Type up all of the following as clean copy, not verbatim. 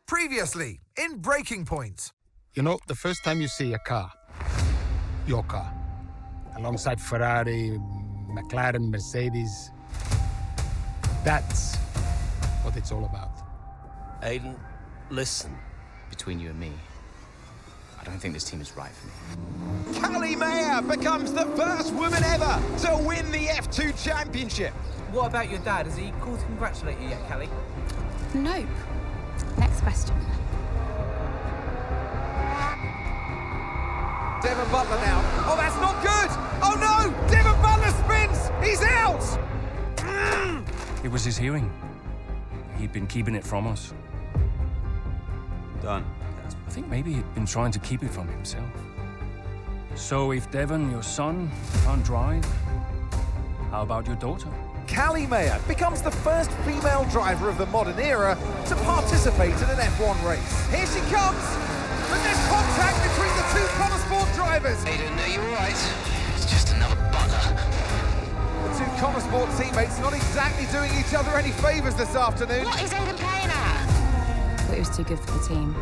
Previously, in Breaking Point. You know, the first time you see a car, your car, alongside Ferrari, McLaren, Mercedes, that's what it's all about. Aiden, listen. Between you and me, I don't think this team is right for me. Callie Mayer becomes the first woman ever to win the F2 Championship. What about your dad? Has he called to congratulate you yet, Callie? Nope. Next question. Devon Butler now. Oh, that's not good! Oh no! Devon Butler spins! He's out! It was his hearing. He'd been keeping it from us. Done. I think maybe he'd been trying to keep it from himself. So if Devon, your son, can't drive, how about your daughter? Callie Mayer becomes the first female driver of the modern era to participate in an F1 race. Here she comes! But there's contact between the two Connor Sport drivers! Aiden, are you alright? It's just another Butler. The two Connor Sport teammates not exactly doing each other any favours this afternoon. What is Aiden playing at? I thought he was too good for the team.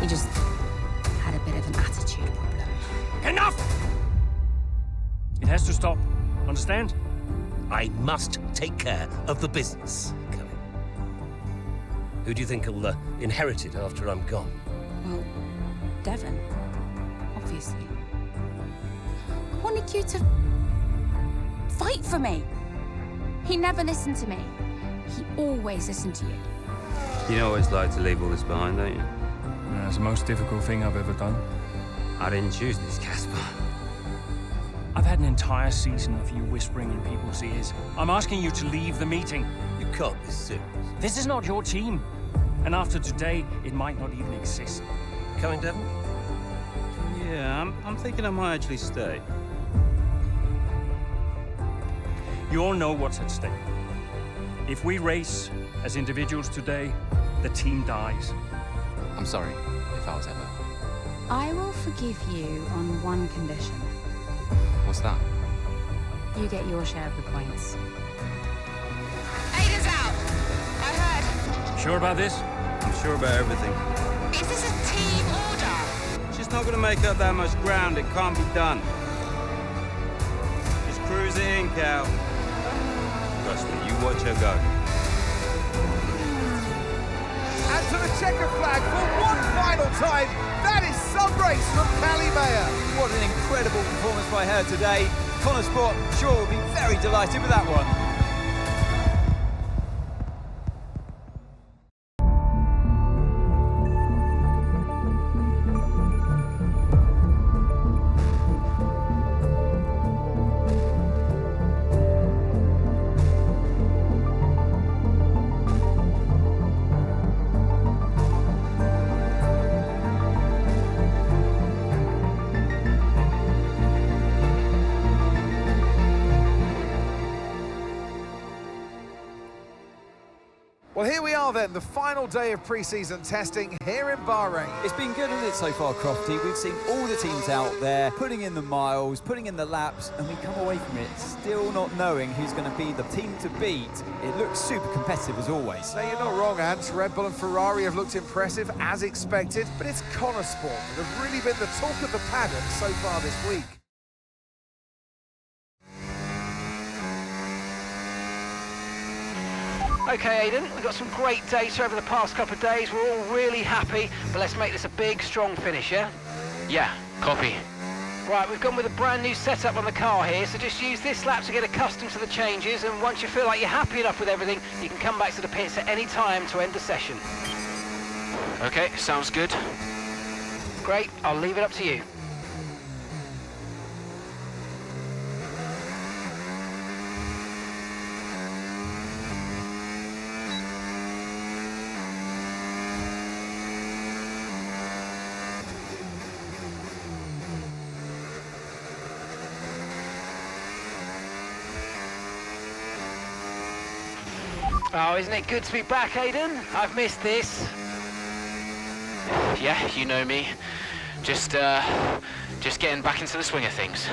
He just had a bit of an attitude problem. Enough! It has to stop. Understand? I must take care of the business, Kelly. Who do you think will inherit it after I'm gone? Well, Devon, obviously. I wanted you to fight for me. He never listened to me. He always listened to you. You know what it's like to leave all this behind, don't you? It's the most difficult thing I've ever done. I didn't choose this, Casper. I've had an entire season of you whispering in people's ears. I'm asking you to leave the meeting. You can't be serious. This is not your team. And after today, it might not even exist. Coming, Devon? Yeah, I'm thinking I might actually stay. You all know what's at stake. If we race as individuals today, the team dies. I'm sorry if I was ever. I will forgive you on one condition. What's that? You get your share of the points. Aiden's out! I heard. Sure about this? I'm sure about everything. Is this a team order? It's just not going to make up that much ground. It can't be done. Just cruise it in, Cal. Trust me, you watch her go. And to the checker flag for one final time. That is some race from Callie Mayer. What an incredible performance by her today. Connor Sport, sure, will be very delighted with that one. Well, here we are then, the final day of pre-season testing here in Bahrain. It's been good, hasn't it, so far, Crofty? We've seen all the teams out there, putting in the miles, putting in the laps, and we come away from it still not knowing who's going to be the team to beat. It looks super competitive as always. Now, you're not wrong, Ant. Red Bull and Ferrari have looked impressive, as expected, but it's Connor Sport that have really been the talk of the paddock so far this week. Okay, Aiden, we've got some great data over the past couple of days. We're all really happy, but let's make this a big, strong finish, yeah? Yeah, copy. Right, we've gone with a brand new setup on the car here, so just use this lap to get accustomed to the changes, and once you feel like you're happy enough with everything, you can come back to the pits at any time to end the session. Okay, sounds good. Great, I'll leave it up to you. Oh, isn't it good to be back, Aiden? I've missed this. Yeah, you know me. Just getting back into the swing of things.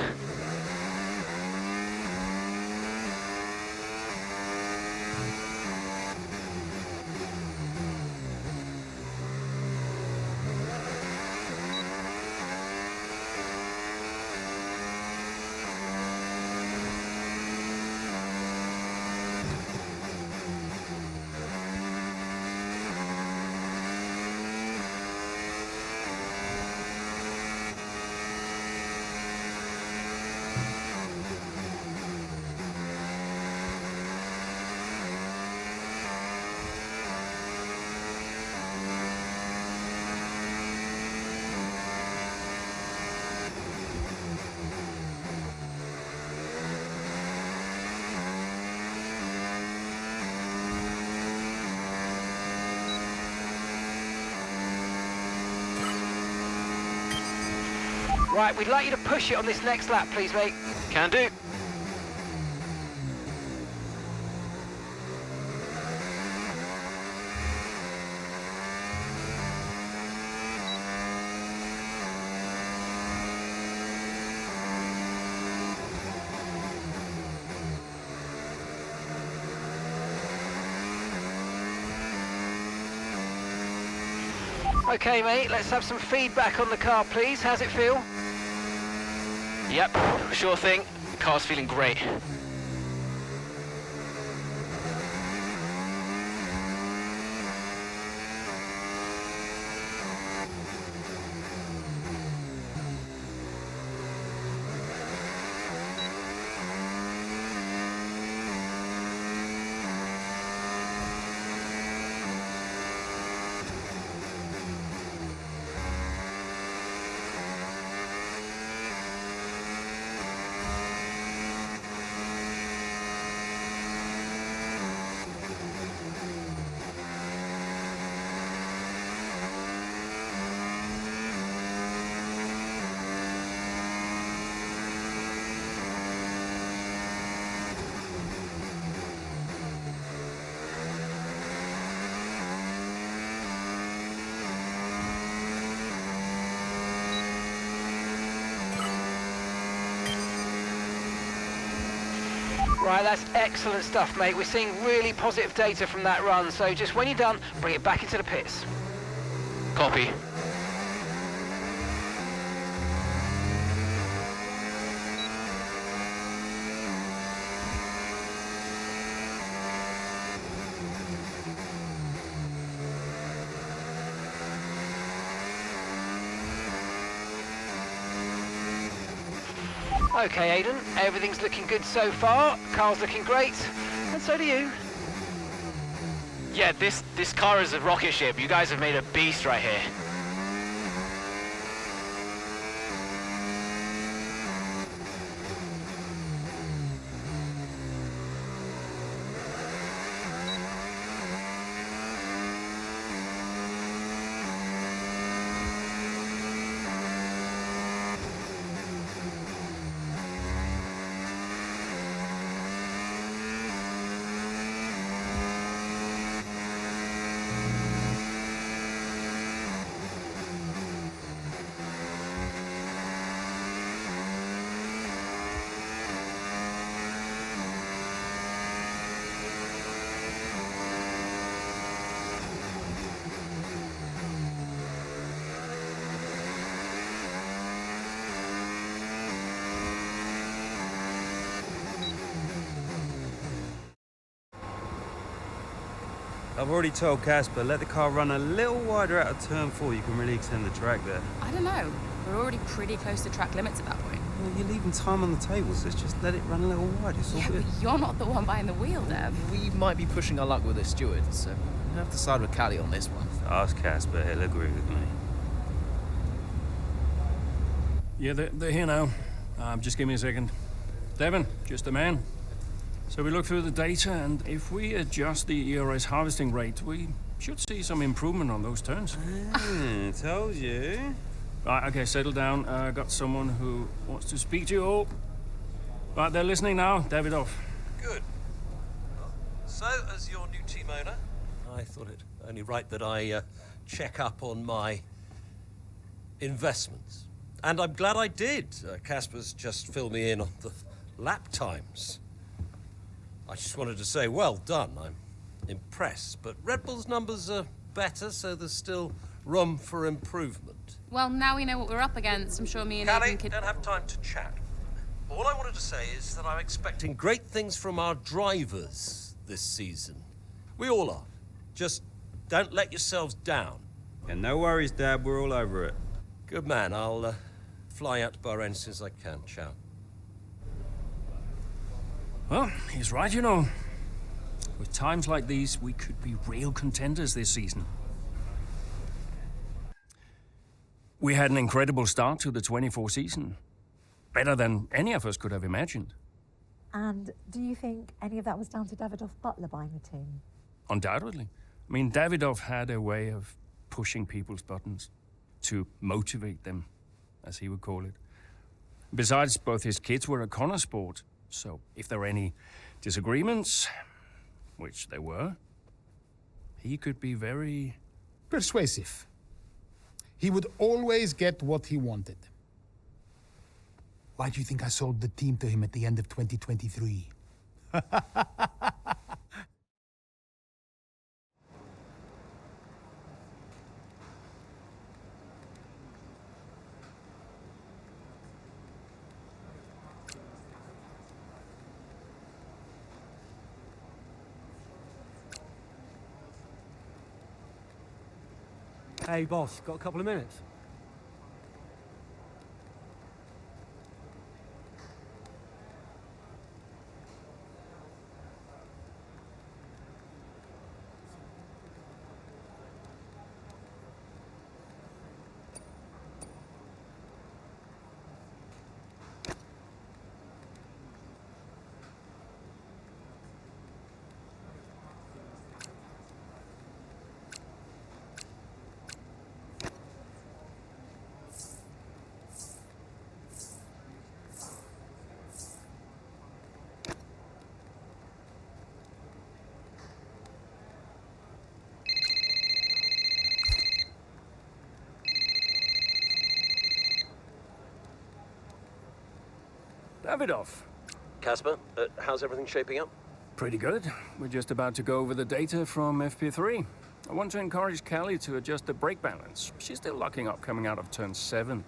Right, we'd like you to push it on this next lap, please, mate. Can do. Okay, mate, let's have some feedback on the car, please. How's it feel? Yep, sure thing. The car's feeling great. Right, that's excellent stuff, mate. We're seeing really positive data from that run, so just when you're done, bring it back into the pits. Copy. Okay, Aidan, everything's looking good so far. Car's looking great, and so do you. Yeah, this car is a rocket ship. You guys have made a beast right here. I've already told Casper, let the car run a little wider out of turn 4. You can really extend the track there. I don't know. We're already pretty close to track limits at that point. Well, you're leaving time on the table, so let's just let it run a little wider. It's all Yeah, good. but you're not the one behind the wheel, Dev. We might be pushing our luck with the steward, so we'll have to side with Callie on this one. Ask Casper, he'll agree with me. Yeah, they're here now. Just give me a second. Devon, just a man. So we look through the data, and if we adjust the ERS harvesting rate, we should see some improvement on those turns. Told you. Right, okay, settle down. Got someone who wants to speak to you all. Right, they're listening now. Davidoff. Good. So, as your new team owner, I thought it only right that I check up on my investments. And I'm glad I did. Casper's just filled me in on the lap times. I just wanted to say, well done. I'm impressed. But Red Bull's numbers are better, so there's still room for improvement. Well, now we know what we're up against. I'm sure me and Callie, Aidan could... don't have time to chat. All I wanted to say is that I'm expecting great things from our drivers this season. We all are. Just don't let yourselves down. And no worries, Dad. We're all over it. Good man. I'll fly out to Bahrain as soon as I can. Ciao. Well, he's right, you know. With times like these, we could be real contenders this season. We had an incredible start to the 24 season. Better than any of us could have imagined. And do you think any of that was down to Davidoff Butler buying the team? Undoubtedly. I mean, Davidoff had a way of pushing people's buttons to motivate them, as he would call it. Besides, both his kids were a Connor sport, so if there were any disagreements, which there were, he could be very... persuasive. He would always get what he wanted. Why do you think I sold the team to him at the end of 2023? Hey, boss, got a couple of minutes? Davidoff. Casper, how's everything shaping up? Pretty good. We're just about to go over the data from FP3. I want to encourage Callie to adjust the brake balance. She's still locking up coming out of turn 7.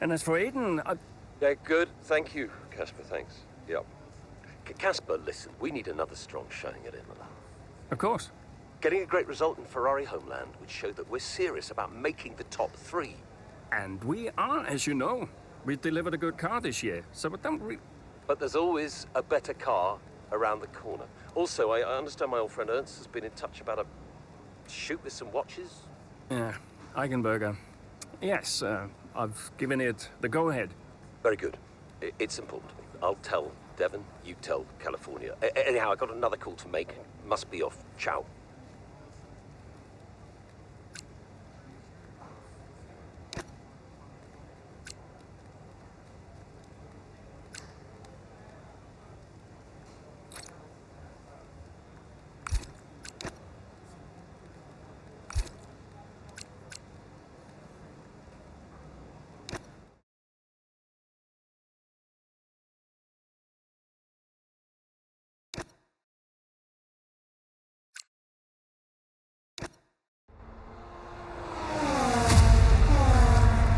And as for Aiden, Yeah, good. Thank you, Casper, thanks. Yep. Casper, listen, we need another strong showing at Imola. Of course. Getting a great result in Ferrari homeland would show that we're serious about making the top 3. And we are, as you know. We delivered a good car this year, so But there's always a better car around the corner. Also, I understand my old friend Ernst has been in touch about a shoot with some watches. Yeah, Eigenberger. Yes, I've given it the go-ahead. Very good. It's important to me. I'll tell Devon, you tell California. Anyhow, I got another call to make. Must be off. Ciao.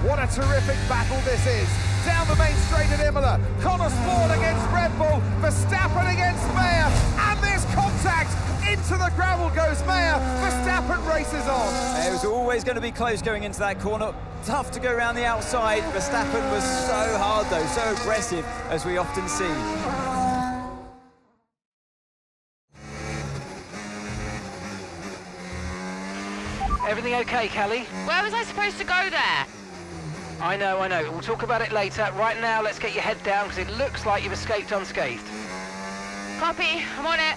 What a terrific battle this is. Down the main straight at Imola. Connor Sport against Red Bull. Verstappen against Mayer. And there's contact. Into the gravel goes Mayer. Verstappen races on. It was always going to be close going into that corner. Tough to go around the outside. Verstappen was so hard though, so aggressive, as we often see. Everything okay, Callie? Where was I supposed to go there? I know. We'll talk about it later. Right now, let's get your head down, because it looks like you've escaped unscathed. Copy, I'm on it.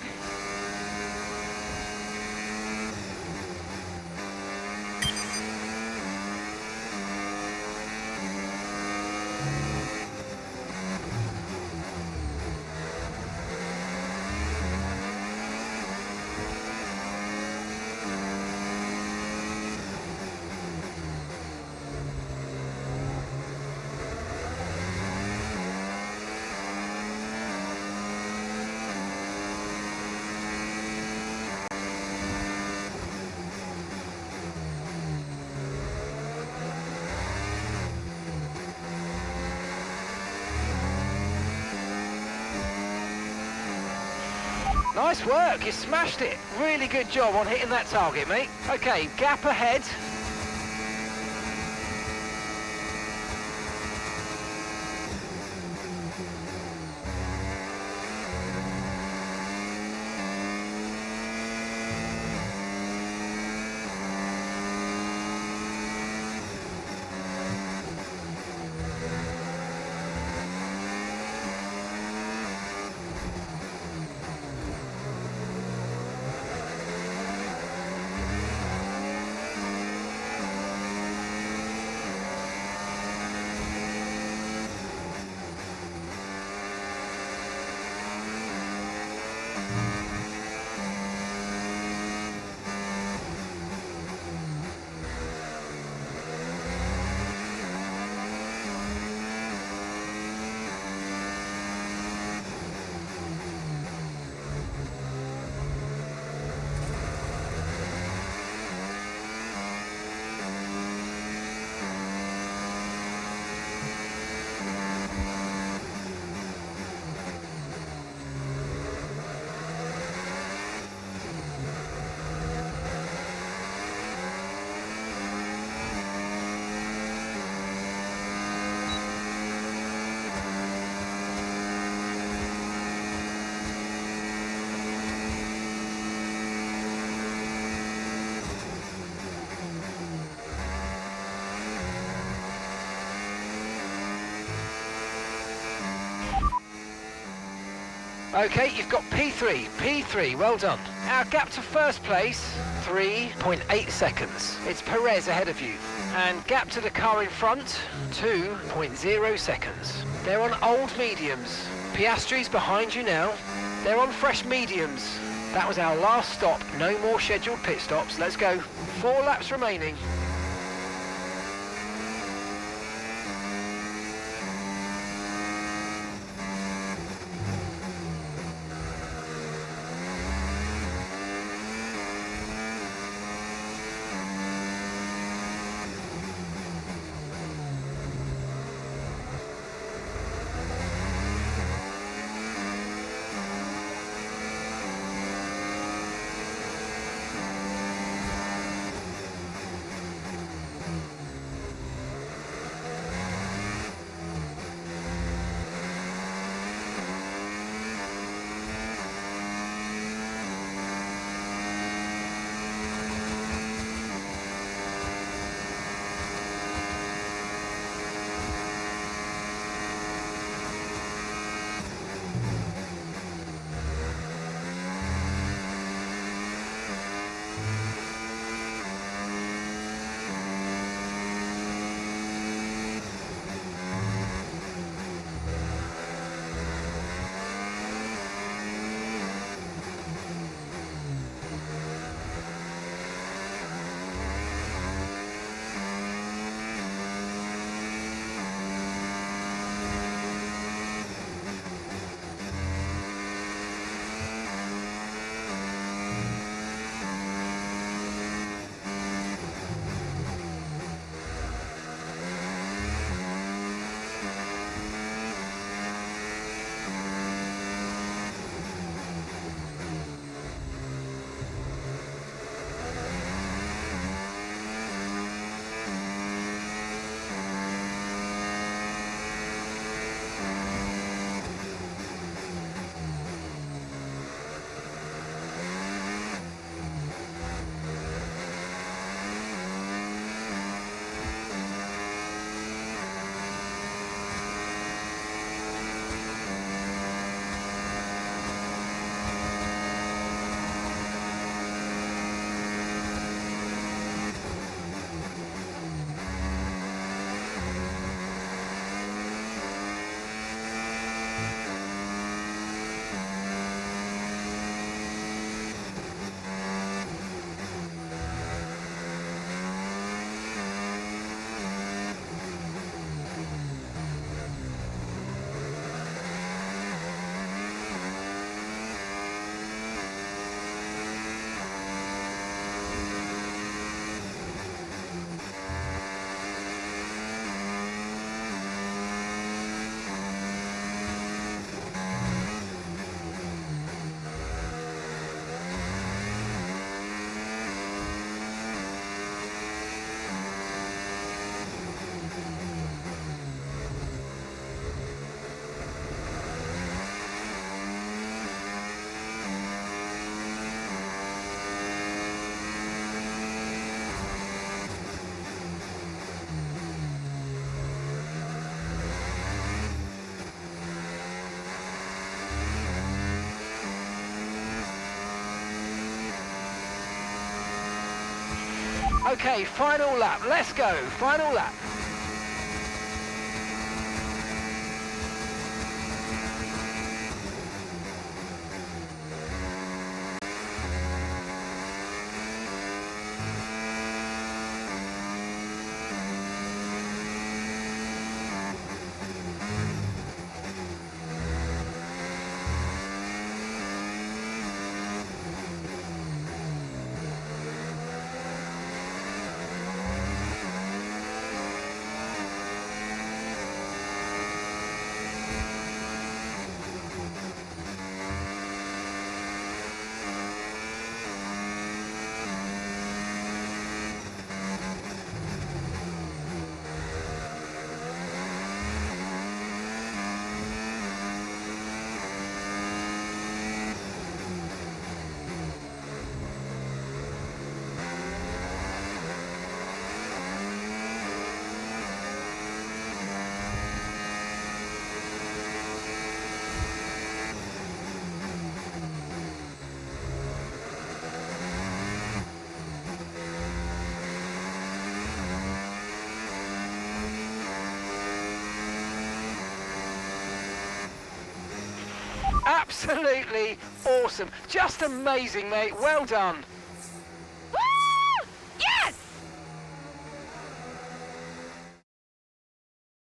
Nice work, you smashed it. Really good job on hitting that target, mate. Okay, gap ahead. Okay, you've got P3. P3, well done. Our gap to first place, 3.8 seconds. It's Perez ahead of you. And gap to the car in front, 2.0 seconds. They're on old mediums. Piastri's behind you now. They're on fresh mediums. That was our last stop. No more scheduled pit stops. Let's go. 4 laps remaining. Okay, final lap. Let's go. Final lap. Absolutely awesome. Just amazing, mate. Well done. Woo! Yes!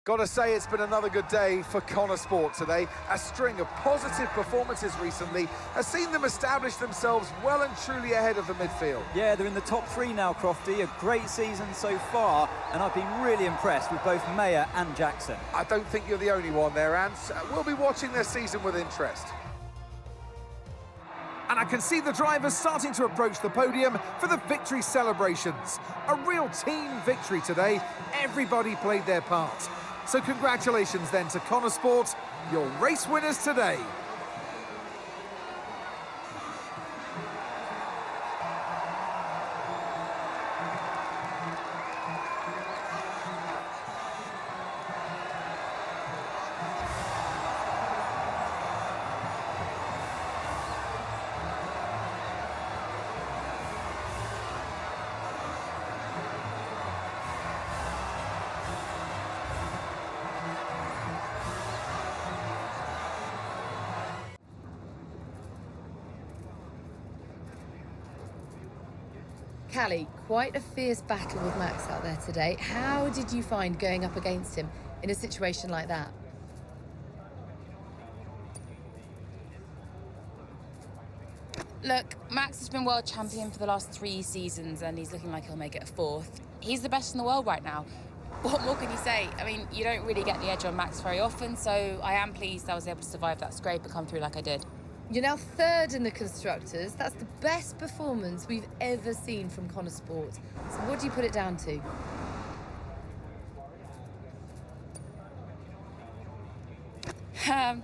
Gotta say, it's been another good day for Connor Sport today. A string of positive performances recently has seen them establish themselves well and truly ahead of the midfield. Yeah, they're in the top 3 now, Crofty. A great season so far, and I've been really impressed with both Mayer and Jackson. I don't think you're the only one there, Ants. We'll be watching their season with interest. And I can see the drivers starting to approach the podium for the victory celebrations. A real team victory today. Everybody played their part. So congratulations then to Connor Sport, your race winners today. Callie, quite a fierce battle with Max out there today. How did you find going up against him in a situation like that? Look, Max has been world champion for the last 3 seasons and he's looking like he'll make it a 4th. He's the best in the world right now. What more can you say? I mean, you don't really get the edge on Max very often, so I am pleased I was able to survive that scrape and come through like I did. You're now 3rd in the Constructors. That's the best performance we've ever seen from Connor Sport. So what do you put it down to?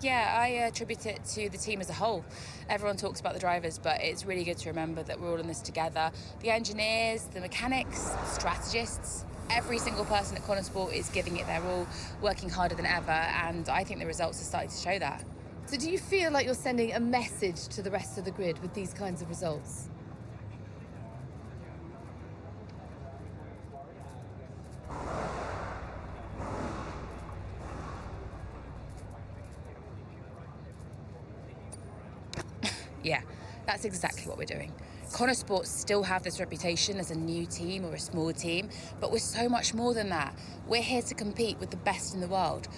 Yeah, I attribute it to the team as a whole. Everyone talks about the drivers, but it's really good to remember that we're all in this together. The engineers, the mechanics, strategists, every single person at Connor Sport is giving it their all, working harder than ever, and I think the results are starting to show that. So do you feel like you're sending a message to the rest of the grid with these kinds of results? Yeah, that's exactly what we're doing. Connor Sports still have this reputation as a new team or a small team, but we're so much more than that. We're here to compete with the best in the world.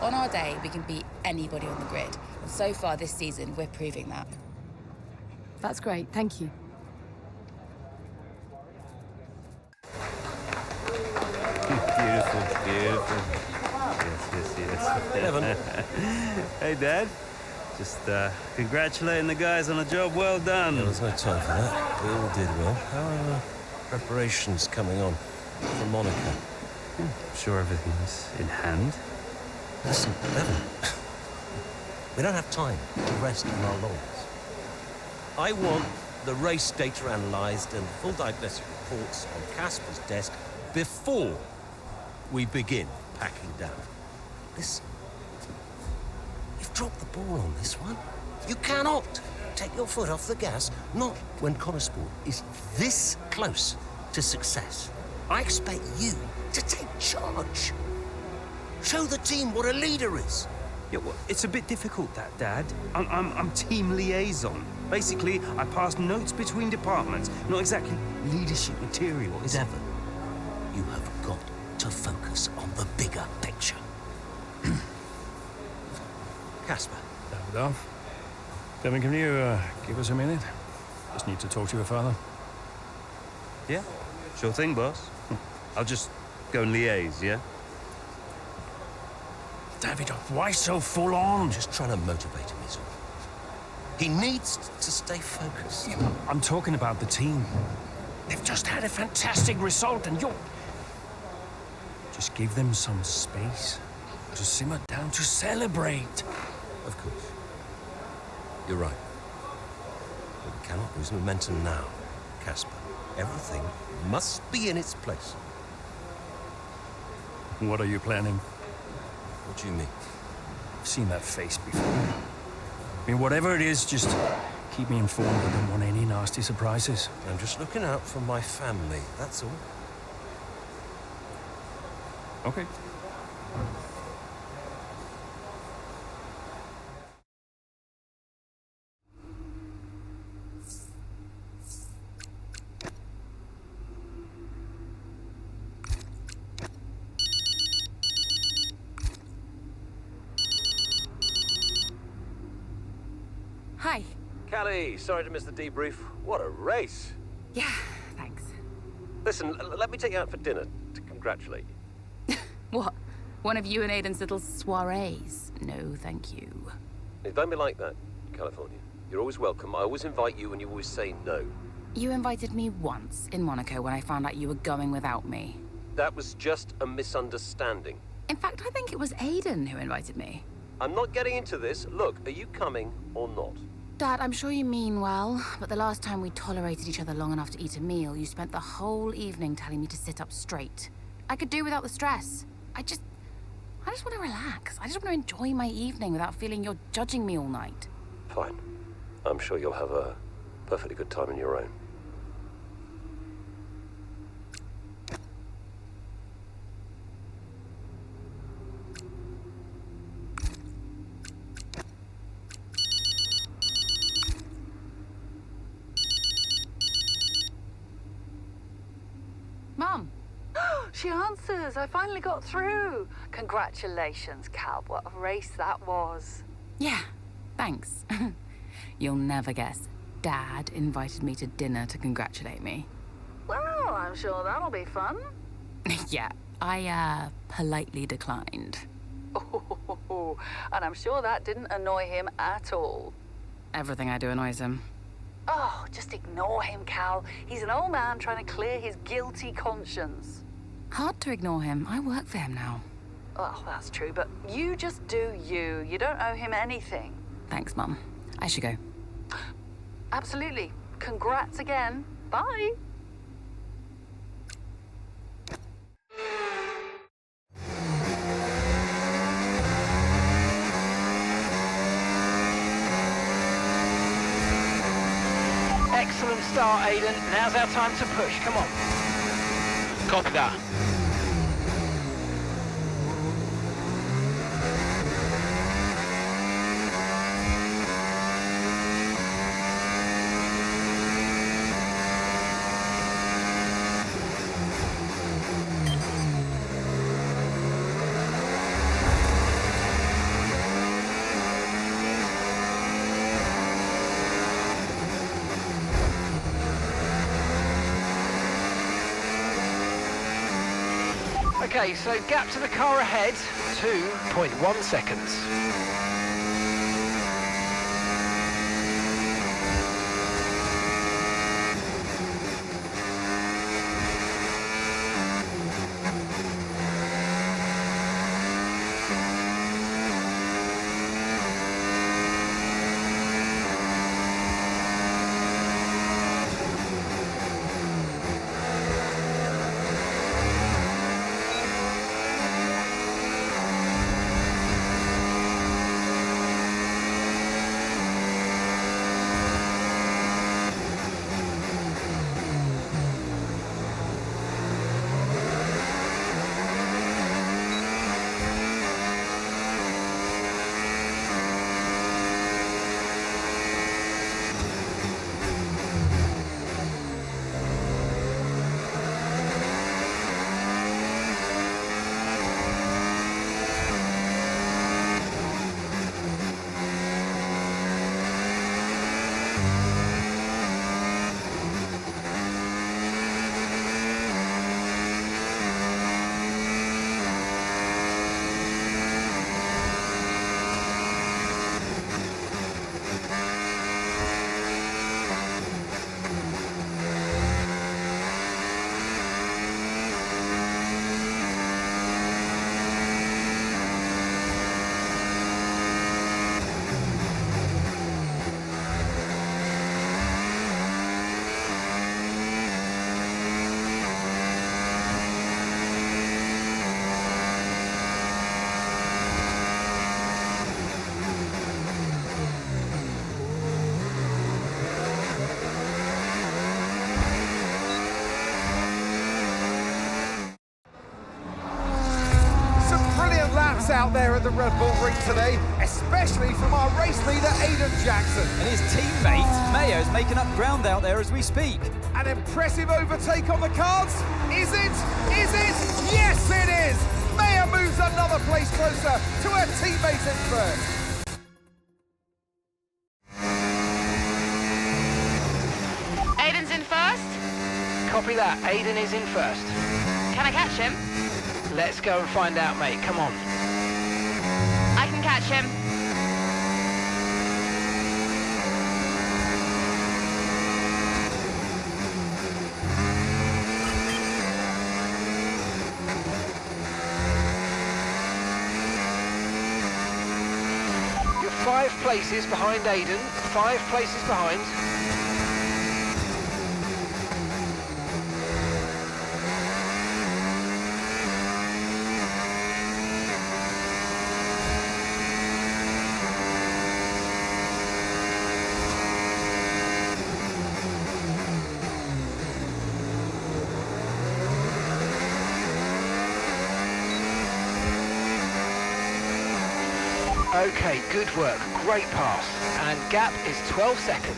On our day, we can beat anybody on the grid. And so far this season, we're proving that. That's great, thank you. Beautiful, beautiful. Yes. Devon. Hey, Dad. Just congratulating the guys on a job well done. There was no time for that. We all did well. How are preparations coming on for Monaco? I'm sure everything's in hand. Listen, Devon. We don't have time to rest on our laurels. I want the race data analysed and full diagnostic reports on Casper's desk before we begin packing down. Listen. You've dropped the ball on this one. You cannot take your foot off the gas, not when Connor Sport is this close to success. I expect you to take charge. Show the team what a leader is. Yeah, well, it's a bit difficult, that, Dad. I'm team liaison. Basically, I pass notes between departments, not exactly leadership material. Devon, you have got to focus on the bigger picture. Casper. Davidoff. Devon, can you give us a minute? Just need to talk to your father. Yeah, sure thing, boss. I'll just go and liaise, yeah? Davidoff, why so full on? Just trying to motivate him, is all. He needs to stay focused. Yeah, I'm talking about the team. They've just had a fantastic result and you're... Just give them some space to simmer down, to celebrate. Of course. You're right. But we cannot lose momentum now, Casper. Everything must be in its place. What are you planning? What do you mean? I've seen that face before. I mean, whatever it is, just keep me informed. I don't want any nasty surprises. I'm just looking out for my family, that's all. Okay. Callie, sorry to miss the debrief. What a race. Yeah, thanks. Listen, let me take you out for dinner to congratulate you. What? One of you and Aiden's little soirees? No, thank you. Hey, don't be like that, California. You're always welcome. I always invite you and you always say no. You invited me once in Monaco when I found out you were going without me. That was just a misunderstanding. In fact, I think it was Aiden who invited me. I'm not getting into this. Look, are you coming or not? Dad, I'm sure you mean well, but the last time we tolerated each other long enough to eat a meal, you spent the whole evening telling me to sit up straight. I could do without the stress. I just want to relax. I just want to enjoy my evening without feeling you're judging me all night. Fine. I'm sure you'll have a perfectly good time on your own. Mum. She answers. I finally got through. Congratulations, Cal. What a race that was. Yeah, thanks. You'll never guess. Dad invited me to dinner to congratulate me. Well, I'm sure that'll be fun. Yeah, I politely declined. Oh, and I'm sure that didn't annoy him at all. Everything I do annoys him. Oh, just ignore him, Cal. He's an old man trying to clear his guilty conscience. Hard to ignore him. I work for him now. Oh, that's true, but you just do you. You don't owe him anything. Thanks, Mum. I should go. Absolutely. Congrats again. Bye. Excellent start, Aiden. Now's our time to push. Come on. Copy that. Okay, so gap to the car ahead, 2.1 seconds. Out there at the Red Bull Ring today, especially from our race leader, Aiden Jackson. And his teammate, Mayo's making up ground out there as we speak. An impressive overtake on the cards. Is it? Is it? Yes, it is! Mayo moves another place closer to her teammate in first. Copy that. Aiden is in first. Can I catch him? Let's go and find out, mate. Come on. I can catch him. You're 5 places behind Aiden. 5 places behind. Okay, good work. Great pass. And gap is 12 seconds.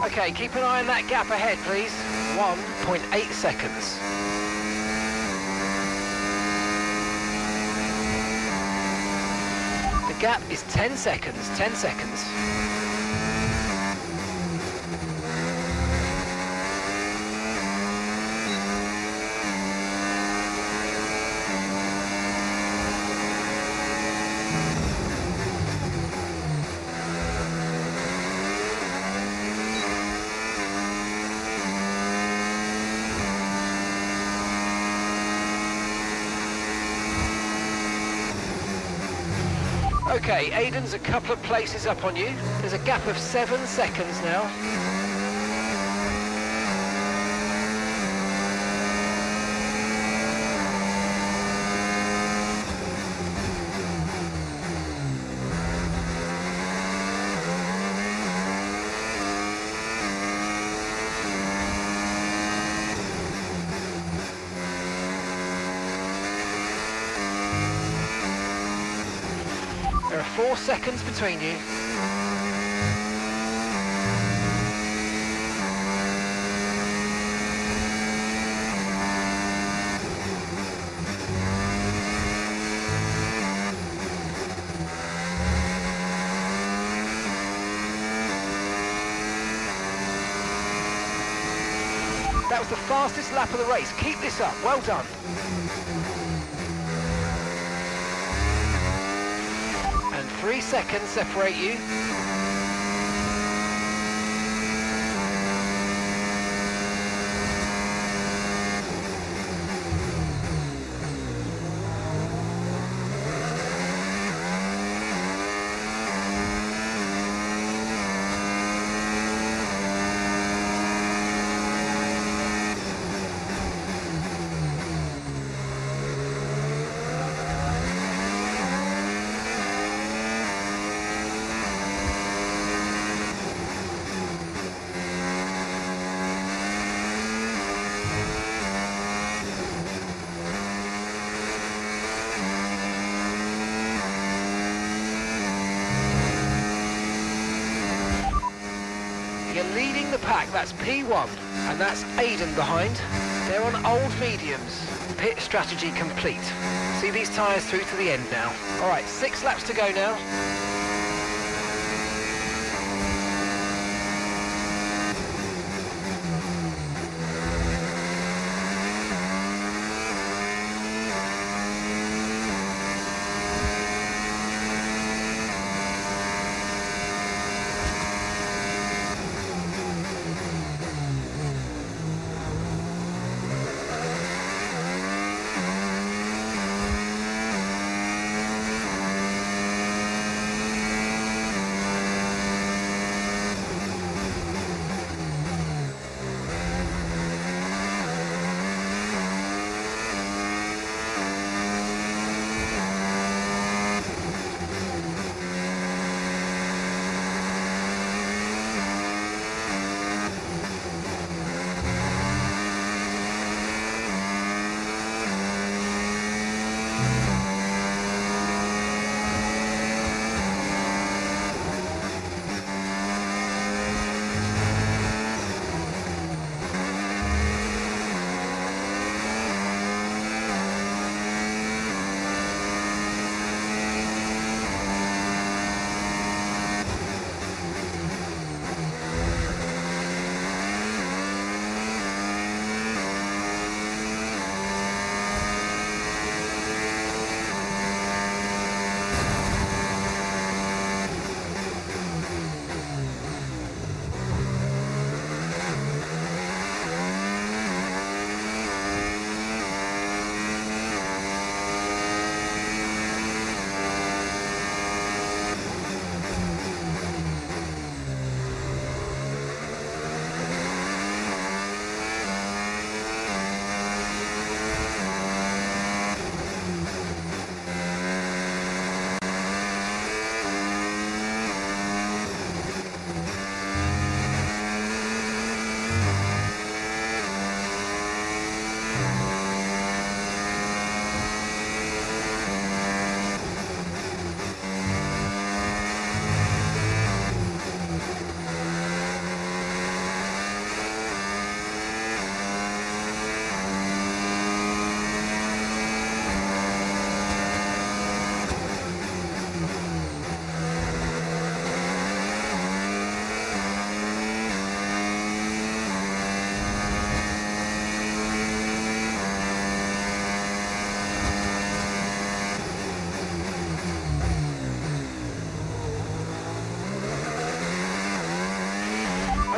Okay, keep an eye on that gap ahead, please. 1.8 seconds. The gap is 10 seconds, 10 seconds. Okay, Aiden's a couple of places up on you. There's a gap of 7 seconds now. There are 4 seconds between you. That was the fastest lap of the race. Keep this up. Well done. And 3 seconds separate you. You're leading the pack, that's P1, and that's Aiden behind. They're on old mediums. Pit strategy complete. See these tyres through to the end now. All right, 6 laps to go now.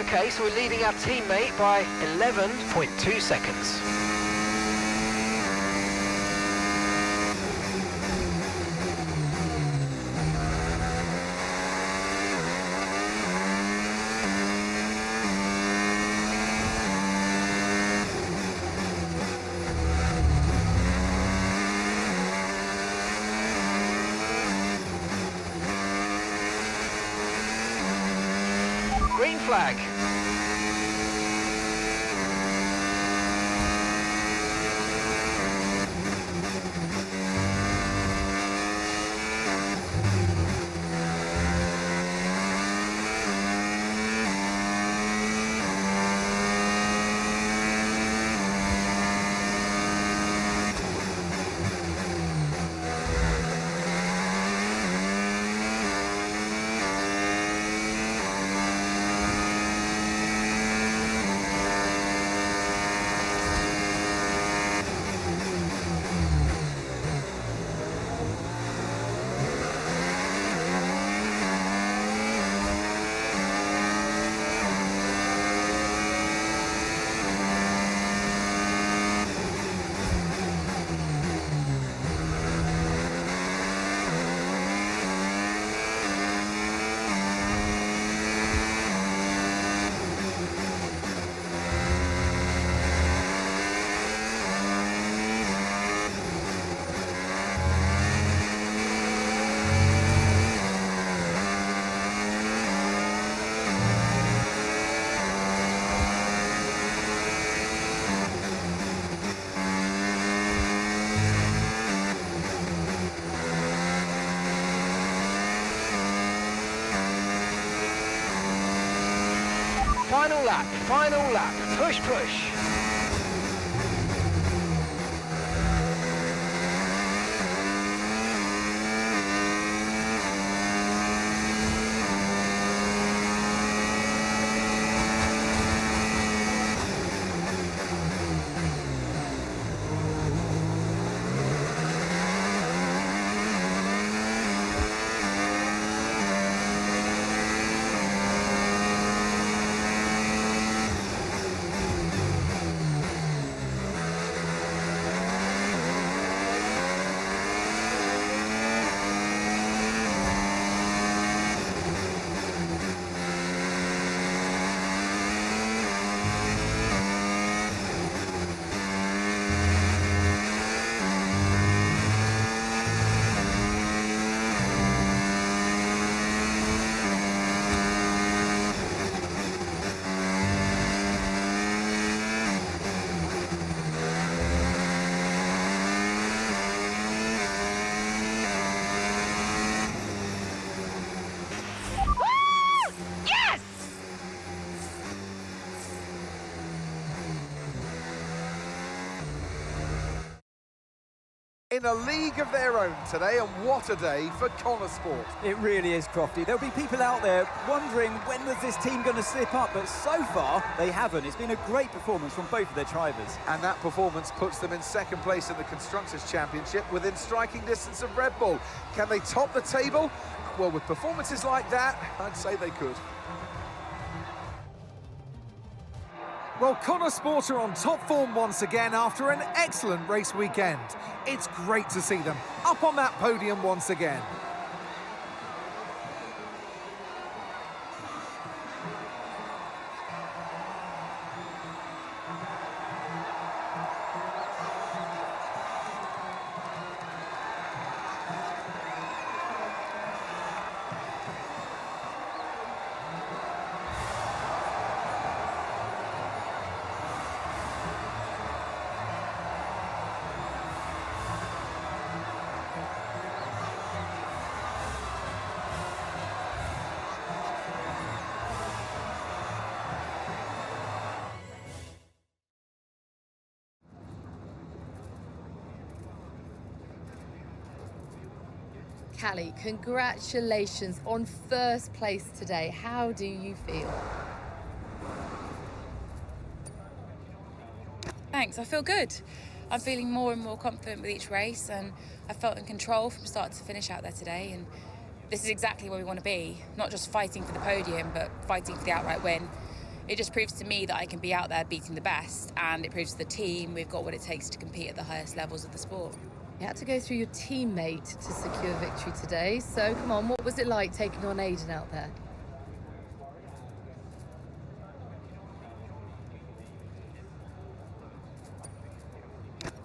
Okay, so we're leading our teammate by 11.2 seconds. Green flag. Final lap, push, push. In a league of their own today, and what a day for Connor Sport. It really is, Crofty. There'll be people out there wondering when was this team going to slip up, but so far they haven't. It's been a great performance from both of their drivers. And that performance puts them in second place in the Constructors' Championship within striking distance of Red Bull. Can they top the table? Well, with performances like that, I'd say they could. Well, Connor Sport are on top form once again after an excellent race weekend. It's great to see them up on that podium once again. Callie, congratulations on first place today. How do you feel? Thanks, I feel good. I'm feeling more and more confident with each race, and I felt in control from start to finish out there today, and this is exactly where we want to be. Not just fighting for the podium, but fighting for the outright win. It just proves to me that I can be out there beating the best, and it proves to the team we've got what it takes to compete at the highest levels of the sport. You had to go through your teammate to secure victory today, so come on, what was it like taking on Aiden out there?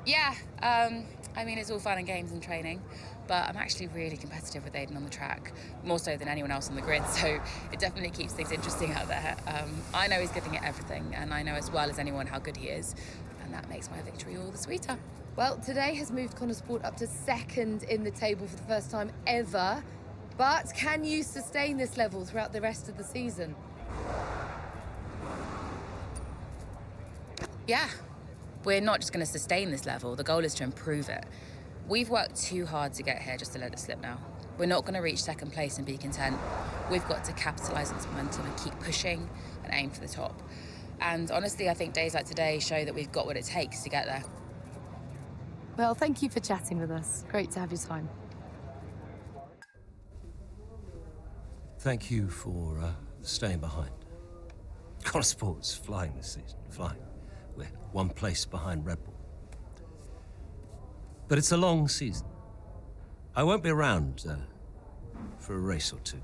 Yeah, I mean, it's all fun and games and training, but I'm actually really competitive with Aiden on the track, more so than anyone else on the grid, so it definitely keeps things interesting out there. I know he's giving it everything, and I know as well as anyone how good he is, and that makes my victory all the sweeter. Well, today has moved Connor Sport up to second in the table for the first time ever, but can you sustain this level throughout the rest of the season? Yeah. We're not just going to sustain this level, the goal is to improve it. We've worked too hard to get here just to let it slip now. We're not going to reach second place and be content. We've got to capitalise on this momentum and keep pushing and aim for the top. And honestly, I think days like today show that we've got what it takes to get there. Well, thank you for chatting with us. Great to have your time. Thank you for staying behind. Connor Sport's flying this season, flying. We're one place behind Red Bull. But it's a long season. I won't be around for a race or two.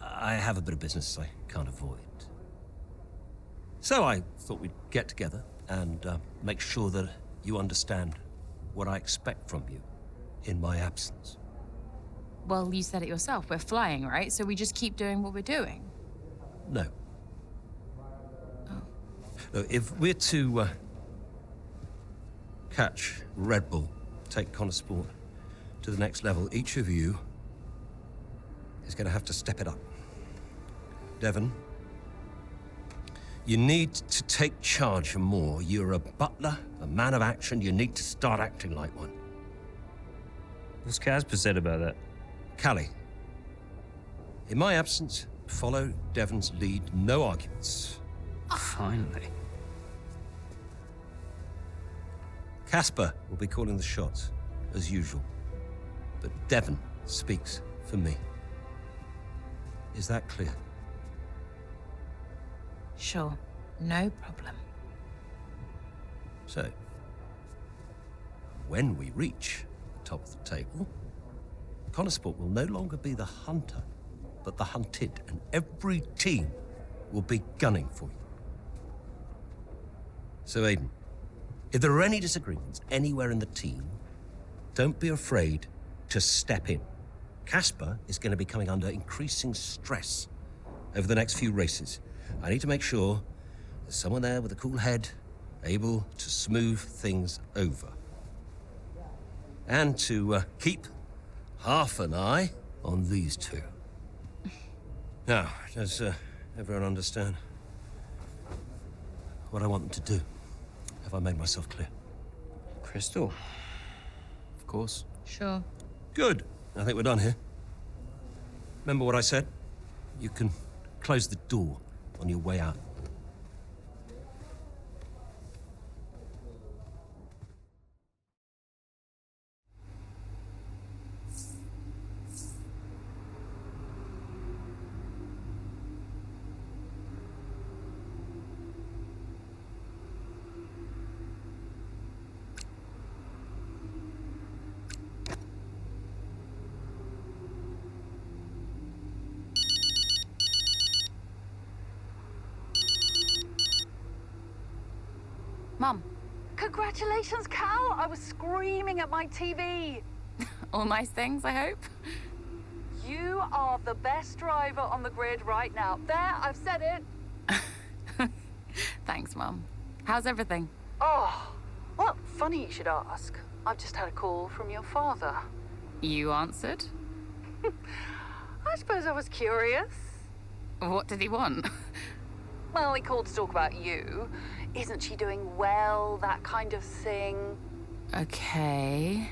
I have a bit of business I can't avoid. So I thought we'd get together and make sure that you understand what I expect from you in my absence. Well, you said it yourself, we're flying, right? So we just keep doing what we're doing? No. Look, if we're to catch Red Bull, take Connor Sport to the next level, each of you is going to have to step it up. Devon, you need to take charge more. You're a butler, a man of action. You need to start acting like one. What's Casper said about that? Callie, in my absence, follow Devon's lead. No arguments. Finally. Casper will be calling the shots, as usual. But Devon speaks for me. Is that clear? Sure, no problem. So, when we reach the top of the table, Connor Sport will no longer be the hunter, but the hunted, and every team will be gunning for you. So, Aiden, if there are any disagreements anywhere in the team, don't be afraid to step in. Casper is going to be coming under increasing stress over the next few races. I need to make sure there's someone there with a cool head, able to smooth things over. And to keep half an eye on these two. Now, does everyone understand what I want them to do? Have I made myself clear? Crystal. Of course. Sure. Good. I think we're done here. Remember what I said? You can close the door on your way out. Mum. Congratulations, Cal! I was screaming at my TV. All nice things, I hope? You are the best driver on the grid right now. There, I've said it. Thanks, Mum. How's everything? Oh, well, funny you should ask. I've just had a call from your father. You answered? I suppose I was curious. What did he want? Well, he called to talk about you. Isn't she doing well, that kind of thing. Okay.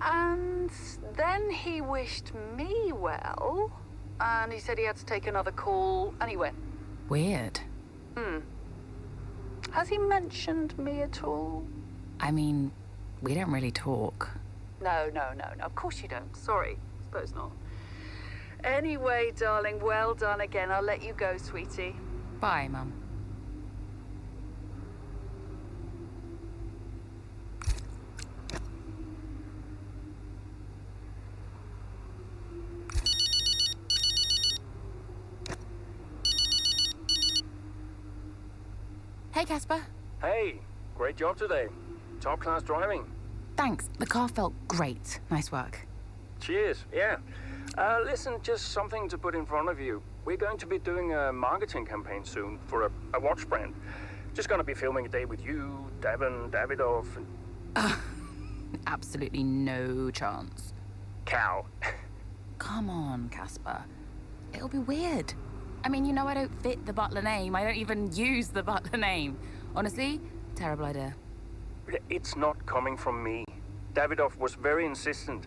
And then he wished me well, and he said he had to take another call, and he went. Weird. Has he mentioned me at all? I mean, we don't really talk. No. Of course you don't. Sorry. Suppose not. Anyway, darling, well done again. I'll let you go, sweetie. Bye, Mum. Hey, Casper. Hey, great job today. Top class driving. Thanks. The car felt great. Nice work. Cheers, yeah. Listen, just something to put in front of you. We're going to be doing a marketing campaign soon for a watch brand. Just gonna be filming a day with you, Devon, Davidoff, and... Absolutely no chance. Cow. Come on, Casper. It'll be weird. I mean, you know I don't fit the Butler name. I don't even use the Butler name. Honestly, terrible idea. It's not coming from me. Davidoff was very insistent.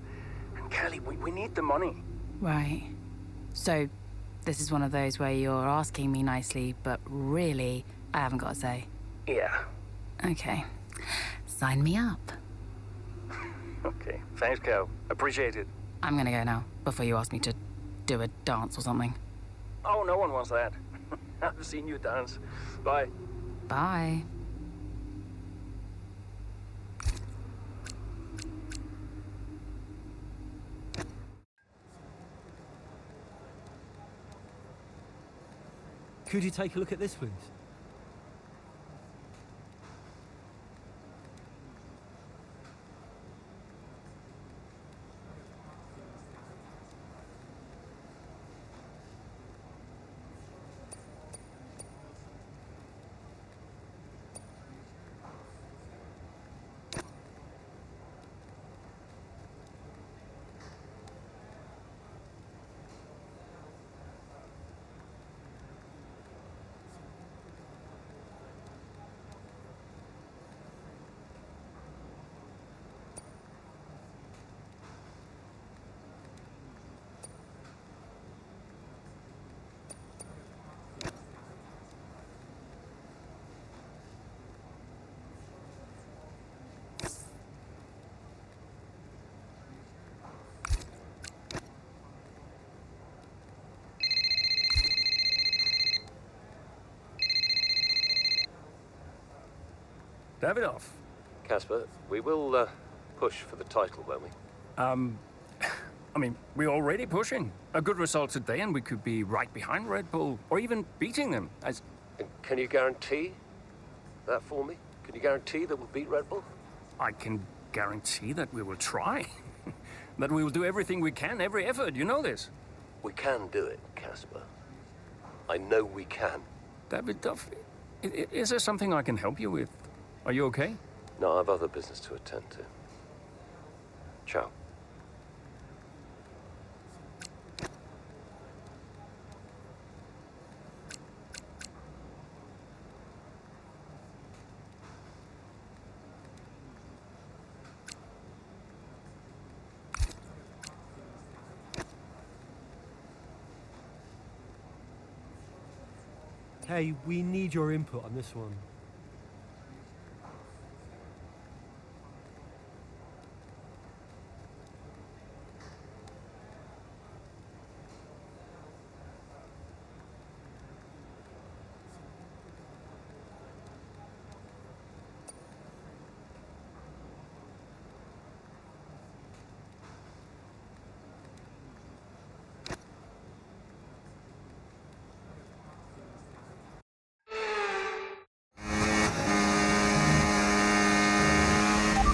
And Callie, we need the money. Right. So, this is one of those where you're asking me nicely, but really, I haven't got a say. Yeah. Okay. Sign me up. Okay, thanks, Cal. Appreciate it. I'm gonna go now, before you ask me to do a dance or something. Oh, no one wants that. I've seen you dance. Bye. Bye. Could you take a look at this, please? Davidoff. Casper, we will push for the title, won't we? I mean, we're already pushing. A good result today and we could be right behind Red Bull, or even beating them. And can you guarantee that for me? Can you guarantee that we'll beat Red Bull? I can guarantee that we will try. That we will do everything we can, every effort, you know this. We can do it, Casper. I know we can. Davidoff, is there something I can help you with? Are you okay? No, I have other business to attend to. Ciao. Hey, we need your input on this one.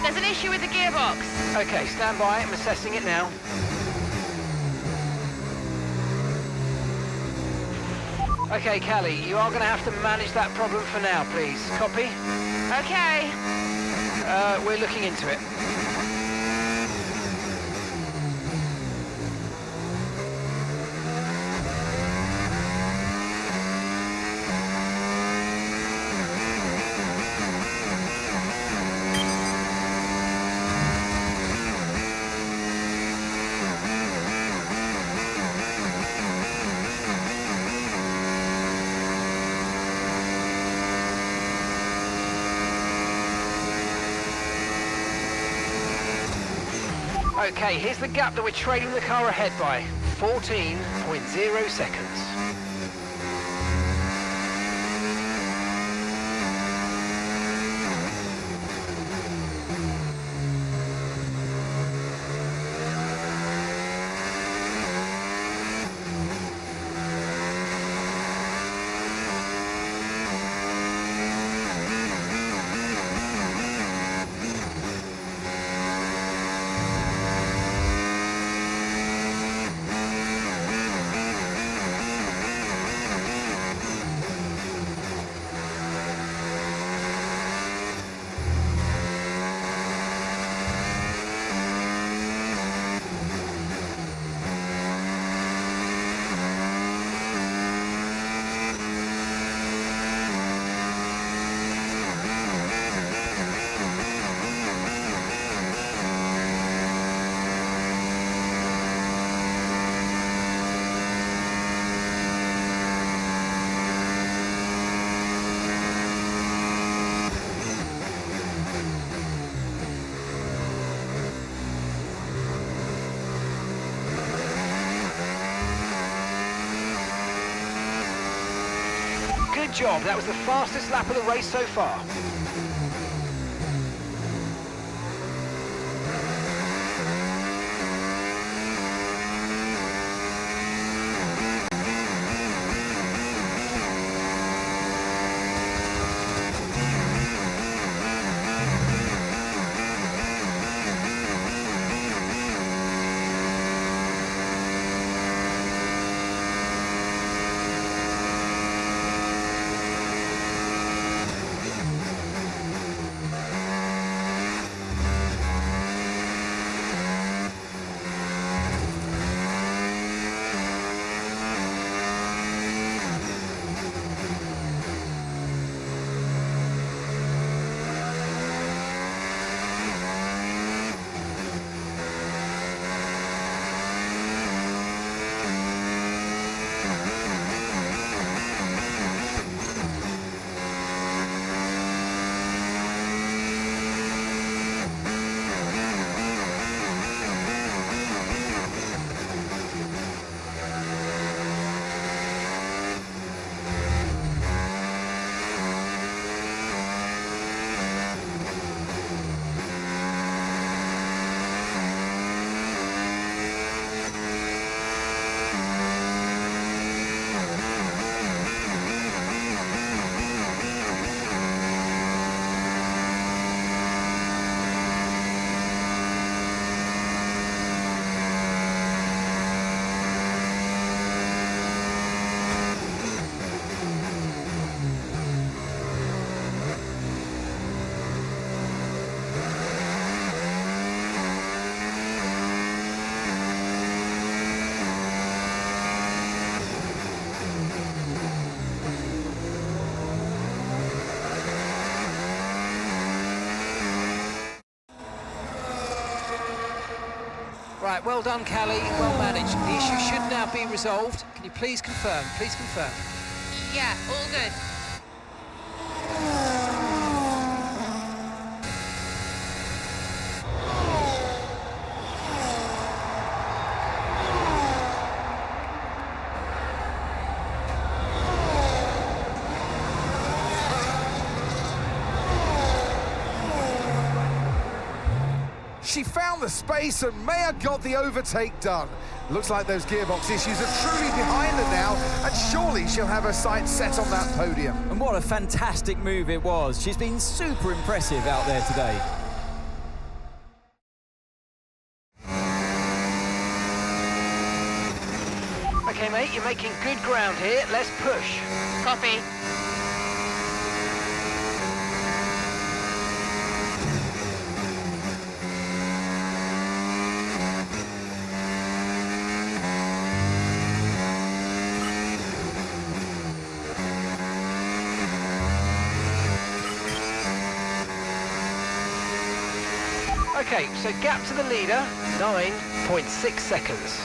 There's an issue with the gearbox. Okay, stand by. I'm assessing it now. Okay, Callie, you are going to have to manage that problem for now, please. Copy? Okay. We're looking into it. Okay, here's the gap that we're trailing the car ahead by. 14.0 seconds. Good job, that was the fastest lap of the race so far. Right, well done, Callie, well managed. The issue should now be resolved. Can you please confirm? Please confirm. Yeah, all good. She found the space and Maya got the overtake done. Looks like those gearbox issues are truly behind her now, and surely she'll have her sights set on that podium. And what a fantastic move it was. She's been super impressive out there today. Okay, mate, you're making good ground here. Let's push. Copy. Okay, so gap to the leader, 9.6 seconds.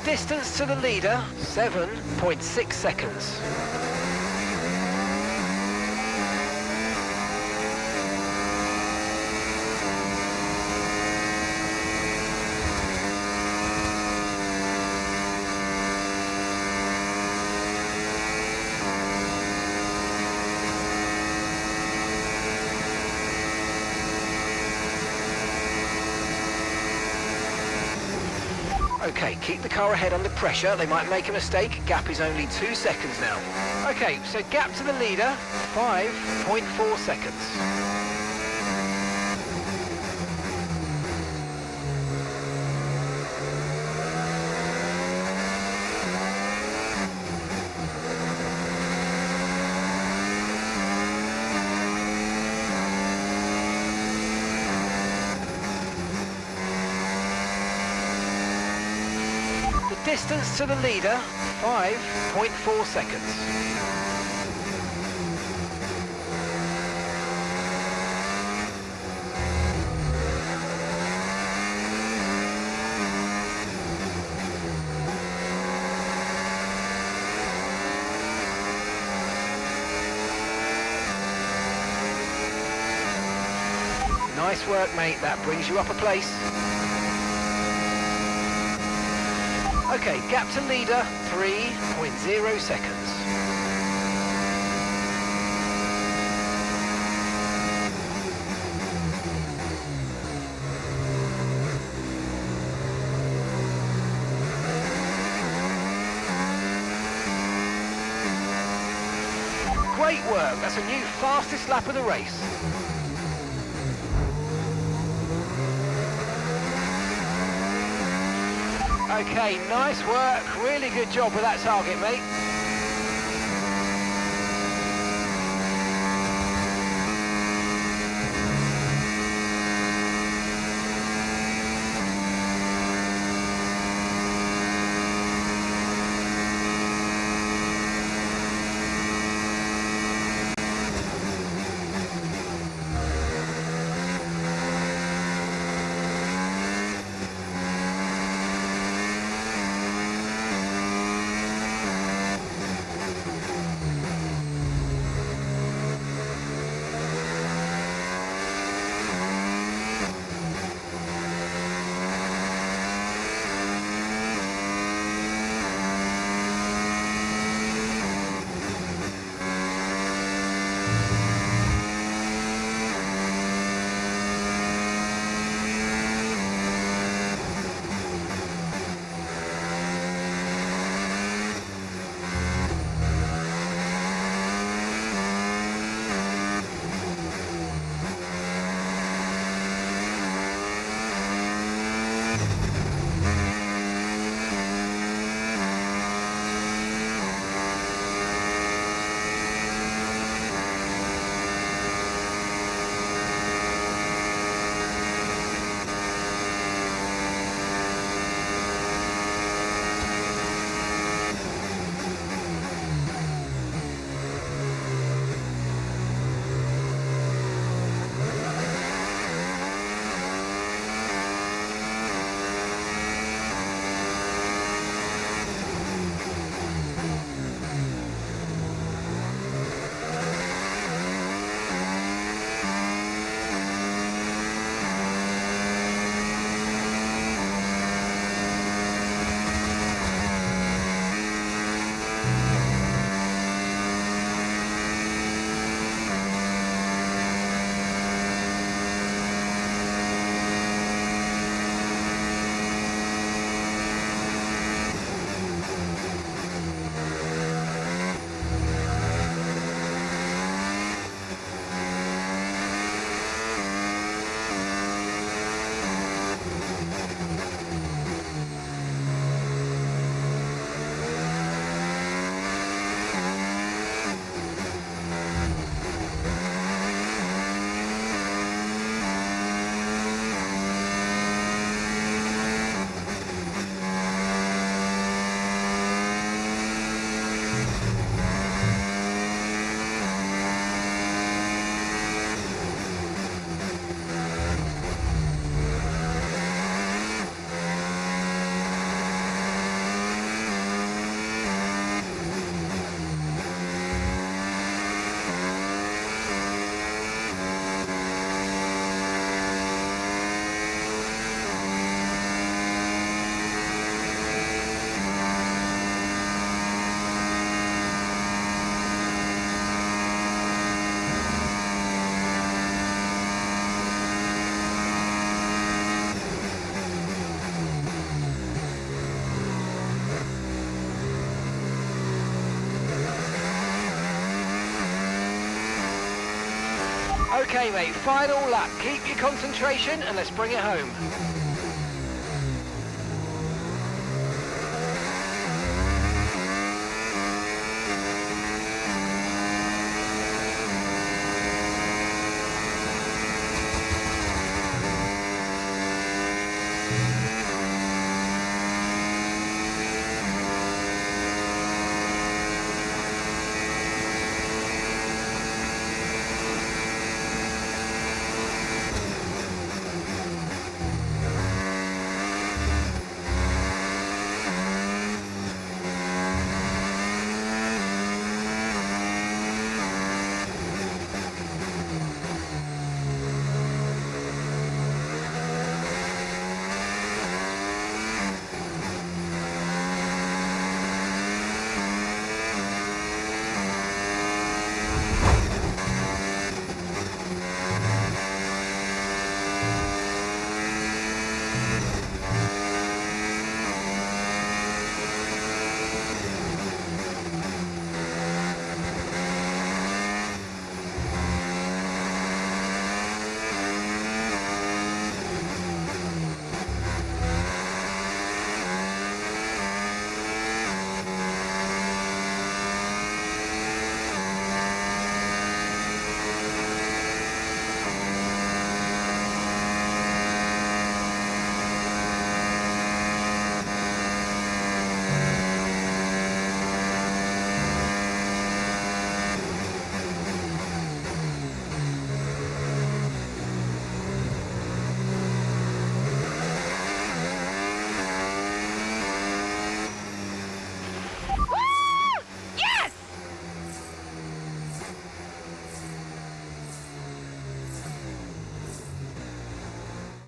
distance to the leader, 7.6 seconds. Okay, keep the car ahead under pressure. They might make a mistake. Gap is only 2 seconds now. Okay, so gap to the leader, 5.4 seconds. Distance to the leader, 5.4 seconds. Nice work, mate. That brings you up a place. Okay, gap to leader, 3.0 seconds. Great work, that's a new fastest lap of the race. Okay, nice work. Really good job with that target, mate. Okay, mate, final lap. Keep your concentration and let's bring it home.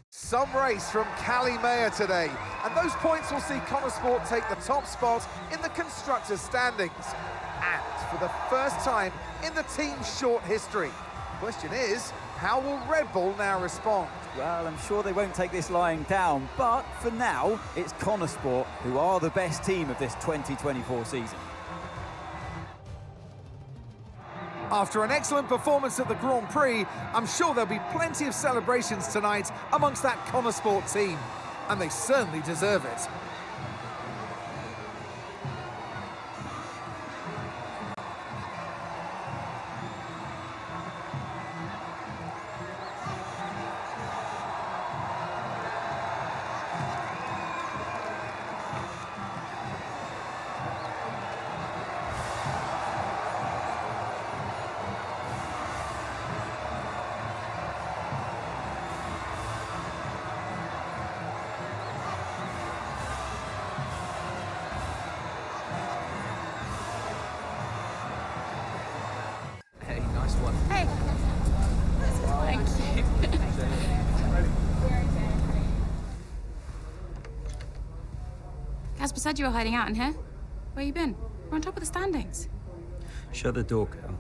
Some race from Callie Mayer today, and those points will see Connor Sport take the top spot in the constructors' standings. And for the first time in the team's short history. Question is, how will Red Bull now respond? Well, I'm sure they won't take this lying down, but for now, it's Connor Sport who are the best team of this 2024 season. After an excellent performance at the Grand Prix, I'm sure there'll be plenty of celebrations tonight amongst that Connor Sport team. And they certainly deserve it. Casper said you were hiding out in here. Where you been? We're on top of the standings. Shut the door, Cal.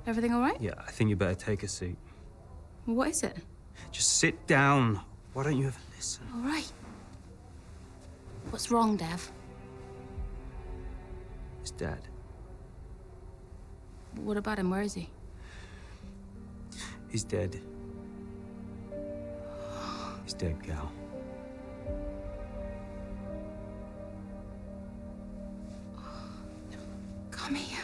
Everything all right? Yeah, I think you better take a seat. Well, what is it? Just sit down. Why don't you ever listen? All right. What's wrong, Dev? It's Dad. What about him? Where is he? He's dead. He's dead, Cal. Come here.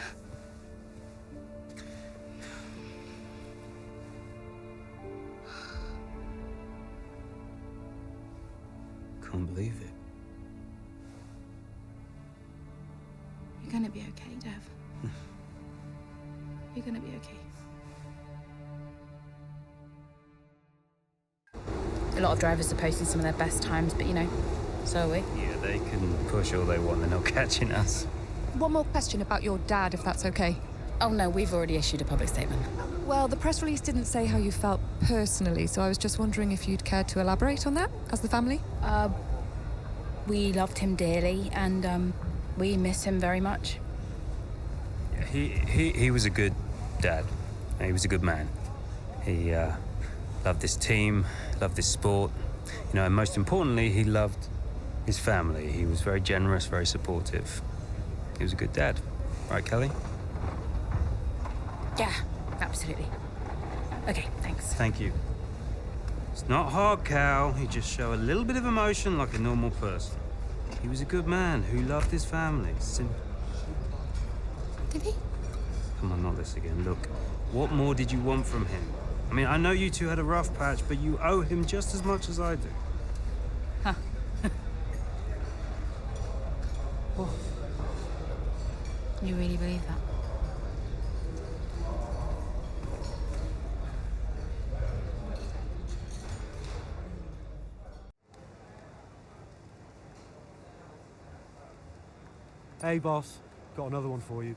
Can't believe it. You're gonna be okay, Dev. You're gonna be okay. A lot of drivers are posting some of their best times, but you know, so are we. Yeah, they can push all they want, they're not catching us. One more question about your dad, if that's okay. Oh no, we've already issued a public statement. Well, the press release didn't say how you felt personally, so I was just wondering if you'd care to elaborate on that, as the family? We loved him dearly, and we miss him very much. Yeah, he was a good dad. He was a good man. He loved this team, loved this sport. You know, and most importantly, he loved his family. He was very generous, very supportive. He was a good dad. Right, Kelly? Yeah, absolutely. Okay, thanks. Thank you. It's not hard, Cal. You just show a little bit of emotion like a normal person. He was a good man who loved his family. Did he? Come on, not this again. Look, what more did you want from him? I mean, I know you two had a rough patch, but you owe him just as much as I do. Huh. Oh. You really believe that? Hey, boss. Got another one for you.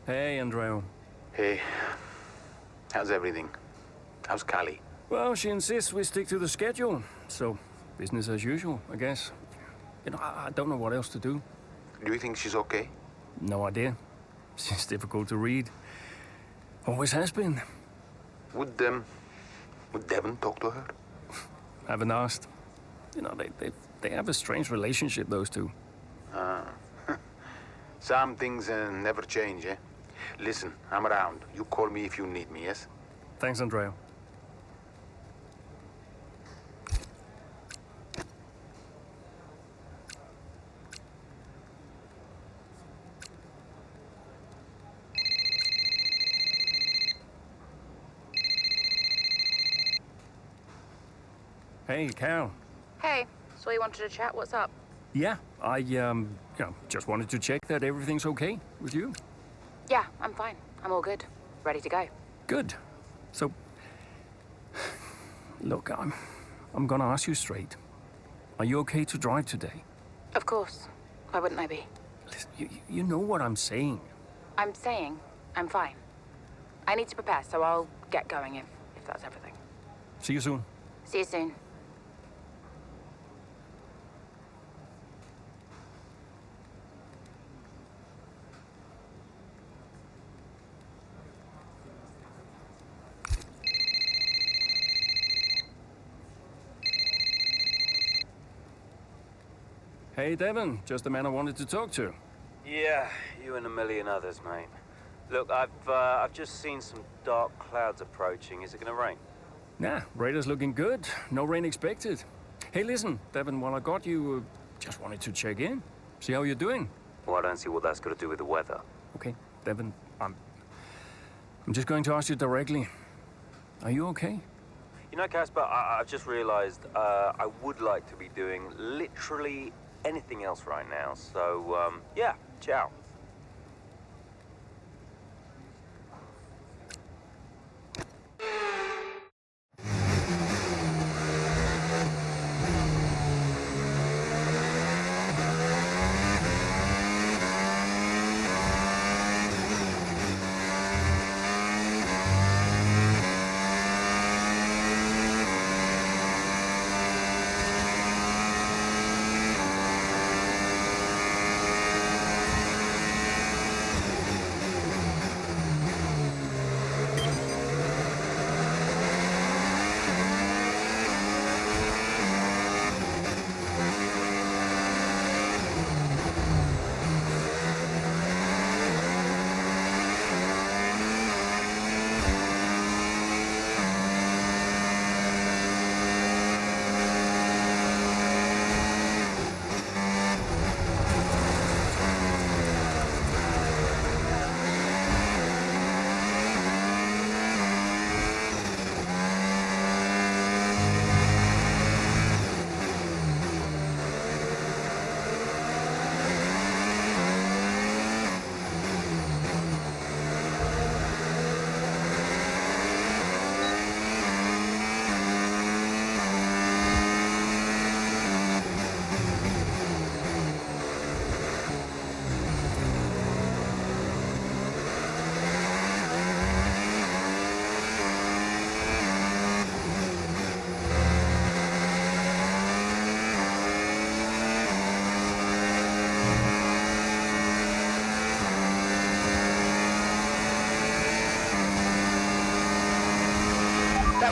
Hey, Andrea. Hey, how's everything? How's Callie? Well, she insists we stick to the schedule, so business as usual, I guess. You know, I don't know what else to do. Do you think she's okay? No idea. She's difficult to read. Always has been. Would Devon talk to her? Haven't asked. You know, they have a strange relationship, those two. Some things never change, eh? Listen, I'm around. You call me if you need me, yes? Thanks, Andrea. Hey, Cal. Hey, so you wanted to chat? What's up? Yeah, I, just wanted to check that everything's okay with you. Yeah, I'm fine. I'm all good. Ready to go. Good. So, look, I'm gonna ask you straight. Are you okay to drive today? Of course. Why wouldn't I be? Listen, you know what I'm saying. I'm saying I'm fine. I need to prepare, so I'll get going if that's everything. See you soon. See you soon. Hey, Devon. Just the man I wanted to talk to. Yeah, you and a million others, mate. Look, I've just seen some dark clouds approaching. Is it gonna rain? Nah, radar's looking good. No rain expected. Hey, listen, Devon, while I got you, just wanted to check in. See how you're doing. Well, I don't see what that's got to do with the weather. Okay, Devon, I'm just going to ask you directly. Are you okay? You know, Casper, I've just realized I would like to be doing literally anything else right now. So, yeah, ciao.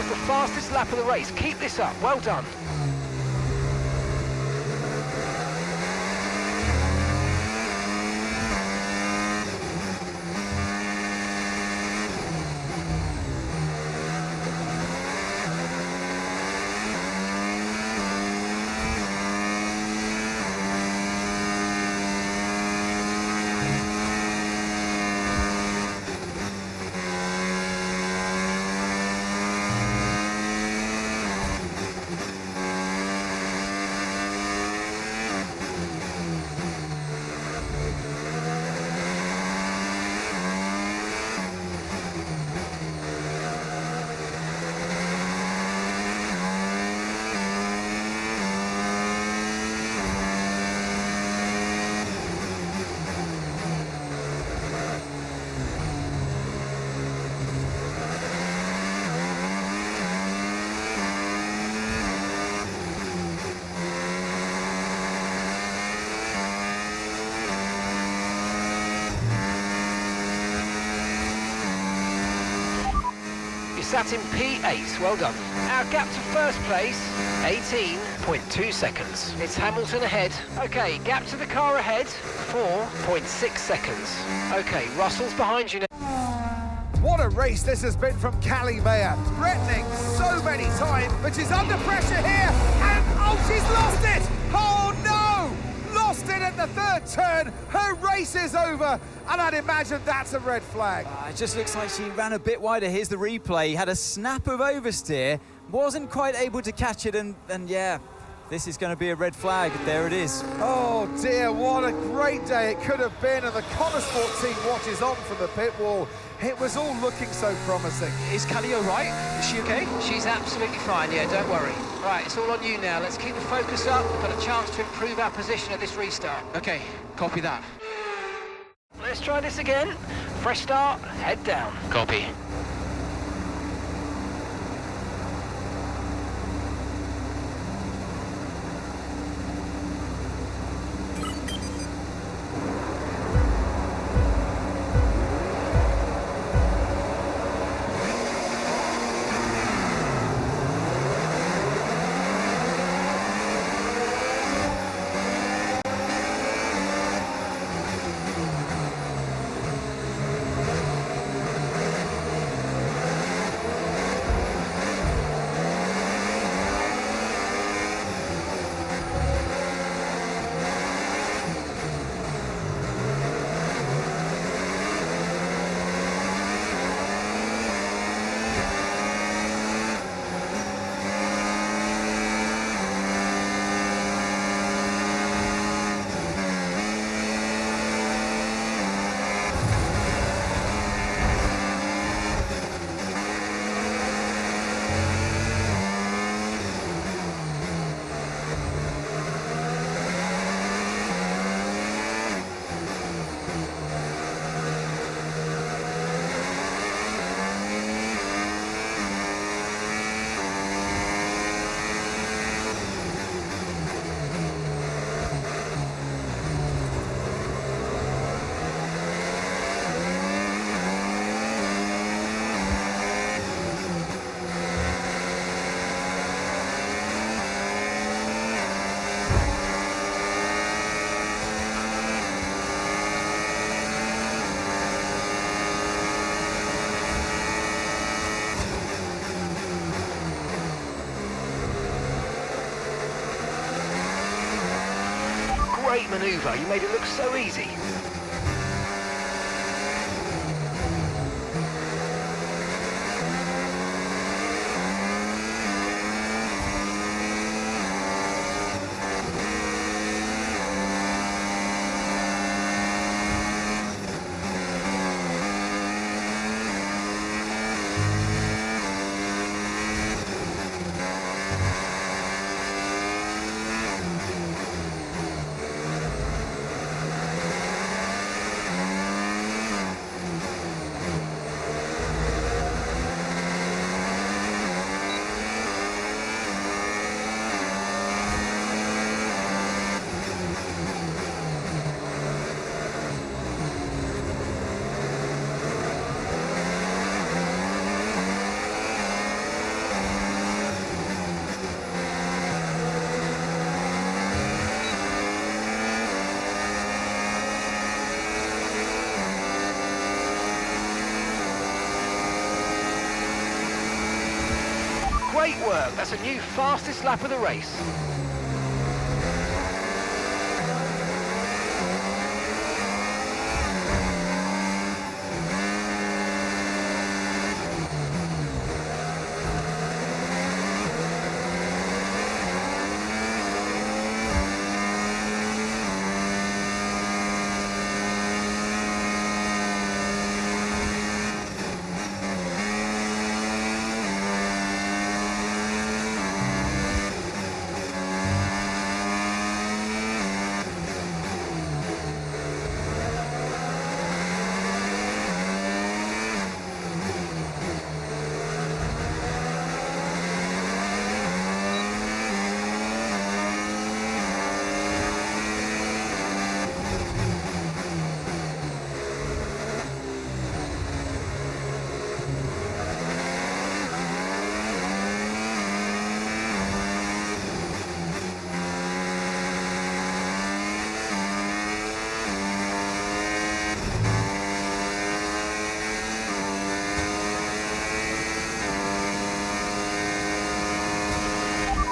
was the fastest lap of the race. Keep this up. Well done. Sat in P8, well done. Our gap to first place, 18.2 seconds. It's Hamilton ahead. Okay, gap to the car ahead, 4.6 seconds. Okay, Russell's behind you now. What a race this has been from Callie Mayer. Threatening so many times, but she's under pressure here, and oh, she's lost it! Oh no! Lost it at the third turn. Her race is over, and I'd imagine that's a red flag. It just looks like she ran a bit wider. Here's the replay. Had a snap of oversteer, wasn't quite able to catch it, and yeah, this is going to be a red flag. There it is. Oh dear, what a great day it could have been, and the Connor Sport team watches on from the pit wall. It was all looking so promising. Is Callie all right? Is she okay? She's absolutely fine, yeah, don't worry. Right, it's all on you now. Let's keep the focus up. We've got a chance to improve our position at this restart. Okay, copy that. Let's try this again. Fresh start, head down. Copy. Great manoeuvre, you made it look so easy. Great work. That's a new fastest lap of the race.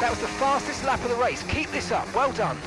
That was the fastest lap of the race. Keep this up. Well done.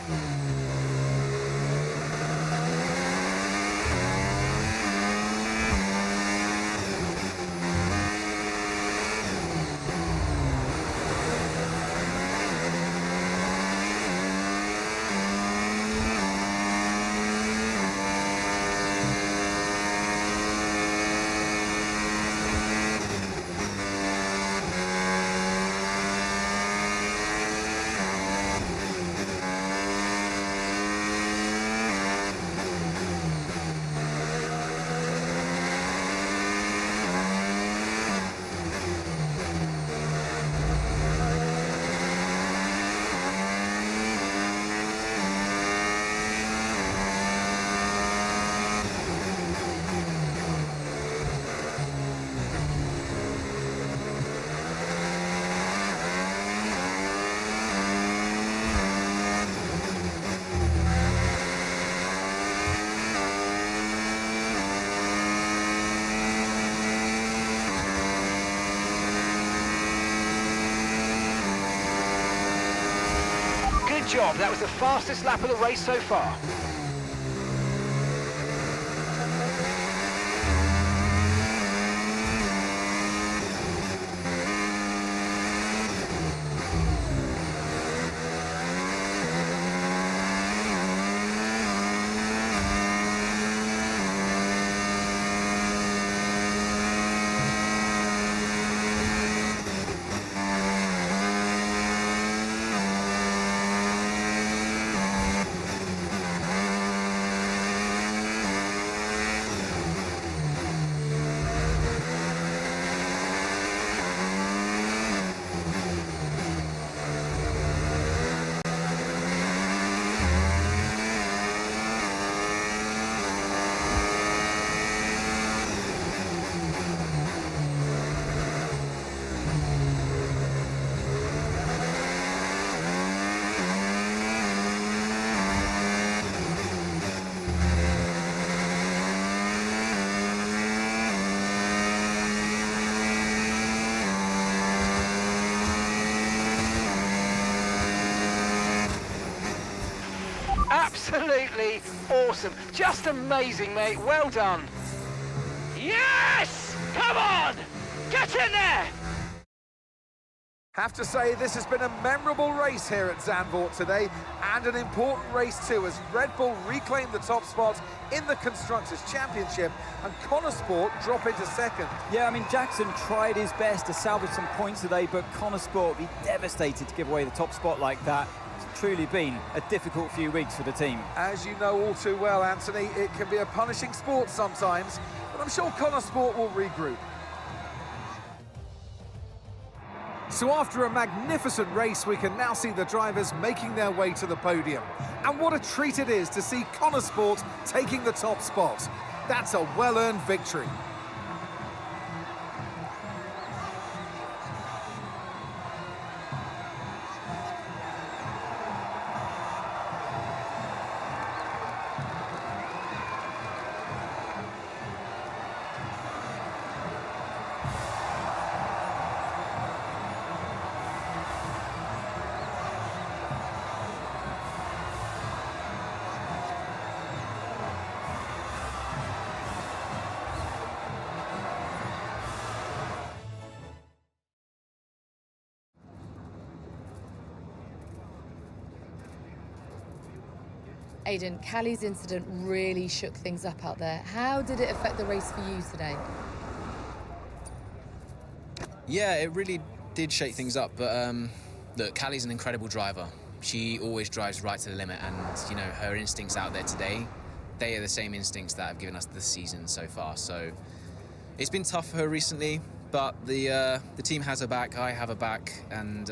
Good job. That was the fastest lap of the race so far. Absolutely awesome. Just amazing, mate. Well done. Yes! Come on! Get in there! Have to say, this has been a memorable race here at Zandvoort today, and an important race too, as Red Bull reclaimed the top spot in the Constructors' Championship, and Connor Sport drop into second. Yeah, I mean, Jackson tried his best to salvage some points today, but Connor Sport will be devastated to give away the top spot like that. It's truly been a difficult few weeks for the team. As you know all too well, Anthony, it can be a punishing sport sometimes, but I'm sure Connor Sport will regroup. So after a magnificent race, we can now see the drivers making their way to the podium. And what a treat it is to see Connor Sport taking the top spot. That's a well-earned victory. Aidan, Callie's incident really shook things up out there. How did it affect the race for you today? Yeah, it really did shake things up, but look, Callie's an incredible driver. She always drives right to the limit, and, you know, her instincts out there today, they are the same instincts that have given us the season so far, so it's been tough for her recently, but the team has her back, I have her back, and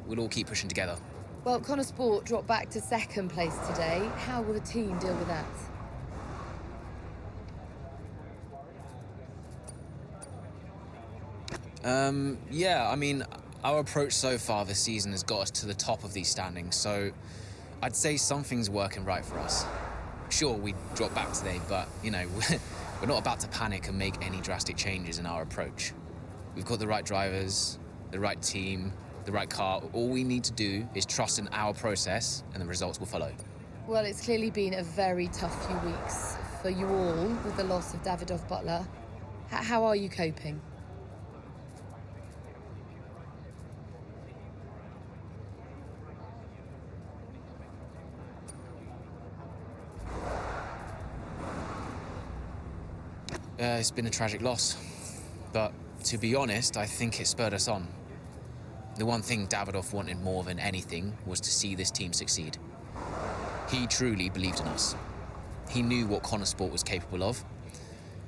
we'll all keep pushing together. Well, Connor Sport dropped back to second place today. How will the team deal with that? Yeah, I mean, our approach so far this season has got us to the top of these standings, so I'd say something's working right for us. Sure, we dropped back today, but, you know, we're not about to panic and make any drastic changes in our approach. We've got the right drivers, the right team, the right car. All we need to do is trust in our process, and the results will follow. Well, it's clearly been a very tough few weeks for you all with the loss of Davidoff Butler. How are you coping? It's been a tragic loss, but to be honest, I think it spurred us on. The one thing Davidoff wanted more than anything was to see this team succeed. He truly believed in us. He knew what Connor Sport was capable of,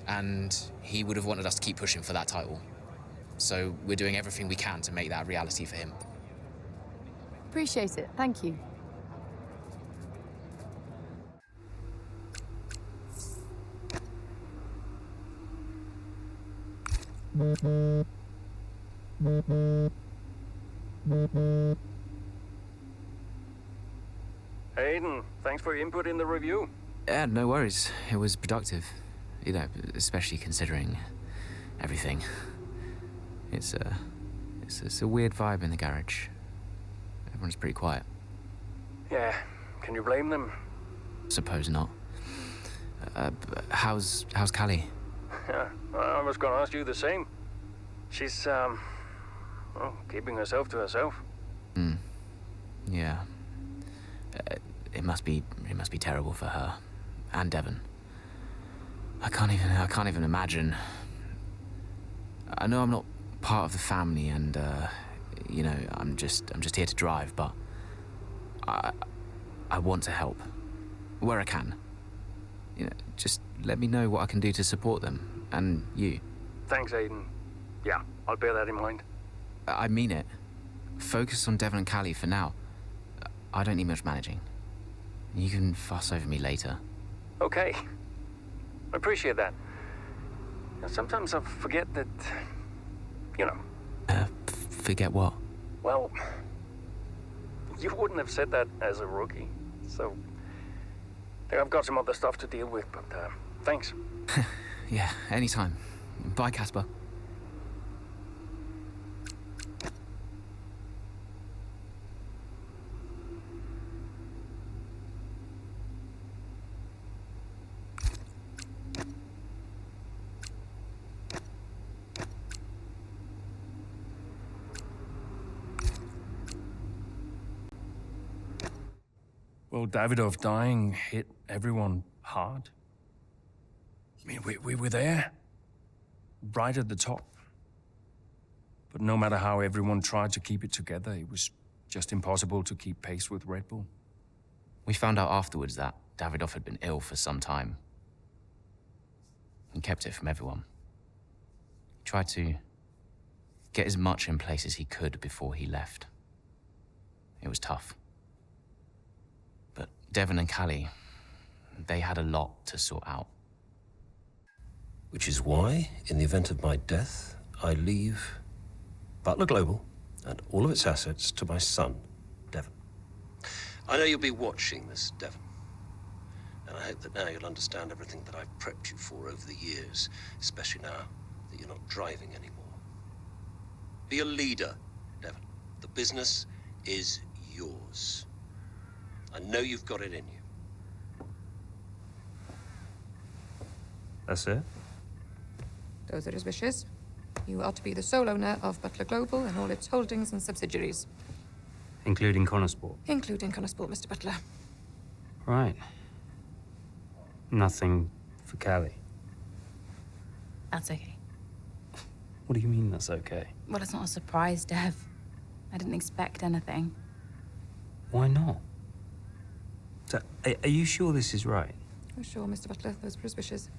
and he would have wanted us to keep pushing for that title. So we're doing everything we can to make that a reality for him. Appreciate it. Thank you. Aidan, thanks for your input in the review. Yeah, no worries. It was productive. You know, especially considering everything. It's a weird vibe in the garage. Everyone's pretty quiet. Yeah, can you blame them? Suppose not. How's Callie? Yeah, I was gonna ask you the same. She's, well, keeping herself to herself. Yeah. It must be terrible for her. And Devon. I can't even imagine. I know I'm not part of the family and, you know, I'm just here to drive, but I want to help. Where I can. You know, just let me know what I can do to support them. And you. Thanks, Aidan. Yeah, I'll bear that in mind. I mean it. Focus on Devon and Callie for now. I don't need much managing. You can fuss over me later. Okay. I appreciate that. Sometimes I forget that, you know. Forget what? Well, you wouldn't have said that as a rookie, so I've got some other stuff to deal with, but thanks. Yeah, anytime. Bye, Casper. Well, Davidoff dying hit everyone hard. I mean, we were there, right at the top. But no matter how everyone tried to keep it together, it was just impossible to keep pace with Red Bull. We found out afterwards that Davidoff had been ill for some time. He kept it from everyone. He tried to get as much in place as he could before he left. It was tough. But Devon and Callie, they had a lot to sort out. Which is why, in the event of my death, I leave Butler Global and all of its assets to my son, Devon. I know you'll be watching this, Devon. And I hope that now you'll understand everything that I've prepped you for over the years, especially now that you're not driving anymore. Be a leader, Devon. The business is yours. I know you've got it in you. That's it? Those are his wishes. You are to be the sole owner of Butler Global and all its holdings and subsidiaries. Including Connor Sport? Including Connor Sport, Mr. Butler. Right. Nothing for Callie. That's okay. What do you mean that's okay? Well, it's not a surprise, Dev. I didn't expect anything. Why not? So, are you sure this is right? Oh, sure, Mr. Butler. Those were his wishes.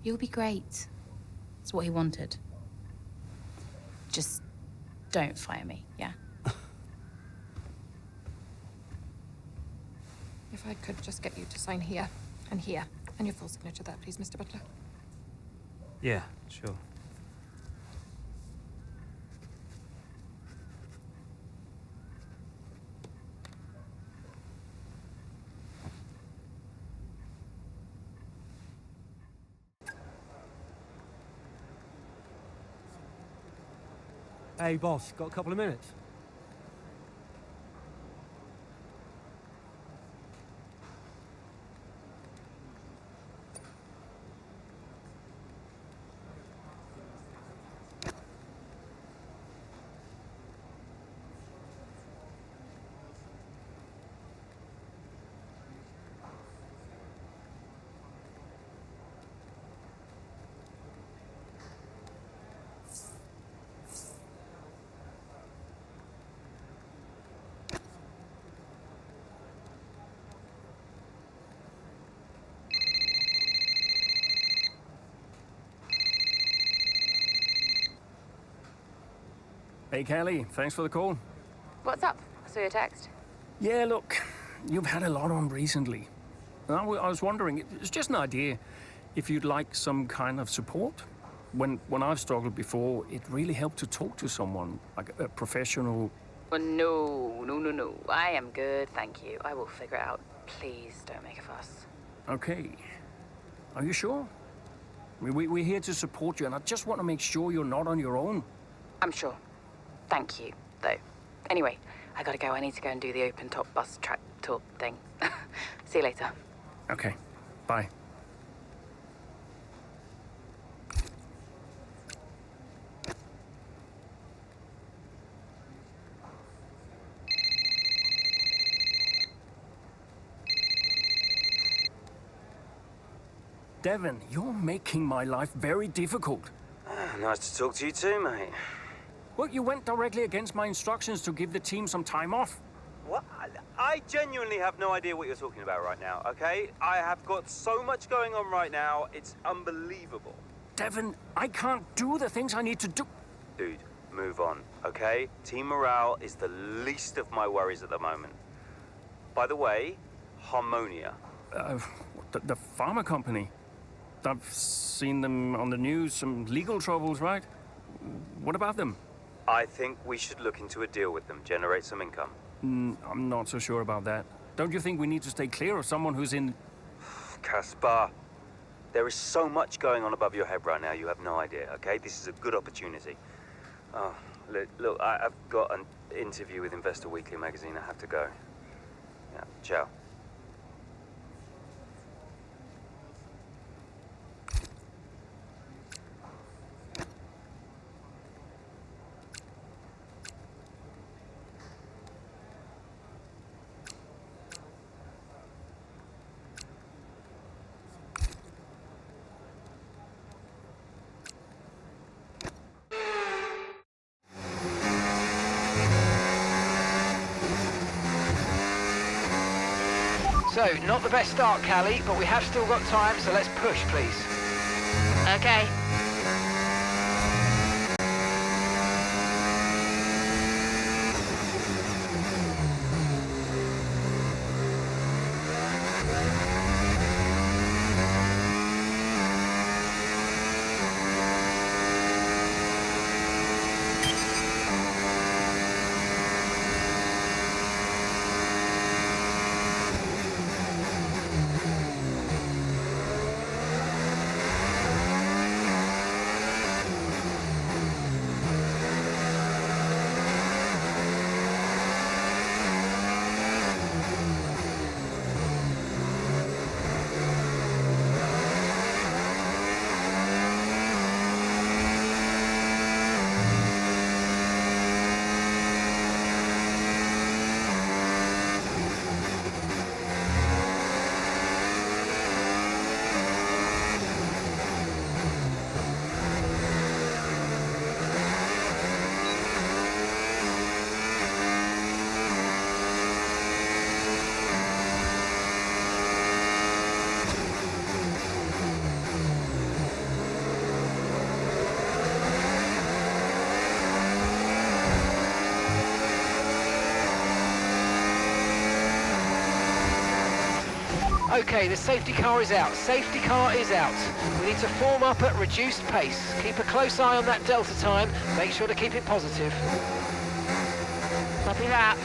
You'll be great. It's what he wanted. Just don't fire me, yeah? If I could just get you to sign here, and your full signature there, please, Mr. Butler. Yeah, sure. Hey, boss, got a couple of minutes? Hey, Callie, thanks for the call. What's up? I saw your text. Yeah, look, you've had a lot on recently. I was wondering, it's just an idea, if you'd like some kind of support. When I've struggled before, it really helped to talk to someone, like a professional. Well, no. I am good, thank you. I will figure it out. Please don't make a fuss. Okay. Are you sure? I mean, we're here to support you, and I just want to make sure you're not on your own. I'm sure. Thank you, though. Anyway, I gotta go. I need to go and do the open-top bus track tour thing. See you later. Okay. Bye. Devon, you're making my life very difficult. Nice to talk to you too, mate. Well, you went directly against my instructions to give the team some time off. What? I genuinely have no idea what you're talking about right now, okay? I have got so much going on right now, it's unbelievable. Devon, I can't do the things I need to do. Dude, move on, okay? Team morale is the least of my worries at the moment. By the way, Harmonia. The pharma company. I've seen them on the news, some legal troubles, right? What about them? I think we should look into a deal with them, generate some income. I'm not so sure about that. Don't you think we need to stay clear of someone who's in... Caspar, there is so much going on above your head right now, you have no idea, okay? This is a good opportunity. Oh, look, I've got an interview with Investor Weekly magazine. I have to go. Yeah, ciao. So, not the best start, Callie, but we have still got time, so let's push, please. Okay. Okay, the safety car is out. Safety car is out. We need to form up at reduced pace. Keep a close eye on that delta time. Make sure to keep it positive. Copy that.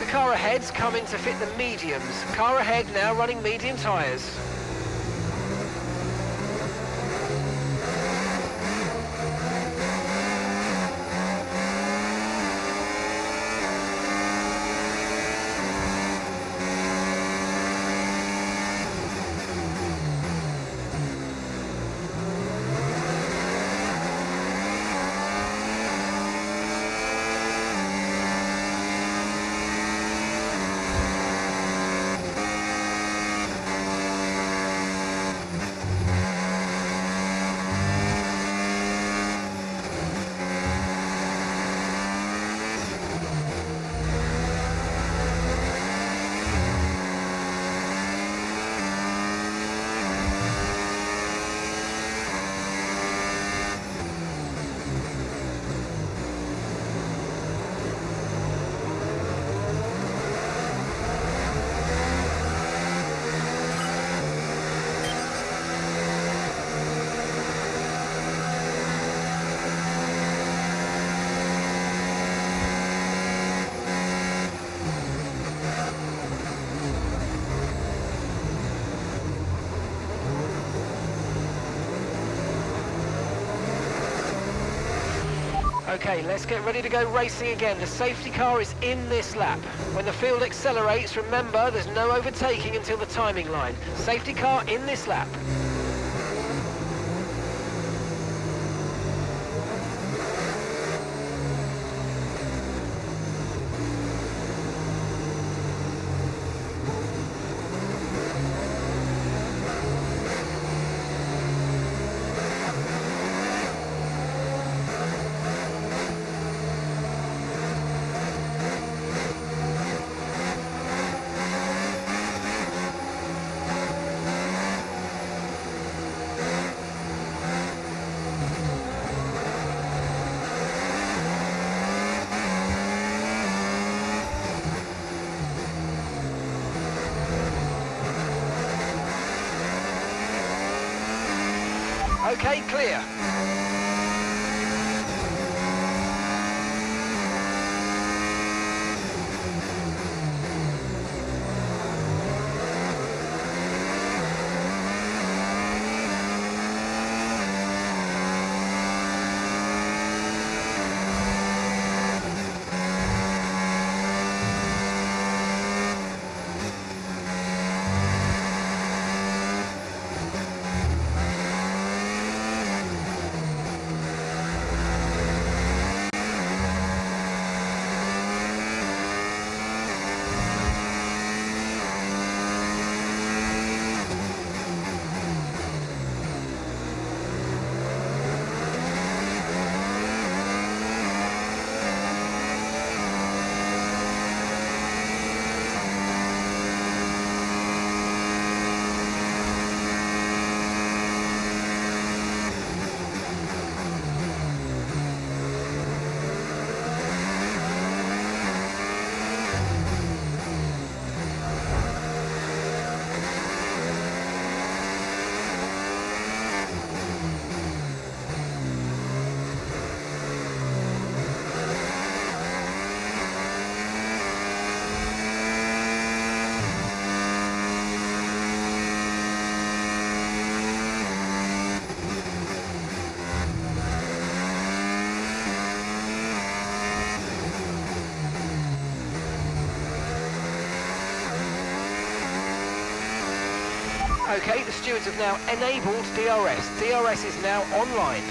Car ahead's coming to fit the mediums. Car ahead now running medium tyres. Okay, let's get ready to go racing again. The safety car is in this lap. When the field accelerates, remember there's no overtaking until the timing line. Safety car in this lap. Okay, clear. Okay, the stewards have now enabled DRS. DRS is now online.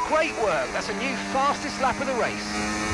Great work, that's a new fastest lap of the race.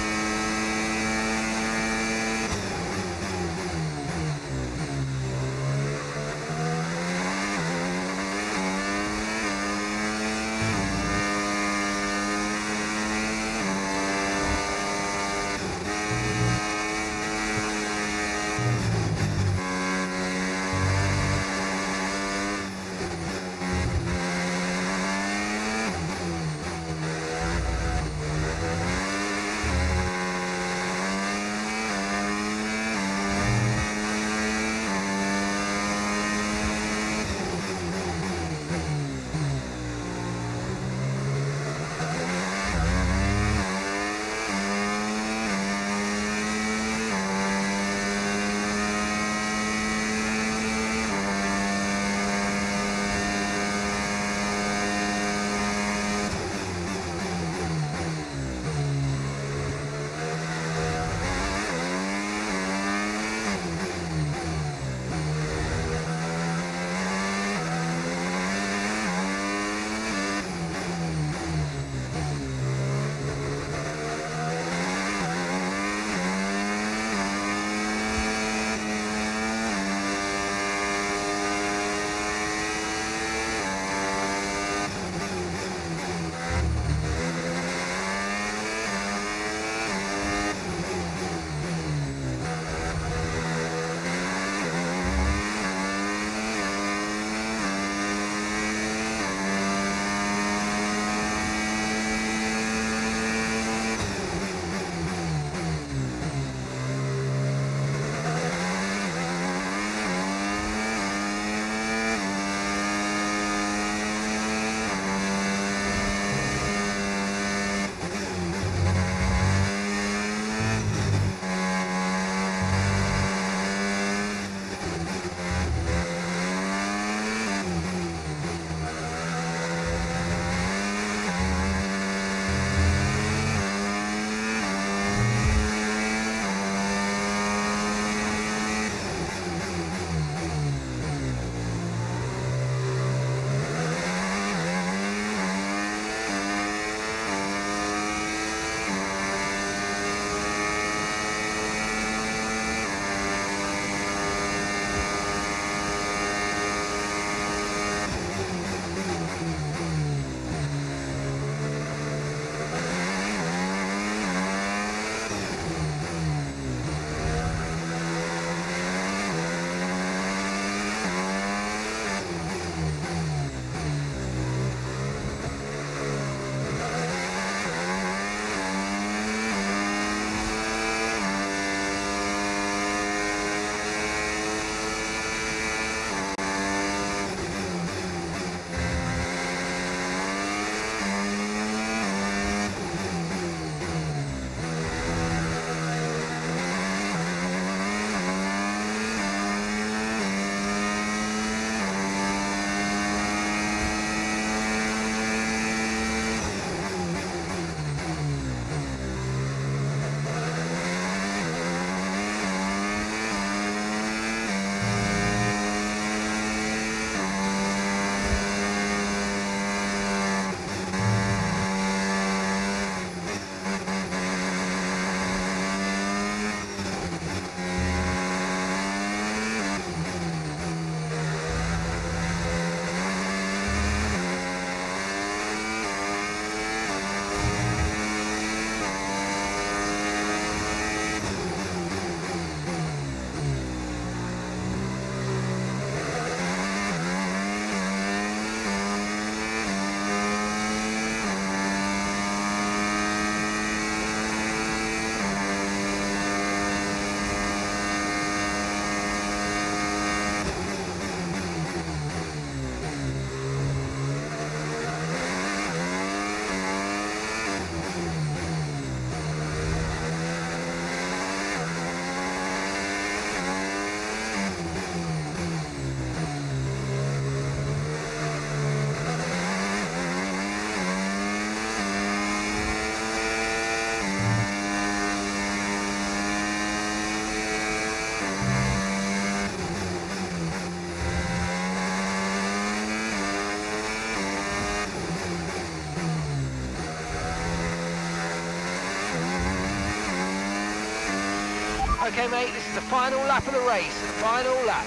Okay, mate, this is the final lap of the race. Final lap.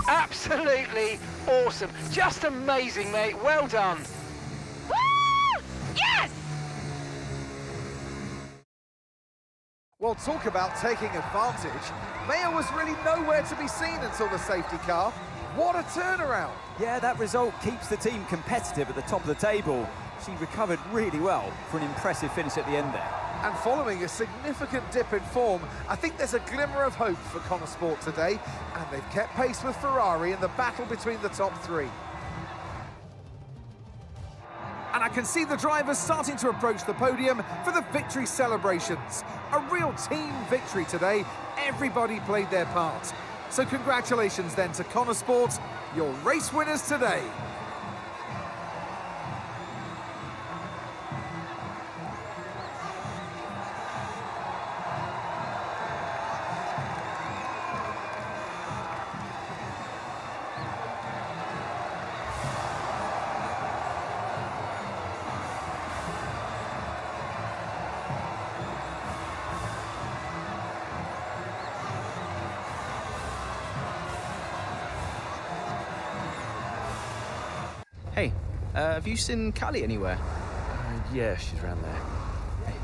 Absolutely awesome. Just amazing, mate. Well done. Woo! Yes! Well, talk about taking advantage. Maya was really nowhere to be seen until the safety car. What a turnaround. Yeah, that result keeps the team competitive at the top of the table. She recovered really well for an impressive finish at the end there. And following a significant dip in form, I think there's a glimmer of hope for Connor Sport today, and they've kept pace with Ferrari in the battle between the top three. And I can see the drivers starting to approach the podium for the victory celebrations. A real team victory today. Everybody played their part. So congratulations then to Connor Sport, your race winners today. Hey, have you seen Callie anywhere? Yeah, she's around there. Hey.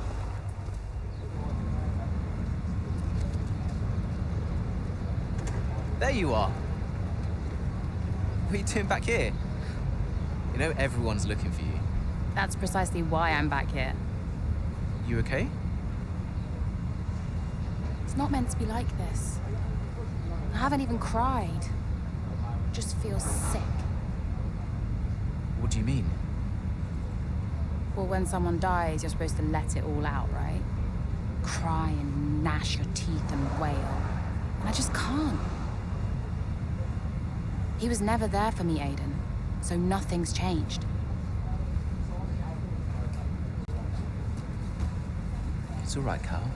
There you are. What are you doing back here? You know everyone's looking for you. That's precisely why I'm back here. You okay? It's not meant to be like this. I haven't even cried. Just feel sick. What do you mean? Well, when someone dies, you're supposed to let it all out, right? Cry and gnash your teeth and wail. And I just can't. He was never there for me, Aiden. So nothing's changed. It's all right, Carl.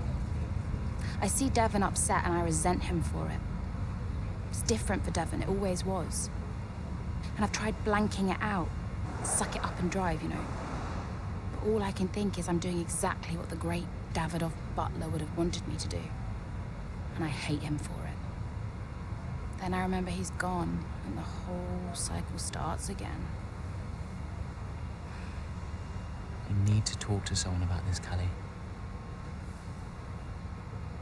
I see Devon upset and I resent him for it. It's different for Devon, it always was. And I've tried blanking it out. Suck it up and drive, you know. But all I can think is I'm doing exactly what the great Davidoff Butler would have wanted me to do. And I hate him for it. Then I remember he's gone, and the whole cycle starts again. You need to talk to someone about this, Callie.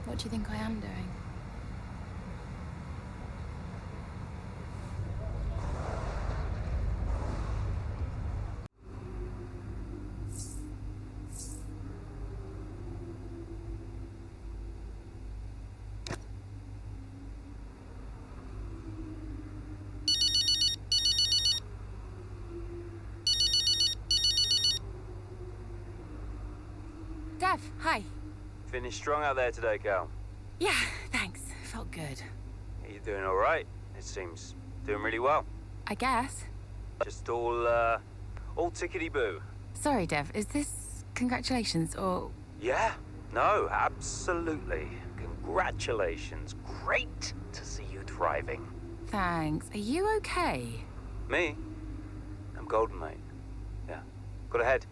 What do you think I am doing? Dev, hi. Finished strong out there today, Cal. Yeah, thanks. Felt good. Are you doing all right? It seems doing really well. I guess. Just all tickety-boo. Sorry, Dev, is this congratulations or... Yeah, no, absolutely. Congratulations. Great to see you thriving. Thanks. Are you okay? Me? I'm golden, mate. Yeah. Got ahead.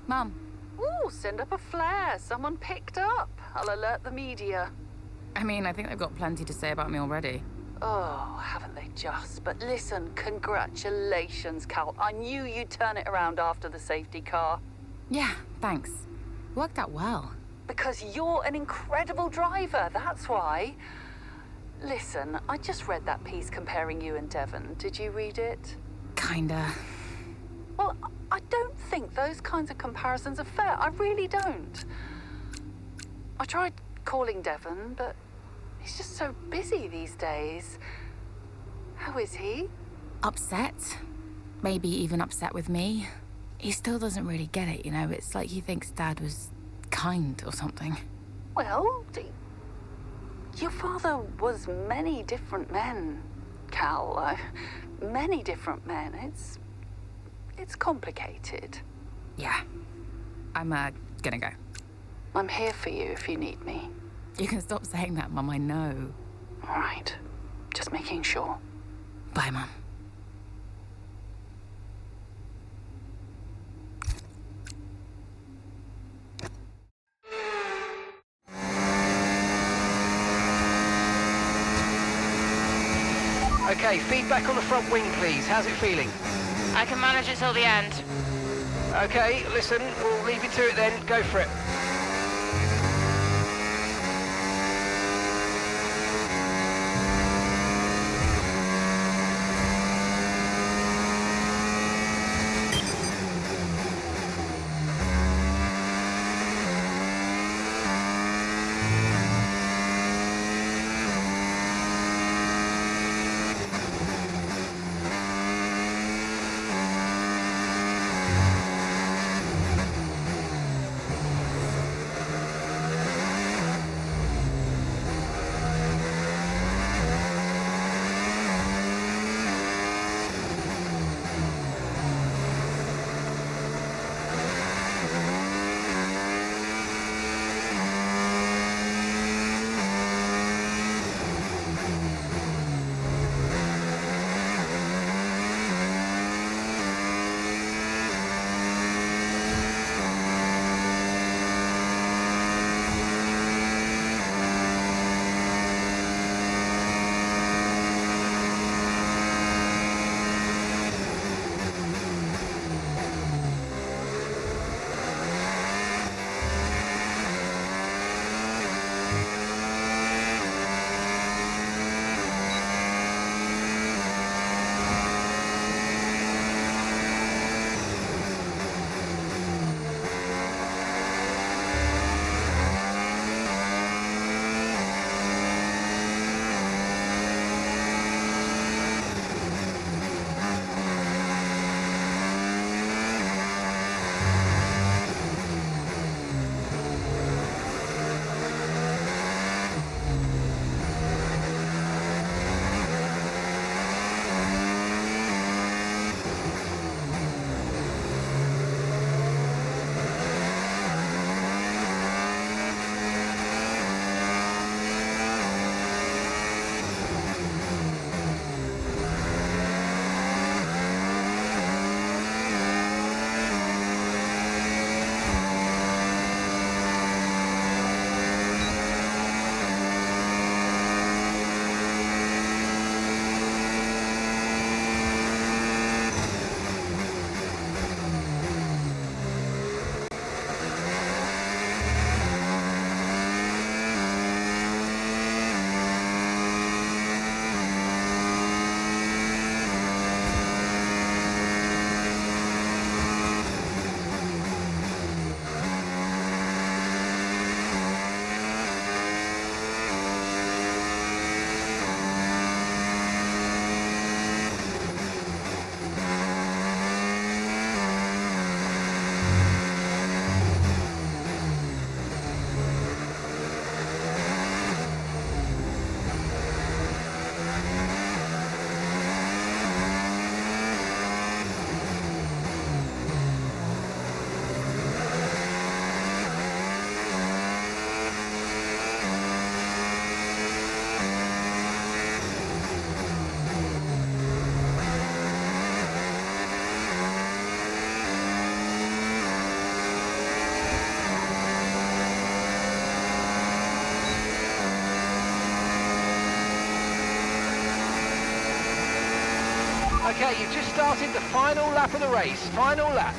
Mum. Ooh, send up a flare. Someone picked up. I'll alert the media. I mean, I think they've got plenty to say about me already. Oh, haven't they just? But listen, congratulations, Cal. I knew you'd turn it around after the safety car. Yeah, thanks. Worked out well. Because you're an incredible driver, that's why. Listen, I just read that piece comparing you and Devon. Did you read it? Kinda. Well, I don't think those kinds of comparisons are fair. I really don't. I tried calling Devon, but he's just so busy these days. How is he? Upset. Maybe even upset with me. He still doesn't really get it, you know? It's like he thinks Dad was kind or something. Well, your father was many different men, Cal. Many different men. It's complicated. Yeah. I'm, gonna go. I'm here for you if you need me. You can stop saying that, Mum, I know. All right. Just making sure. Bye, Mum. Okay, feedback on the front wing, please. How's it feeling? I can manage it till the end. Okay, listen, we'll leave you to it then. Go for it. Okay, you've just started the final lap of the race. Final lap.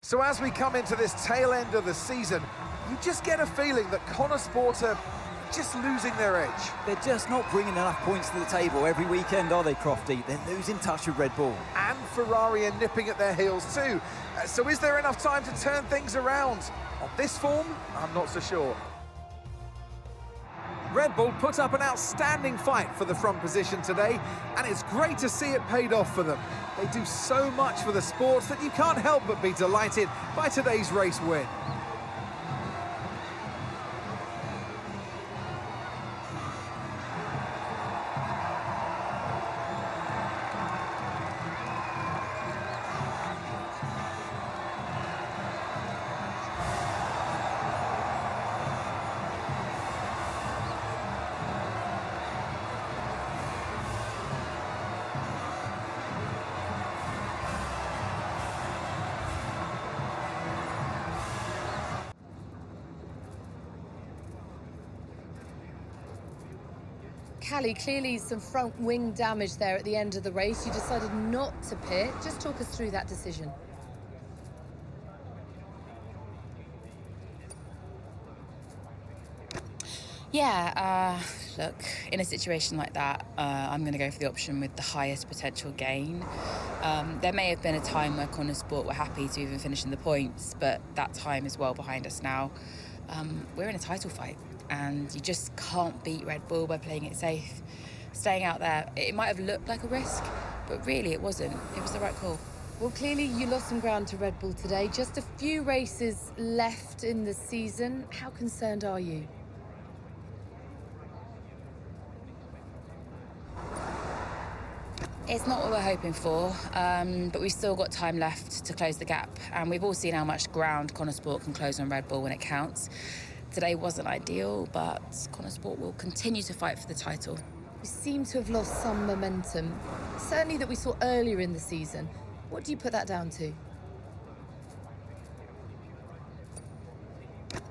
So as we come into this tail end of the season, you just get a feeling that Connor Sport are just losing their edge. They're just not bringing enough points to the table every weekend, are they, Crofty? They're losing touch with Red Bull. And Ferrari are nipping at their heels too. So is there enough time to turn things around? On this form, I'm not so sure. Red Bull put up an outstanding fight for the front position today, and it's great to see it paid off for them. They do so much for the sport that you can't help but be delighted by today's race win. Callie, clearly some front wing damage there at the end of the race. You decided not to pit. Just talk us through that decision. Yeah, look, in a situation like that, I'm going to go for the option with the highest potential gain. There may have been a time where Connor Sport were happy to even finish in the points, but that time is well behind us now. We're in a title fight, and you just can't beat Red Bull by playing it safe. Staying out there, it might have looked like a risk, but really it wasn't. It was the right call. Well, clearly you lost some ground to Red Bull today. Just a few races left in the season. How concerned are you? It's not what we're hoping for, but we've still got time left to close the gap, and we've all seen how much ground Connor Sport can close on Red Bull when it counts. Today wasn't ideal, but Connor Sport will continue to fight for the title. You seem to have lost some momentum, certainly that we saw earlier in the season. What do you put that down to?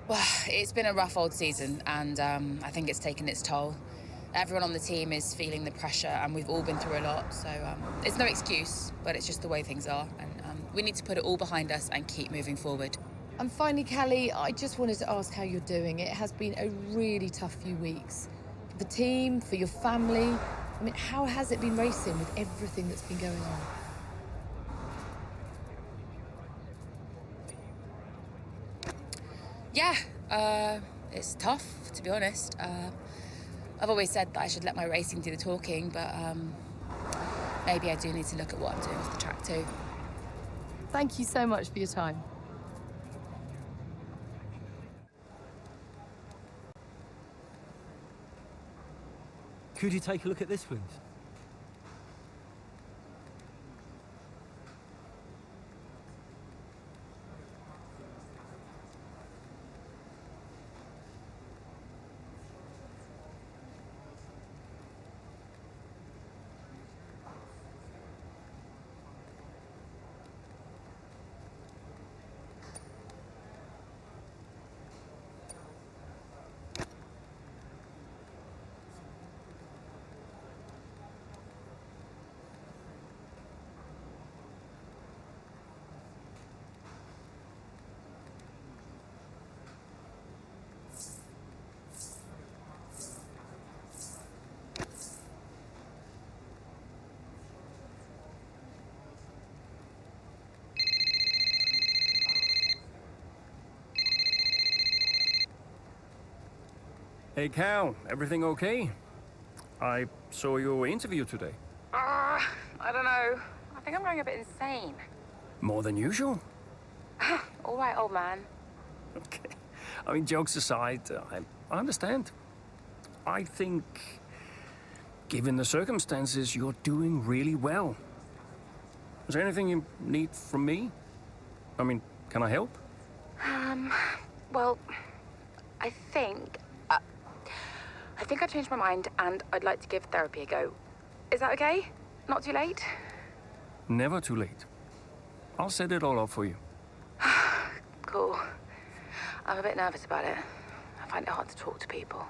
Well, it's been a rough old season, and I think it's taken its toll. Everyone on the team is feeling the pressure, and we've all been through a lot, so it's no excuse, but it's just the way things are, and we need to put it all behind us and keep moving forward. And finally, Callie, I just wanted to ask how you're doing. It has been a really tough few weeks. For the team, for your family. I mean, how has it been racing with everything that's been going on? Yeah, it's tough, to be honest. I've always said that I should let my racing do the talking, but maybe I do need to look at what I'm doing off the track too. Thank you so much for your time. Could you take a look at this, please? Hey, Cal, everything okay? I saw your interview today. I don't know. I think I'm going a bit insane. More than usual? All right, old man. Okay. I mean, jokes aside, I understand. I think, given the circumstances, you're doing really well. Is there anything you need from me? I mean, can I help? Well, I think I've changed my mind and I'd like to give therapy a go. Is that okay? Not too late? Never too late. I'll set it all up for you. Cool. I'm a bit nervous about it. I find it hard to talk to people.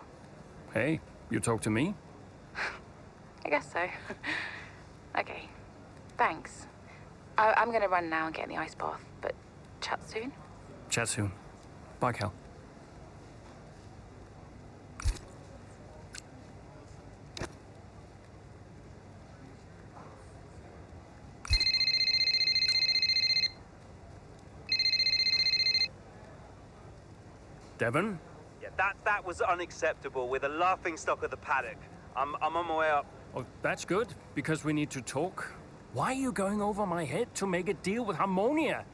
Hey, you talk to me? I guess so. Okay. Thanks. I'm gonna run now and get in the ice bath, but chat soon. Chat soon. Bye, Cal. Devon? Yeah, that was unacceptable. We're the laughing stock of the paddock. I'm on my way up. Oh, that's good, because we need to talk. Why are you going over my head to make a deal with Harmonia?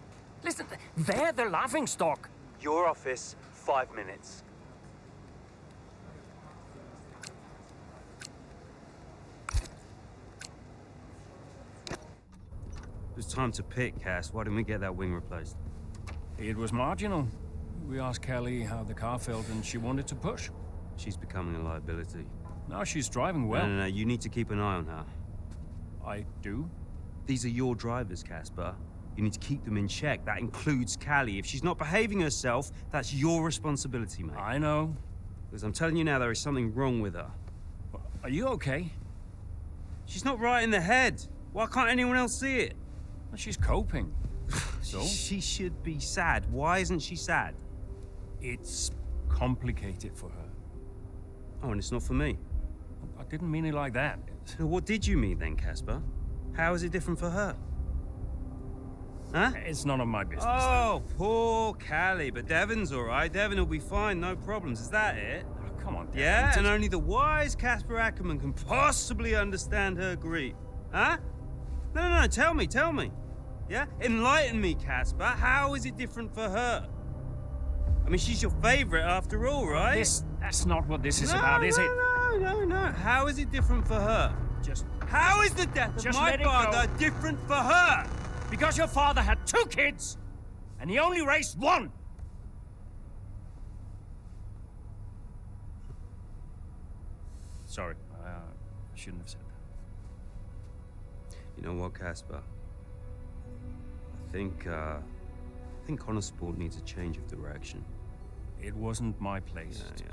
Listen, they're the laughing stock. Your office, 5 minutes. It was time to pick, Cass. Why didn't we get that wing replaced? It was marginal. We asked Kelly how the car felt and she wanted to push. She's becoming a liability. Now she's driving well. No, you need to keep an eye on her. I do? These are your drivers, Casper. You need to keep them in check. That includes Callie. If she's not behaving herself, that's your responsibility, mate. I know. Because I'm telling you now, there is something wrong with her. Are you okay? She's not right in the head. Why can't anyone else see it? Well, she's coping. So? She should be sad. Why isn't she sad? It's complicated for her. Oh, and it's not for me. I didn't mean it like that. So what did you mean then, Casper? How is it different for her? Huh? It's none of my business. Oh, poor Callie. But Devon's all right. Devon will be fine, no problems. Is that it? Oh, come on, Devon. Yeah, and only the wise Casper Ackerman can possibly understand her grief. Huh? No, tell me. Yeah? Enlighten me, Casper. How is it different for her? I mean, she's your favorite after all, right? That's not what this is about, is it? No. How is it different for her? How is the death of my father different for her? Because your father had 2 kids, and he only raised 1. Sorry, I shouldn't have said that. You know what, Casper? I think Connor Sport needs a change of direction. It wasn't my place. Yeah.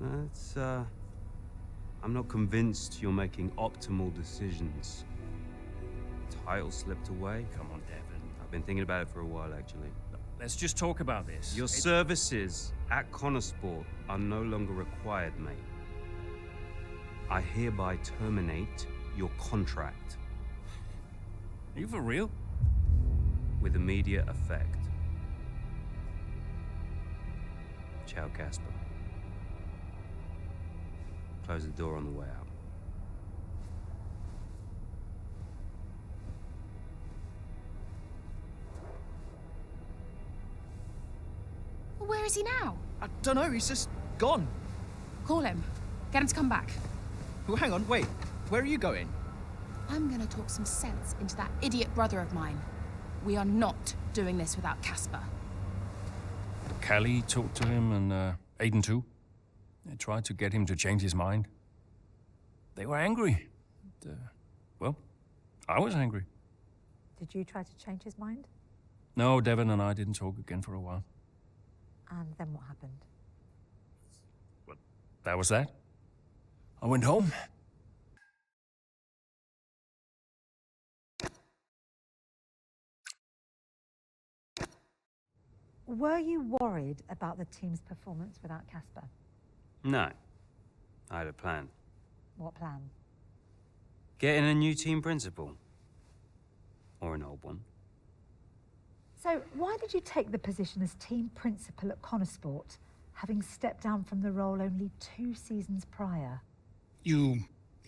No, it's, I'm not convinced you're making optimal decisions. Title slipped away. Come on, Devon. I've been thinking about it for a while, actually. Let's just talk about this. Your services at Connor Sport are no longer required, mate. I hereby terminate your contract. Are you for real? With immediate effect. Ciao, Casper. Close the door on the way out. Well, where is he now? I don't know, he's just gone. Call him. Get him to come back. Well, hang on, wait. Where are you going? I'm gonna talk some sense into that idiot brother of mine. We are not doing this without Casper. Callie talked to him and Aiden too. They tried to get him to change his mind. They were angry. Well, I was angry. Did you try to change his mind? No, Devon and I didn't talk again for a while. And then what happened? Well, that was that. I went home. Were you worried about the team's performance without Casper? No. I had a plan. What plan? Getting a new team principal. Or an old one. So, why did you take the position as team principal at Connor Sport? having stepped down from the role only 2 seasons prior. You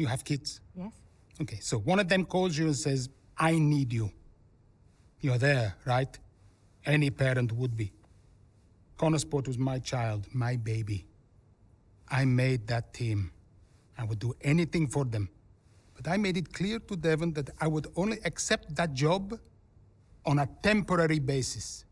have kids? Yes? Okay, so one of them calls you and says, I need you. You're there, right? Any parent would be. Connor Sport was my child, my baby. I made that team. I would do anything for them. But I made it clear to Devon that I would only accept that job on a temporary basis.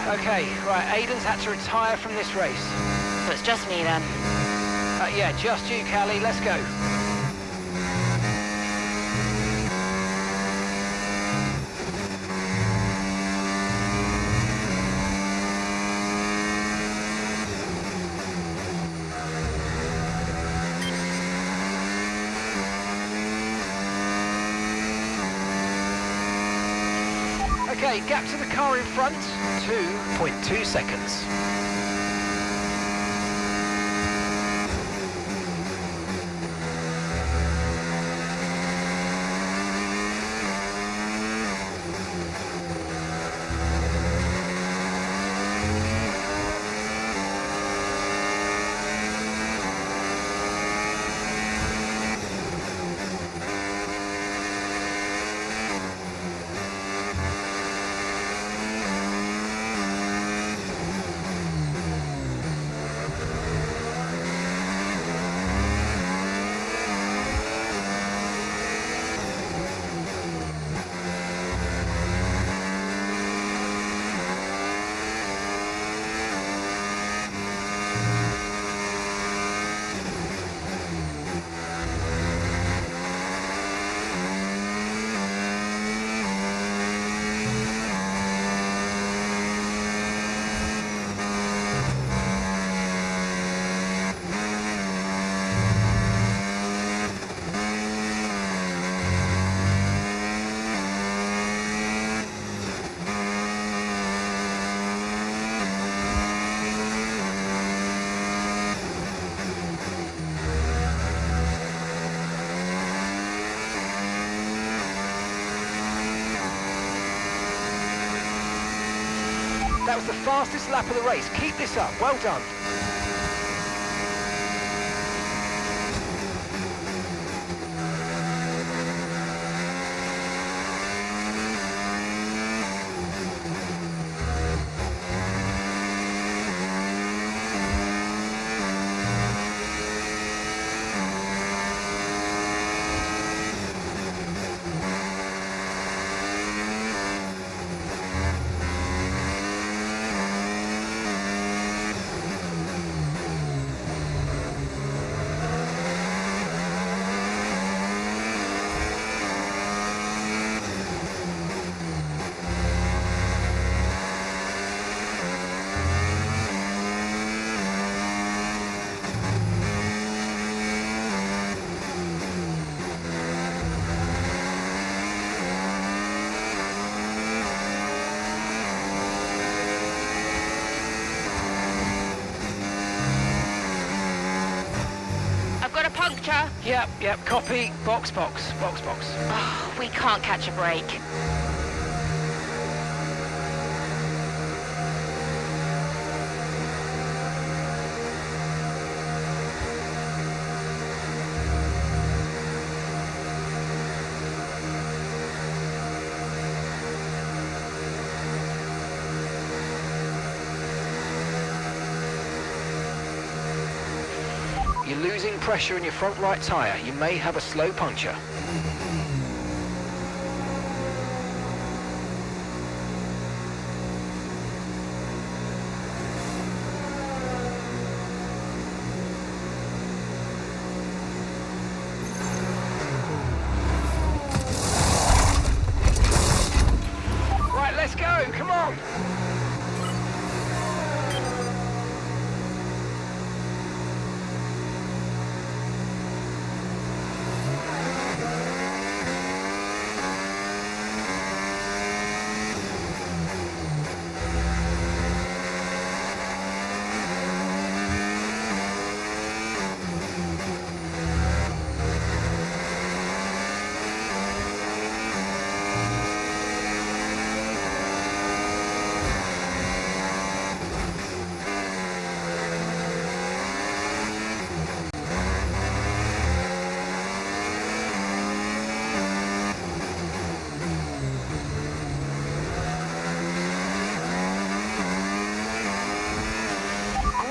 Okay, right, Aiden's had to retire from this race. So it's just me then? Yeah, just you, Callie, let's go. Okay, gap to the car in front, 2.2 seconds. That was the fastest lap of the race. Keep this up. Well done. Puncture? Yep, copy. Box. Oh, we can't catch a break. You're losing pressure in your front right tyre. You may have a slow puncture.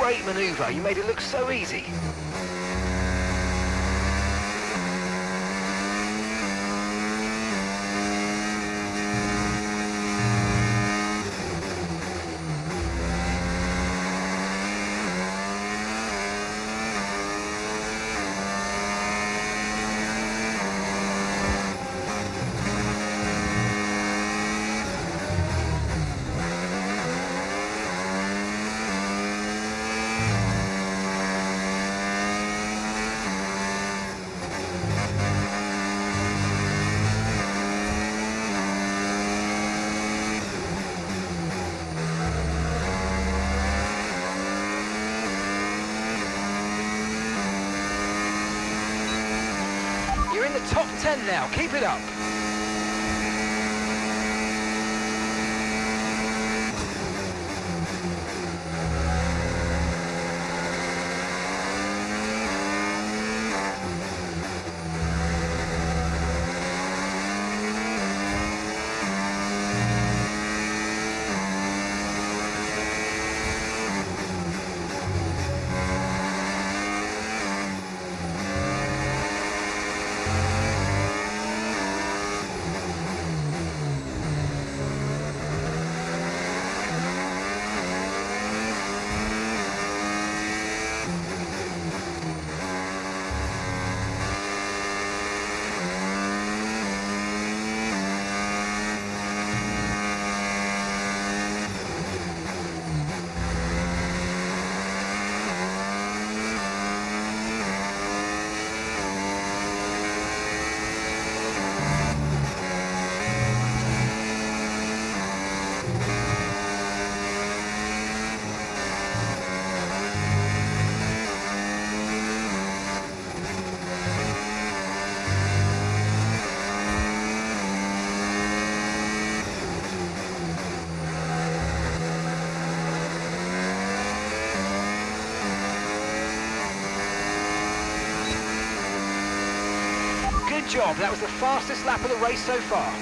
great manoeuvre. You made it look so easy. You're in the top 10 now. Keep it up. Good job. That was the fastest lap of the race so far.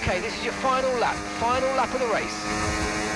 Okay, this is your final lap of the race.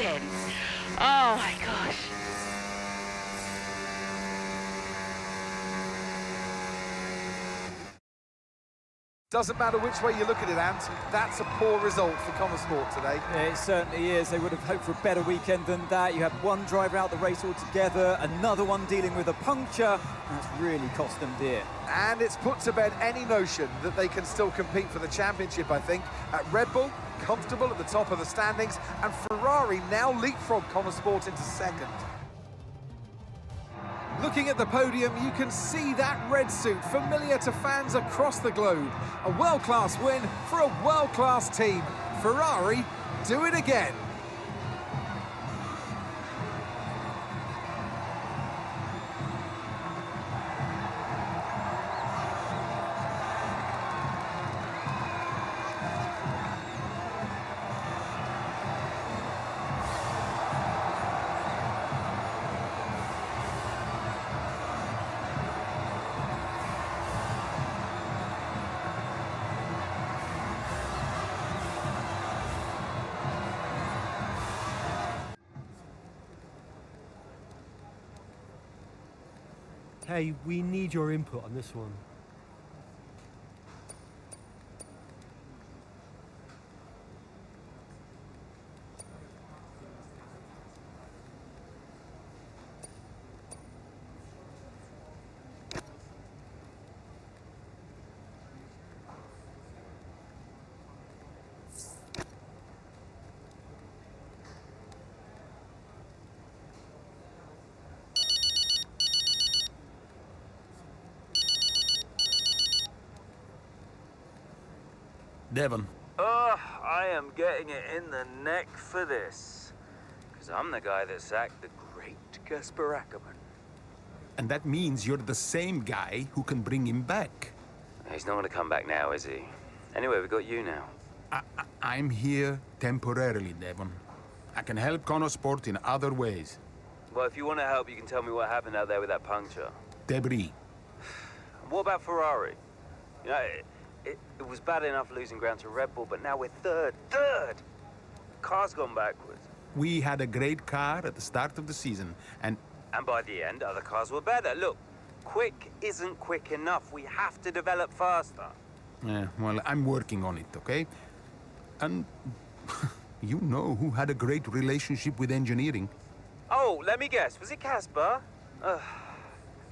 Excellent. Oh my gosh. Doesn't matter which way you look at it, Ant, that's a poor result for Connor Sport today. Yeah, it certainly is. They would have hoped for a better weekend than that. You had one driver out the race altogether, another one dealing with a puncture. That's really cost them dear. And it's put to bed any notion that they can still compete for the championship, I think. At Red Bull, comfortable at the top of the standings, and Ferrari now leapfrog Connor Sport into second. Looking at the podium, you can see that red suit familiar to fans across the globe. A world-class win for a world-class team. Ferrari do it again. Hey, we need your input on this one. Devon. Oh, I am getting it in the neck for this. Because I'm the guy that sacked the great Casper Ackerman. And that means you're the same guy who can bring him back. He's not going to come back now, is he? Anyway, we got you now. I'm here temporarily, Devon. I can help Connor Sport in other ways. Well, if you want to help, you can tell me what happened out there with that puncture. Debris. What about Ferrari? You know, it was bad enough losing ground to Red Bull, but now we're third. Car's gone backwards. We had a great car at the start of the season, and by the end, other cars were better. Look, quick isn't quick enough. We have to develop faster. Yeah, well, I'm working on it, okay? And you know who had a great relationship with engineering. Oh, let me guess. Was it Casper?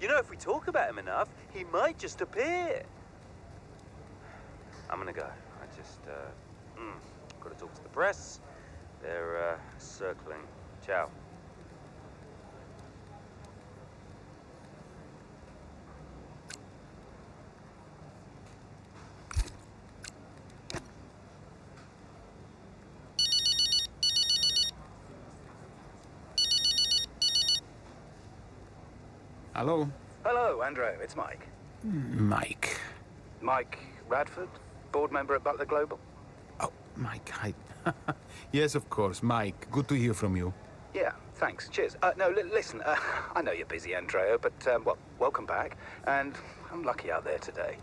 You know, if we talk about him enough, he might just appear. I'm gonna go. I just, gotta talk to the press. They're, circling. Ciao. Hello? Hello, Andrew. It's Mike. Mike. Mike Radford, board member at Butler Global. Oh, Mike, hi. Yes, of course, Mike. Good to hear from you. Yeah, thanks. Cheers. Listen, I know you're busy, Andrea, but, welcome back. And I'm lucky out there today.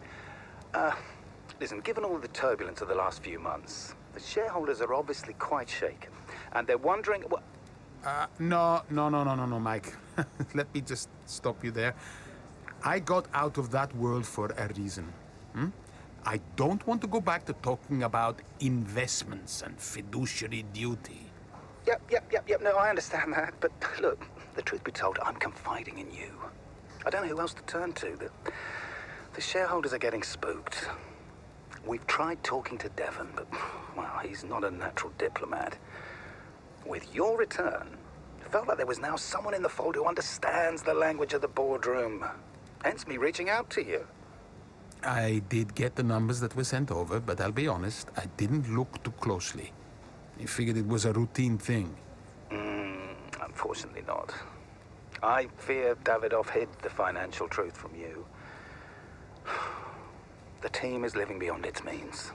Listen, given all the turbulence of the last few months, the shareholders are obviously quite shaken. And they're wondering... No, Mike. Let me just stop you there. I got out of that world for a reason. I don't want to go back to talking about investments and fiduciary duty. Yep. No, I understand that. But look, the truth be told, I'm confiding in you. I don't know who else to turn to. The shareholders are getting spooked. We've tried talking to Devon, but, well, he's not a natural diplomat. With your return, it felt like there was now someone in the fold who understands the language of the boardroom. Hence me reaching out to you. I did get the numbers that were sent over, but I'll be honest, I didn't look too closely. I figured it was a routine thing. Unfortunately not. I fear Davidoff hid the financial truth from you. The team is living beyond its means.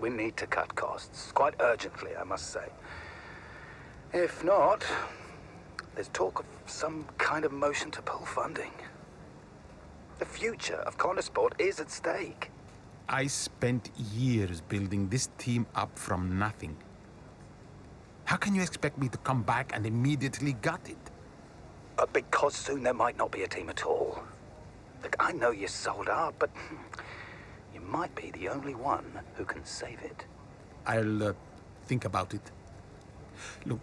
We need to cut costs, quite urgently, I must say. If not, there's talk of some kind of motion to pull funding. The future of Connor Sport is at stake. I spent years building this team up from nothing. How can you expect me to come back and immediately gut it? Because soon there might not be a team at all. Look, I know you're sold out, but you might be the only one who can save it. I'll think about it. Look,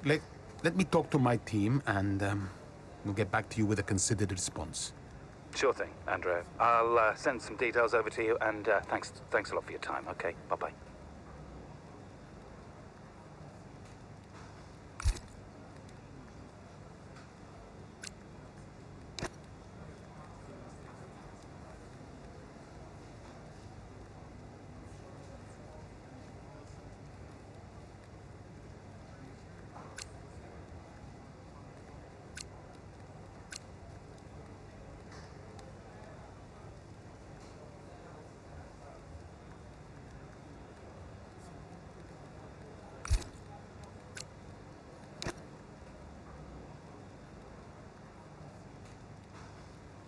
let me talk to my team and we'll get back to you with a considered response. Sure thing, Andrea. I'll send some details over to you, and thanks a lot for your time. Okay, bye-bye.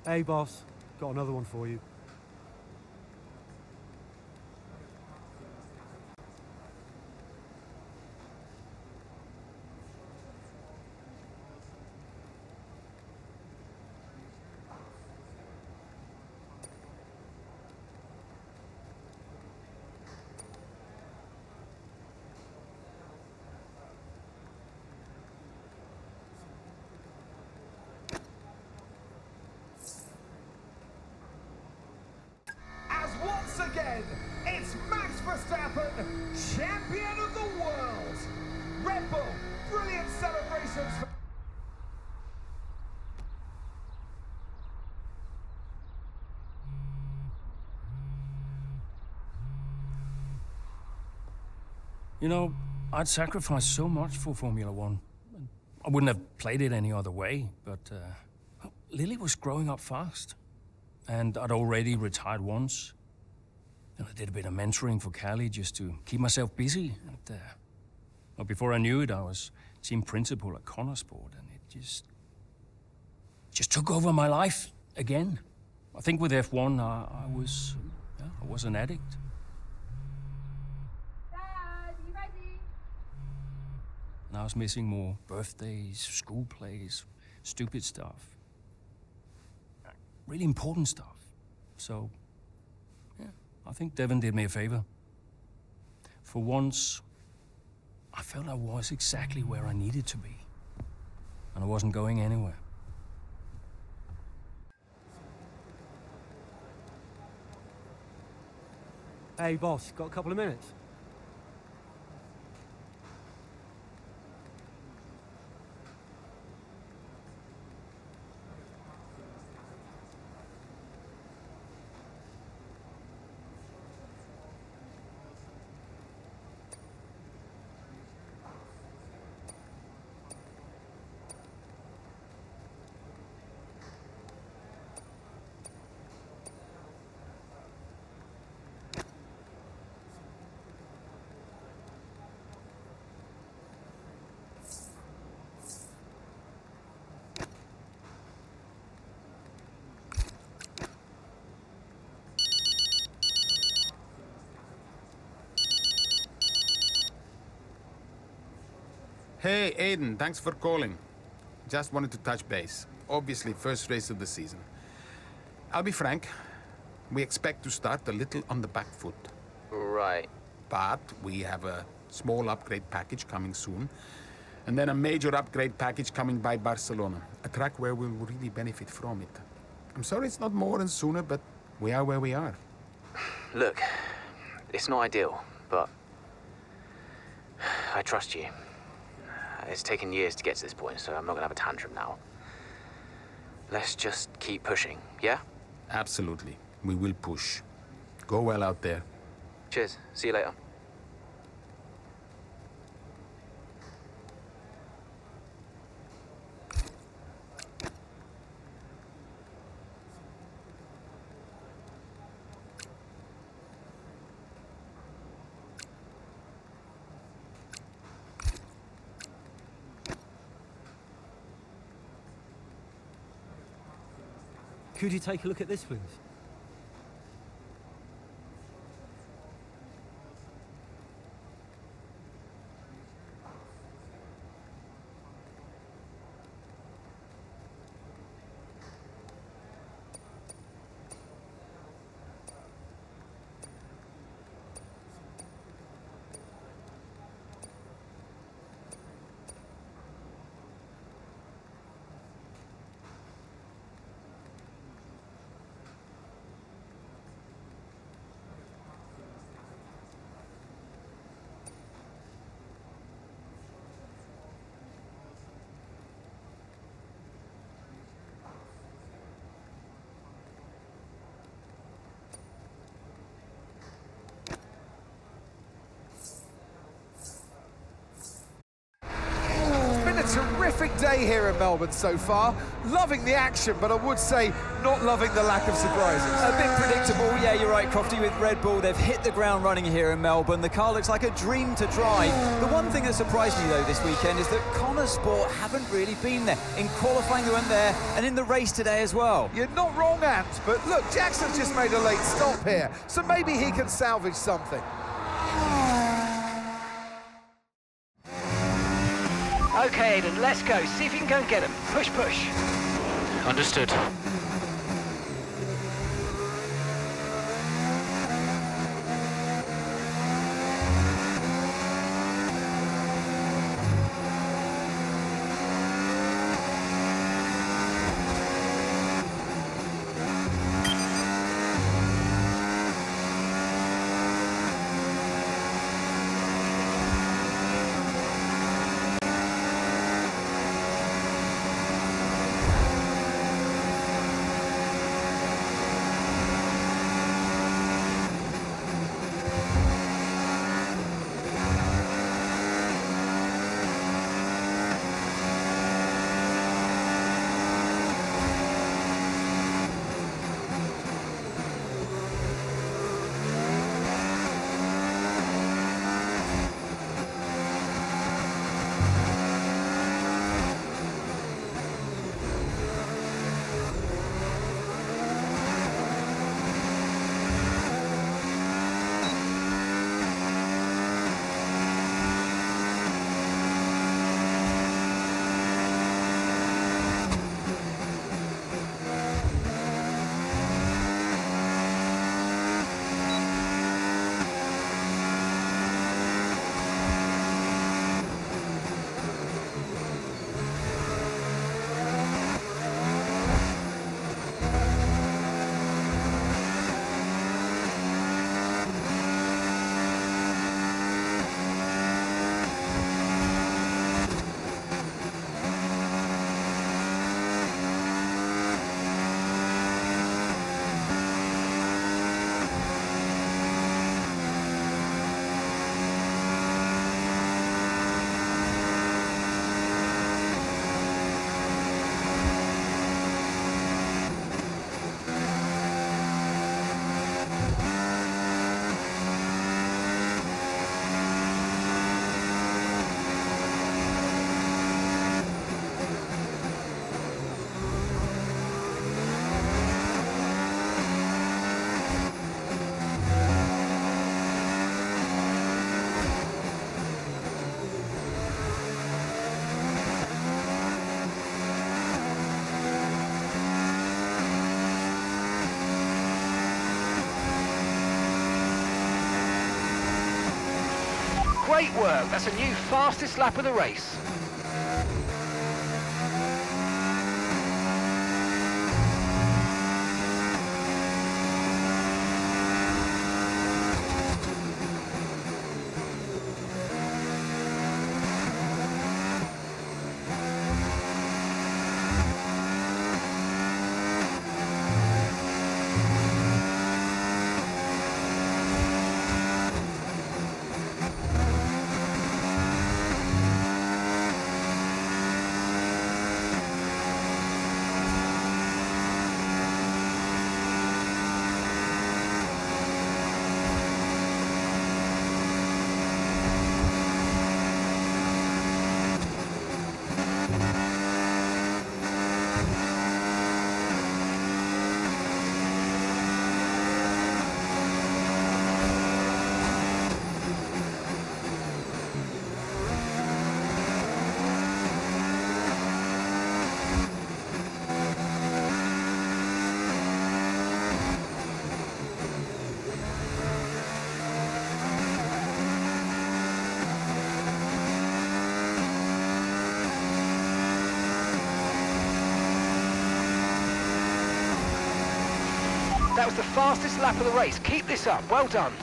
Hey, boss. Got another one for you. Once again, it's Max Verstappen, champion of the world. Red Bull, brilliant celebrations. You know, I'd sacrificed so much for Formula One. I wouldn't have played it any other way, but Lily was growing up fast. And I'd already retired once. And I did a bit of mentoring for Callie just to keep myself busy. And well, before I knew it, I was team principal at Connor Sport, and it just took over my life again. I think with F1, I was an addict. Dad, you ready? And I was missing more birthdays, school plays, stupid stuff. Really important stuff. So, yeah, I think Devon did me a favor. For once, I felt I was exactly where I needed to be. And I wasn't going anywhere. Hey, boss. Got a couple of minutes? Hey, Aiden, thanks for calling. Just wanted to touch base. Obviously, first race of the season. I'll be frank, we expect to start a little on the back foot. Right. But we have a small upgrade package coming soon, and then a major upgrade package coming by Barcelona, a track where we'll really benefit from it. I'm sorry it's not more and sooner, but we are where we are. Look, it's not ideal, but I trust you. It's taken years to get to this point, so I'm not gonna have a tantrum now. Let's just keep pushing, yeah? Absolutely. We will push. Go well out there. Cheers. See you later. Could you take a look at this, please? day here in Melbourne so far. Loving the action, but I would say not loving the lack of surprises. A bit predictable, yeah, you're right, Crofty, with Red Bull. They've hit the ground running here in Melbourne. The car looks like a dream to drive. The one thing that surprised me, though, this weekend is that Connor Sport haven't really been there. In qualifying, they weren't there, and in the race today as well. You're not wrong, Ant, but look, Jackson's just made a late stop here, so maybe he can salvage something. Okay, Aiden, let's go. See if you can go and get him. Push, push. Understood. Great work. That's a new fastest lap of the race. That was the fastest lap of the race. Keep this up. Well done.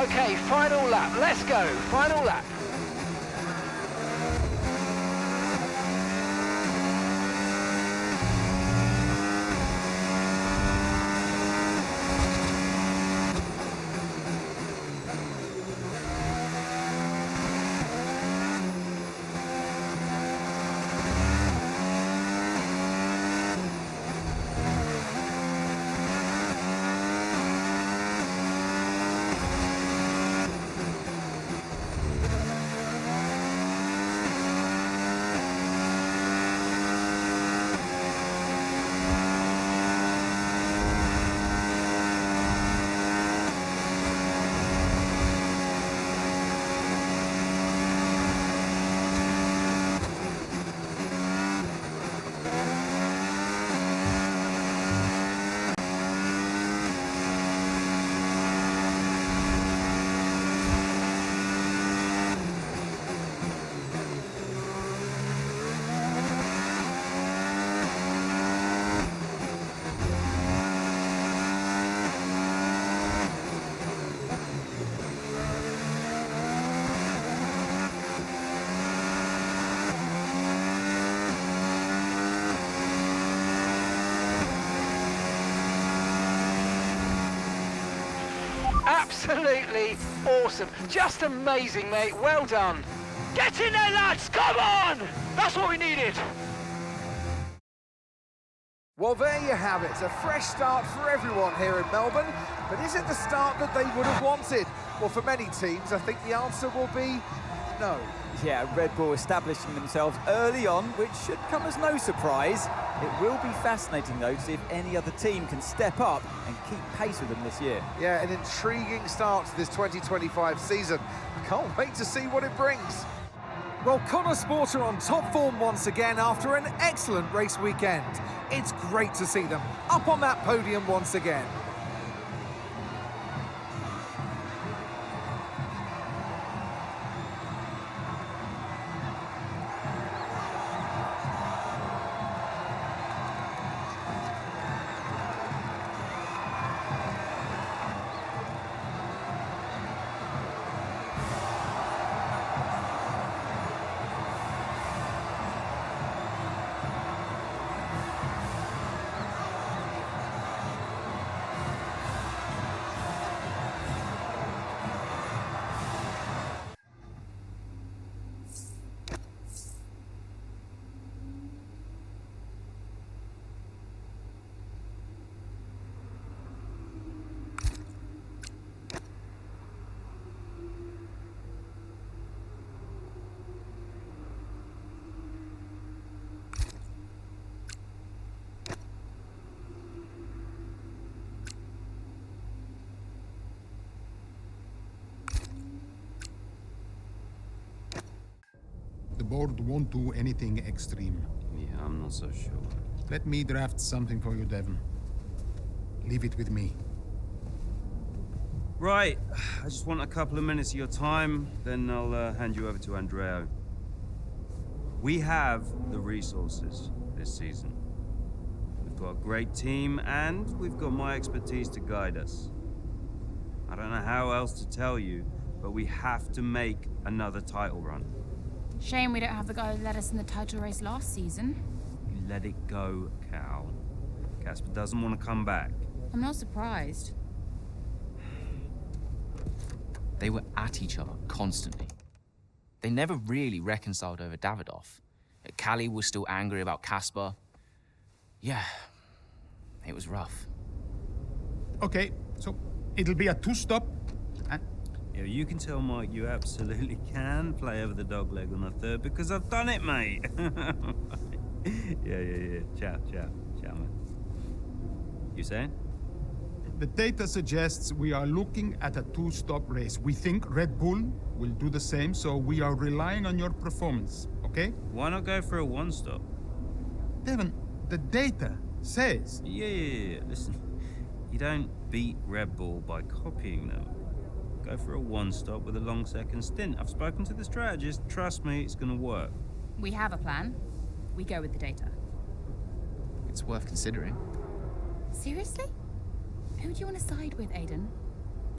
Okay, final lap. Let's go. Final lap. Absolutely awesome. Just amazing, mate. Well done. Get in there, lads. Come on. That's what we needed. Well, there you have it. A fresh start for everyone here in Melbourne. But is it the start that they would have wanted? Well, for many teams, I think the answer will be no. Yeah, Red Bull establishing themselves early on, which should come as no surprise. It will be fascinating, though, to see if any other team can step up and keep pace with them this year. Yeah, an intriguing start to this 2025 season. I can't wait to see what it brings. Well, Connor Sport are on top form once again after an excellent race weekend. It's great to see them up on that podium once again. The board won't do anything extreme. Yeah, I'm not so sure. Let me draft something for you, Devon. Leave it with me. Right, I just want a couple of minutes of your time, then I'll hand you over to Andrea. We have the resources this season. We've got a great team, and we've got my expertise to guide us. I don't know how else to tell you, but we have to make another title run. Shame we don't have the guy who led us in the title race last season. You let it go, Cal. Casper doesn't want to come back. I'm not surprised. They were at each other constantly. They never really reconciled over Davidoff. Callie was still angry about Casper. Yeah, it was rough. Okay, so it'll be a two-stop. Yeah, you can tell Mike you absolutely can play over the dog leg on the third because I've done it, mate. Yeah. Ciao, man. You saying? The data suggests we are looking at a two-stop race. We think Red Bull will do the same, so we are relying on your performance, okay? Why not go for a one-stop? Devon, the data says... Yeah. Listen, you don't beat Red Bull by copying them. Go for a one-stop with a long second stint. I've spoken to the strategist. Trust me, it's gonna work. We have a plan. We go with the data. It's worth considering. Seriously? Who do you want to side with, Aiden?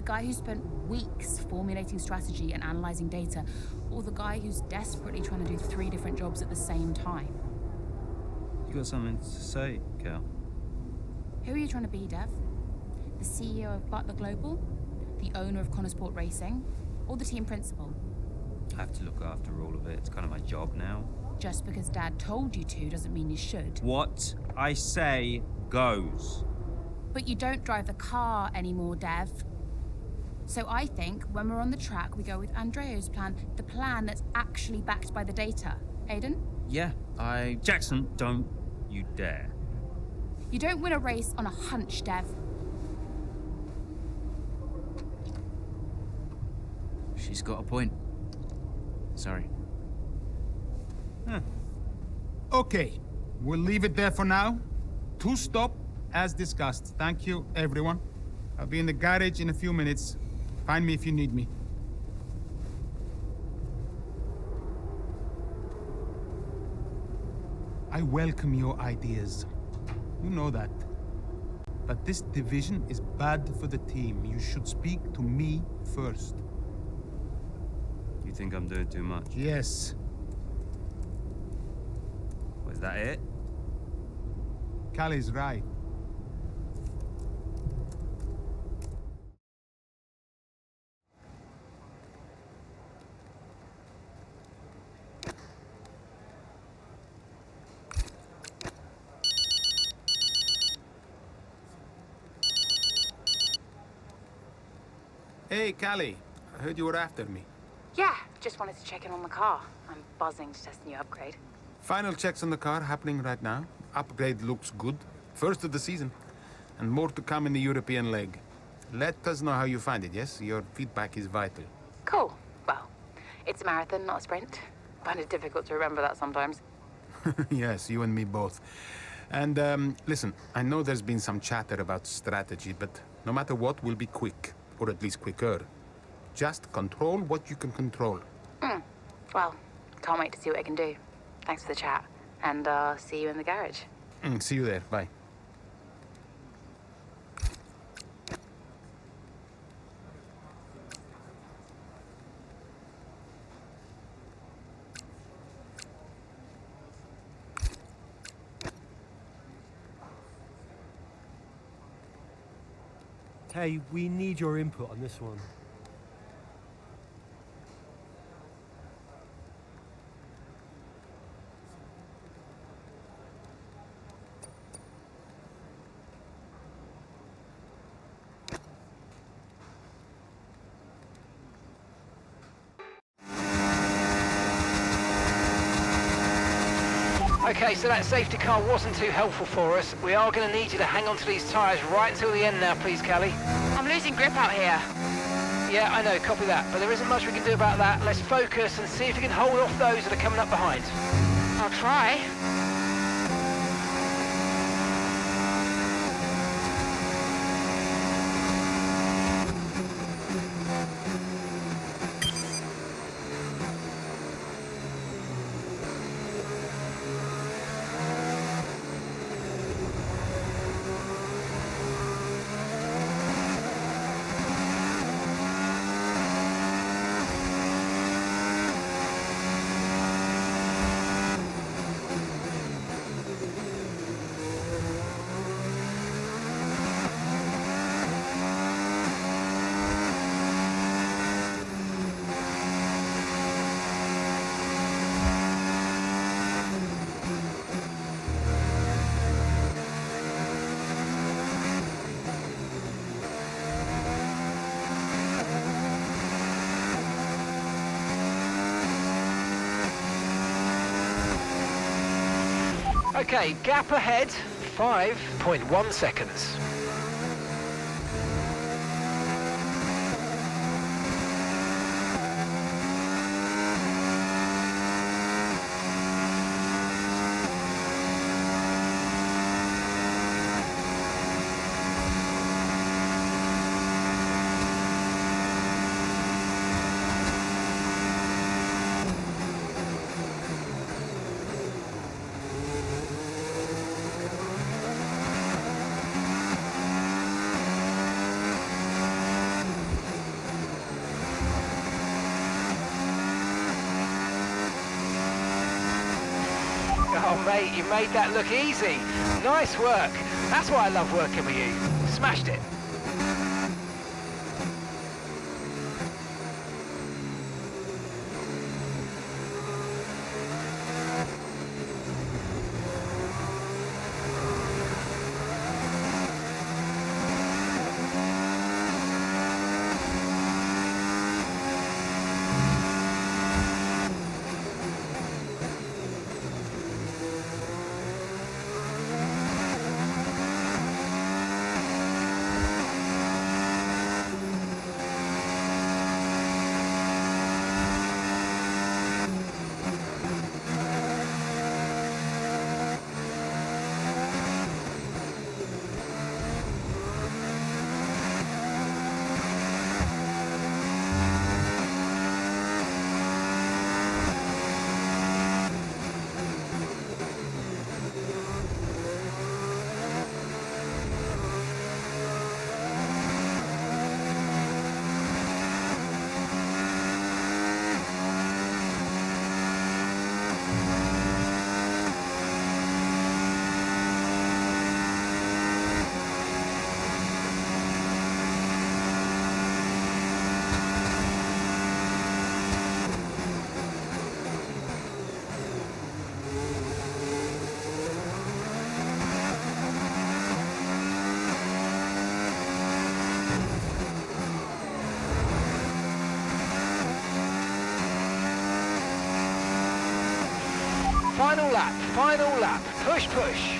The guy who spent weeks formulating strategy and analysing data, or the guy who's desperately trying to do 3 different jobs at the same time? You got something to say, Cal? Who are you trying to be, Dev? The CEO of Butler Global? The owner of Connor Sport Racing? Or the team principal? I have to look after all of it. It's kind of my job now. Just because Dad told you to doesn't mean you should. What I say goes. But you don't drive the car anymore, Dev. So I think when we're on the track, we go with Andreo's plan, the plan that's actually backed by the data. Aiden? Yeah, Jackson, don't you dare. You don't win a race on a hunch, Dev. She's got a point. Sorry. Okay, we'll leave it there for now. 2 stop, as discussed. Thank you, everyone. I'll be in the garage in a few minutes. Find me if you need me. I welcome your ideas. You know that. But this division is bad for the team. You should speak to me first. You think I'm doing too much? Yes. Was that it? Callie's right. Hey, Callie. I heard you were after me. Yeah, just wanted to check in on the car. I'm buzzing to test the new upgrade. Final checks on the car happening right now. Upgrade looks good. First of the season. And more to come in the European leg. Let us know how you find it, yes? Your feedback is vital. Cool. Well, it's a marathon, not a sprint. Find it difficult to remember that sometimes. Yes, you and me both. And, listen, I know there's been some chatter about strategy, but no matter what, we'll be quick. Or at least quicker. Just control what you can control. Well, can't wait to see what I can do. Thanks for the chat. And see you in the garage. See you there. Bye. Hey, we need your input on this one. Okay, so that safety car wasn't too helpful for us. We are going to need you to hang on to these tyres right until the end now, please, Callie. I'm losing grip out here. Yeah, I know, copy that. But there isn't much we can do about that. Let's focus and see if we can hold off those that are coming up behind. I'll try. Okay, gap ahead, 5.1 seconds. mate. You made that look easy. Nice work. That's why I love working with you. Smashed it. Final lap. Push, push.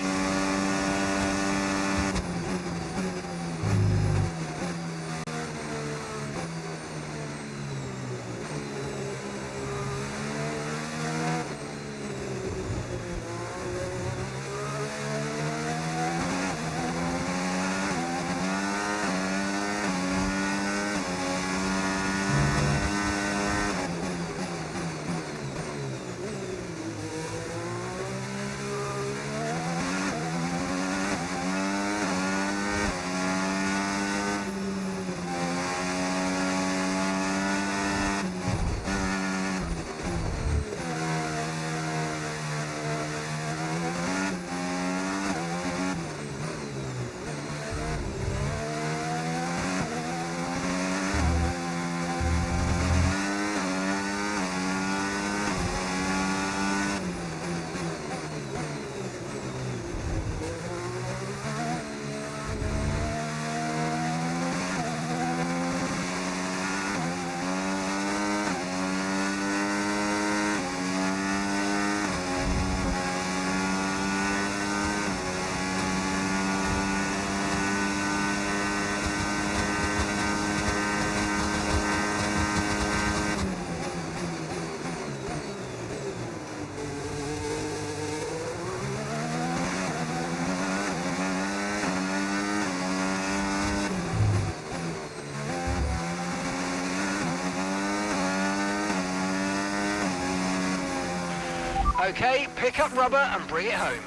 Okay, pick up rubber and bring it home.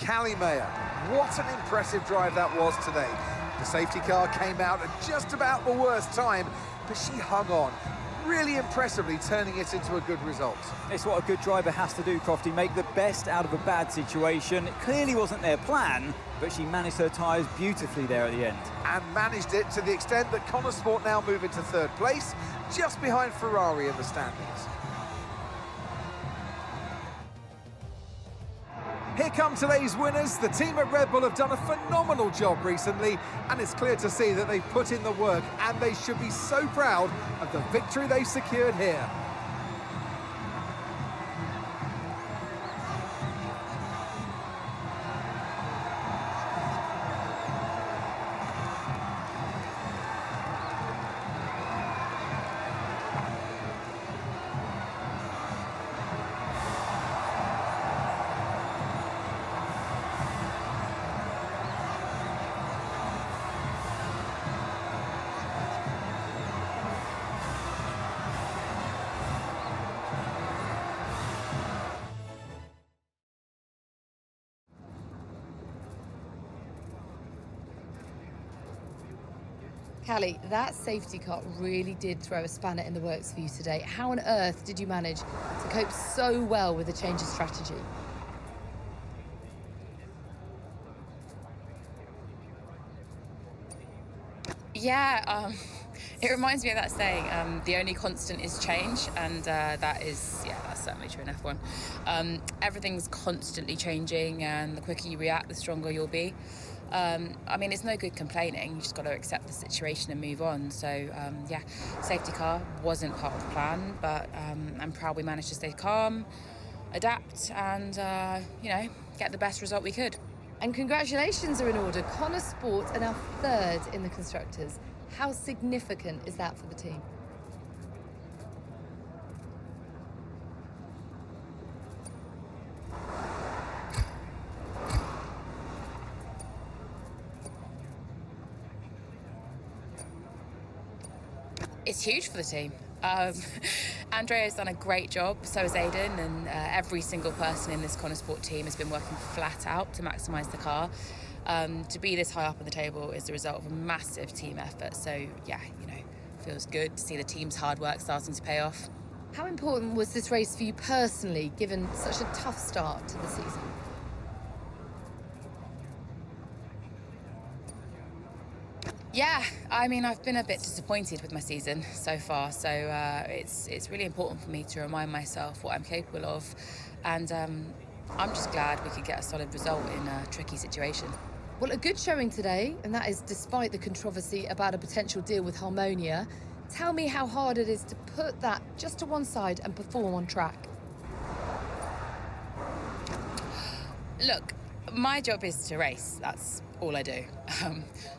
Callie Mayer, what an impressive drive that was today. The safety car came out at just about the worst time, but she hung on, really impressively turning it into a good result. It's what a good driver has to do, Crofty, make the best out of a bad situation. It clearly wasn't their plan, but she managed her tyres beautifully there at the end. And managed it to the extent that Connor Sport now move into third place, just behind Ferrari in the standings. Here come today's winners. The team at Red Bull have done a phenomenal job recently, and it's clear to see that they've put in the work, and they should be so proud of the victory they've secured here. Callie, that safety car really did throw a spanner in the works for you today. How on earth did you manage to cope so well with the change of strategy? Yeah, it reminds me of that saying, the only constant is change, and that's certainly true in F1. Everything's constantly changing, and the quicker you react, the stronger you'll be. I mean, it's no good complaining. You just got to accept the situation and move on. So, safety car wasn't part of the plan, but I'm proud we managed to stay calm, adapt, and, get the best result we could. And congratulations are in order. Connor Sport are now 3rd in the Constructors. How significant is that for the team? It's huge for the team. Andrea's done a great job, so has Aidan, and every single person in this Connor Sport team has been working flat out to maximise the car. To be this high up on the table is the result of a massive team effort, so feels good to see the team's hard work starting to pay off. How important was this race for you personally, given such a tough start to the season? Yeah, I mean, I've been a bit disappointed with my season so far, so it's really important for me to remind myself what I'm capable of, and I'm just glad we could get a solid result in a tricky situation. Well, a good showing today, and that is despite the controversy about a potential deal with Harmonia. Tell me how hard it is to put that just to one side and perform on track. Look, my job is to race. That's all I do.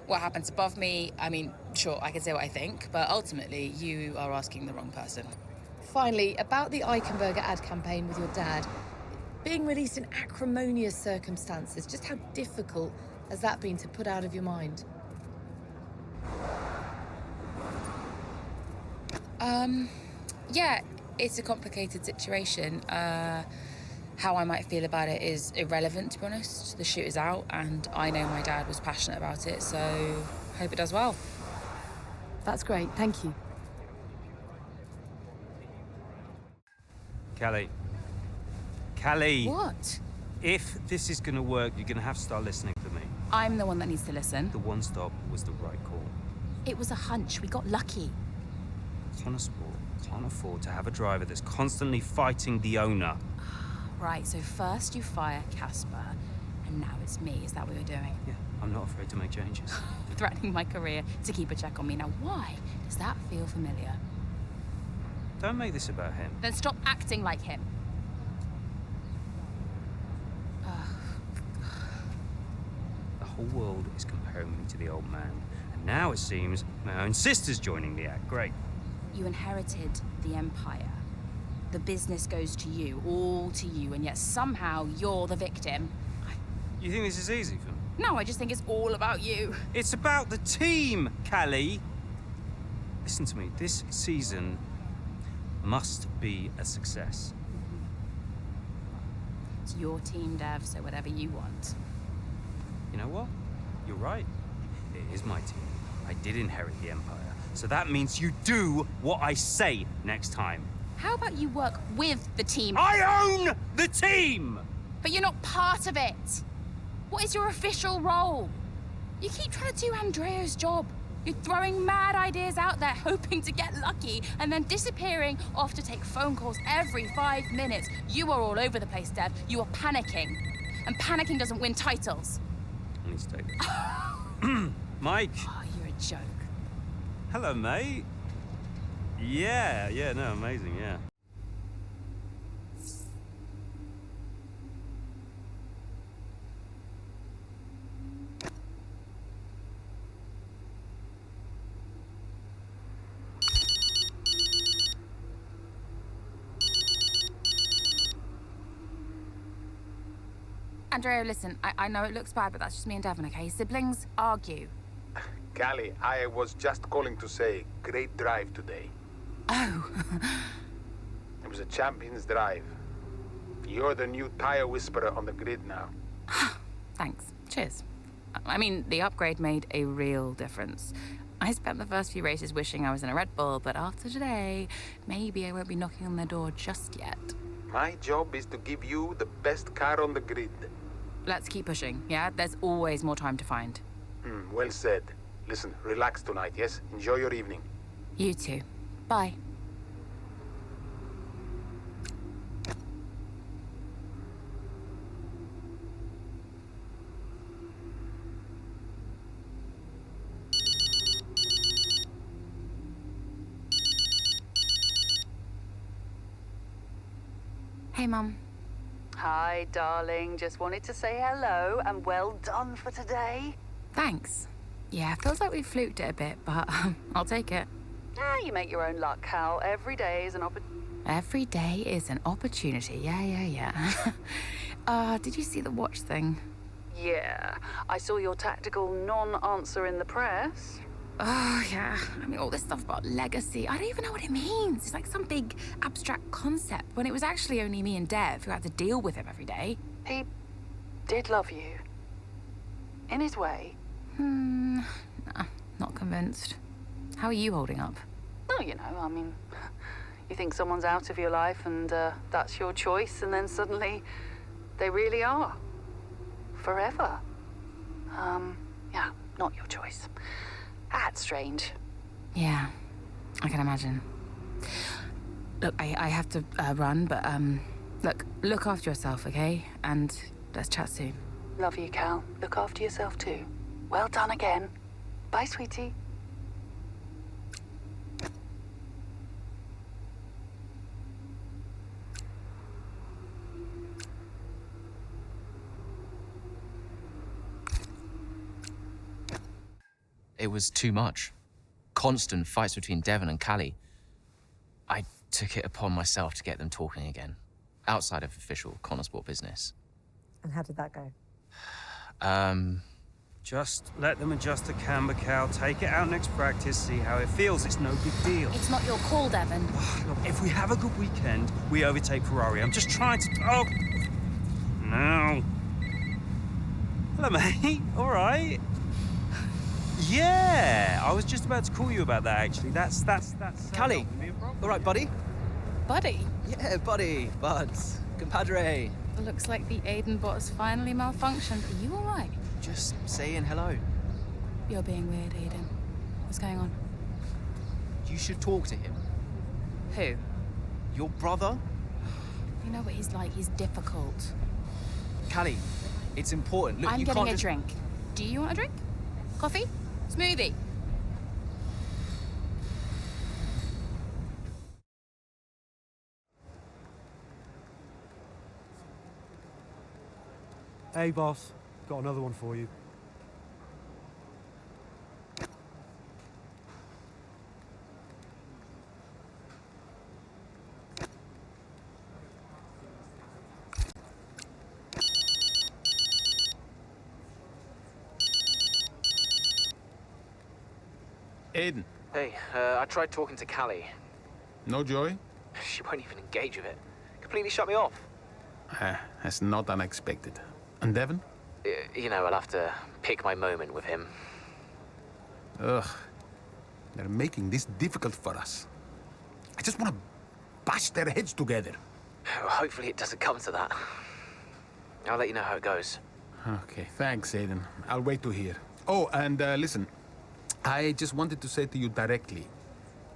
What happens above me, I mean, sure, I can say what I think, but ultimately, you are asking the wrong person. Finally, about the Eichenberger ad campaign with your dad, being released in acrimonious circumstances, just how difficult has that been to put out of your mind? Yeah, it's a complicated situation. How I might feel about it is irrelevant, to be honest. The shoot is out, and I know my dad was passionate about it, so hope it does well. That's great, thank you. Callie. What? If this is going to work, you're going to have to start listening to me. I'm the one that needs to listen. The one stop was the right call. It was a hunch. We got lucky. Connor Sport can't afford to have a driver that's constantly fighting the owner. Right, so first you fire Casper, and now it's me. Is that what you're doing? Yeah, I'm not afraid to make changes. Threatening my career to keep a check on me. Now, why does that feel familiar? Don't make this about him. Then stop acting like him. The whole world is comparing me to the old man. And now it seems my own sister's joining the act. Great. You inherited the empire. The business goes to you, all to you, and yet somehow you're the victim. You think this is easy for me? No, I just think it's all about you. It's about the team, Callie. Listen to me, this season must be a success. It's your team, Dev, so whatever you want. You know what? You're right. It is my team. I did inherit the empire. So that means you do what I say next time. How about you work with the team? I own the team! But you're not part of it. What is your official role? You keep trying to do Andrea's job. You're throwing mad ideas out there, hoping to get lucky, and then disappearing off to take phone calls every 5 minutes. You are all over the place, Dev. You are panicking. And panicking doesn't win titles. I need to take this. Mike. Oh, you're a joke. Hello, mate. Yeah, no, amazing, yeah. Andrea, listen, I know it looks bad, but that's just me and Devon, okay? Siblings argue. Callie, I was just calling to say, great drive today. Oh. It was a champion's drive. You're the new tire whisperer on the grid now. Thanks. Cheers. I mean, the upgrade made a real difference. I spent the first few races wishing I was in a Red Bull, but after today, maybe I won't be knocking on their door just yet. My job is to give you the best car on the grid. Let's keep pushing, yeah? There's always more time to find. Well said. Listen, relax tonight, yes? Enjoy your evening. You too. Bye. Hey, Mum. Hi, darling. Just wanted to say hello and well done for today. Thanks. Yeah, feels like we fluked it a bit, but I'll take it. Ah, you make your own luck, Cal. Every day is an opportunity. Every day is an opportunity. Yeah. Did you see the watch thing? Yeah. I saw your tactical non-answer in the press. Oh, yeah. I mean, all this stuff about legacy, I don't even know what it means. It's like some big abstract concept when it was actually only me and Dev who had to deal with him every day. He did love you. In his way. Nah, not convinced. How are you holding up? Well, you know, I mean, you think someone's out of your life and that's your choice, and then suddenly they really are. Forever. Yeah, not your choice. That's strange. Yeah, I can imagine. Look, I have to run, but look after yourself, okay? And let's chat soon. Love you, Cal. Look after yourself too. Well done again. Bye, sweetie. It was too much. Constant fights between Devon and Callie. I took it upon myself to get them talking again, outside of official Connor Sport business. And how did that go? Just let them adjust the camber, Cal. Take it out next practice, see how it feels. It's no big deal. It's not your call, Devon. Look, if we have a good weekend, we overtake Ferrari. I'm just trying to... Oh! No. Hello, mate. All right. Yeah, I was just about to call you about that, actually. That's Callie, all right, buddy? Buddy? Yeah, buddy, buds, compadre. Looks like the Aiden bot has finally malfunctioned. Are you all right? Just saying hello. You're being weird, Aiden. What's going on? You should talk to him. Who? Your brother? You know what he's like. He's difficult. Callie, it's important. Look, I'm you getting can't a just... drink. Do you want a drink? Coffee? Smoothie? Hey, boss. Got another one for you. Aiden. Hey, I tried talking to Callie. No joy? She won't even engage with it. Completely shut me off. That's not unexpected. And Devon? You know, I'll have to pick my moment with him. Ugh. They're making this difficult for us. I just want to bash their heads together. Hopefully it doesn't come to that. I'll let you know how it goes. Okay, thanks, Aiden. I'll wait to hear. Oh, and listen. I just wanted to say to you directly,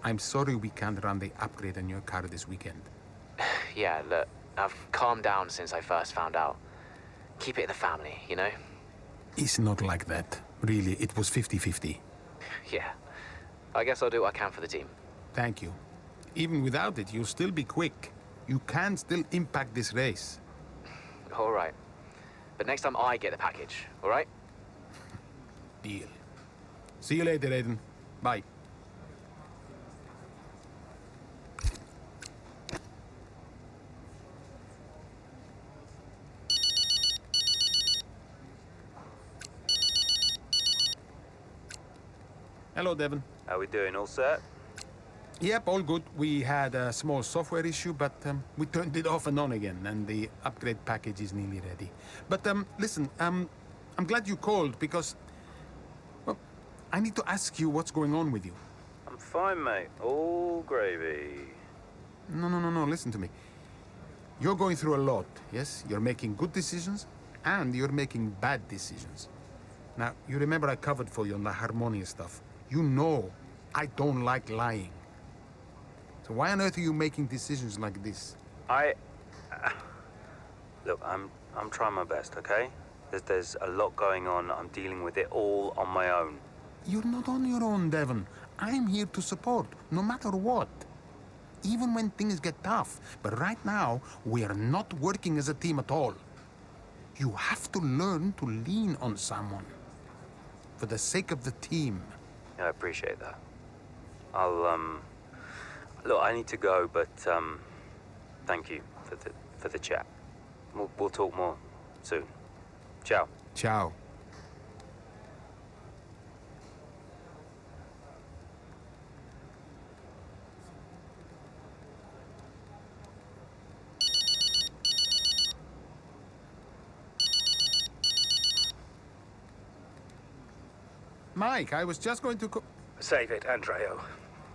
I'm sorry we can't run the upgrade on your car this weekend. Yeah, look, I've calmed down since I first found out. Keep it in the family, you know? It's not like that. Really, it was 50-50. Yeah. I guess I'll do what I can for the team. Thank you. Even without it, you'll still be quick. You can still impact this race. All right. But next time I get the package, all right? Deal. See you later, Aiden. Bye. Hello, Devon. How we doing? All set? Yep, all good. We had a small software issue, but we turned it off and on again, and the upgrade package is nearly ready. But listen, I'm glad you called because, well, I need to ask you what's going on with you. I'm fine, mate. All gravy. No, listen to me. You're going through a lot, yes? You're making good decisions, and you're making bad decisions. Now, you remember I covered for you on the Harmonia stuff. You know I don't like lying. So why on earth are you making decisions like this? Look, I'm trying my best, okay? There's a lot going on. I'm dealing with it all on my own. You're not on your own, Devon. I'm here to support, no matter what. Even when things get tough. But right now, we are not working as a team at all. You have to learn to lean on someone. For the sake of the team. Yeah, I appreciate that. Look, I need to go, but, thank you for the chat. We'll talk more soon. Ciao. Ciao. Mike, I was just going to Save it, Andreo.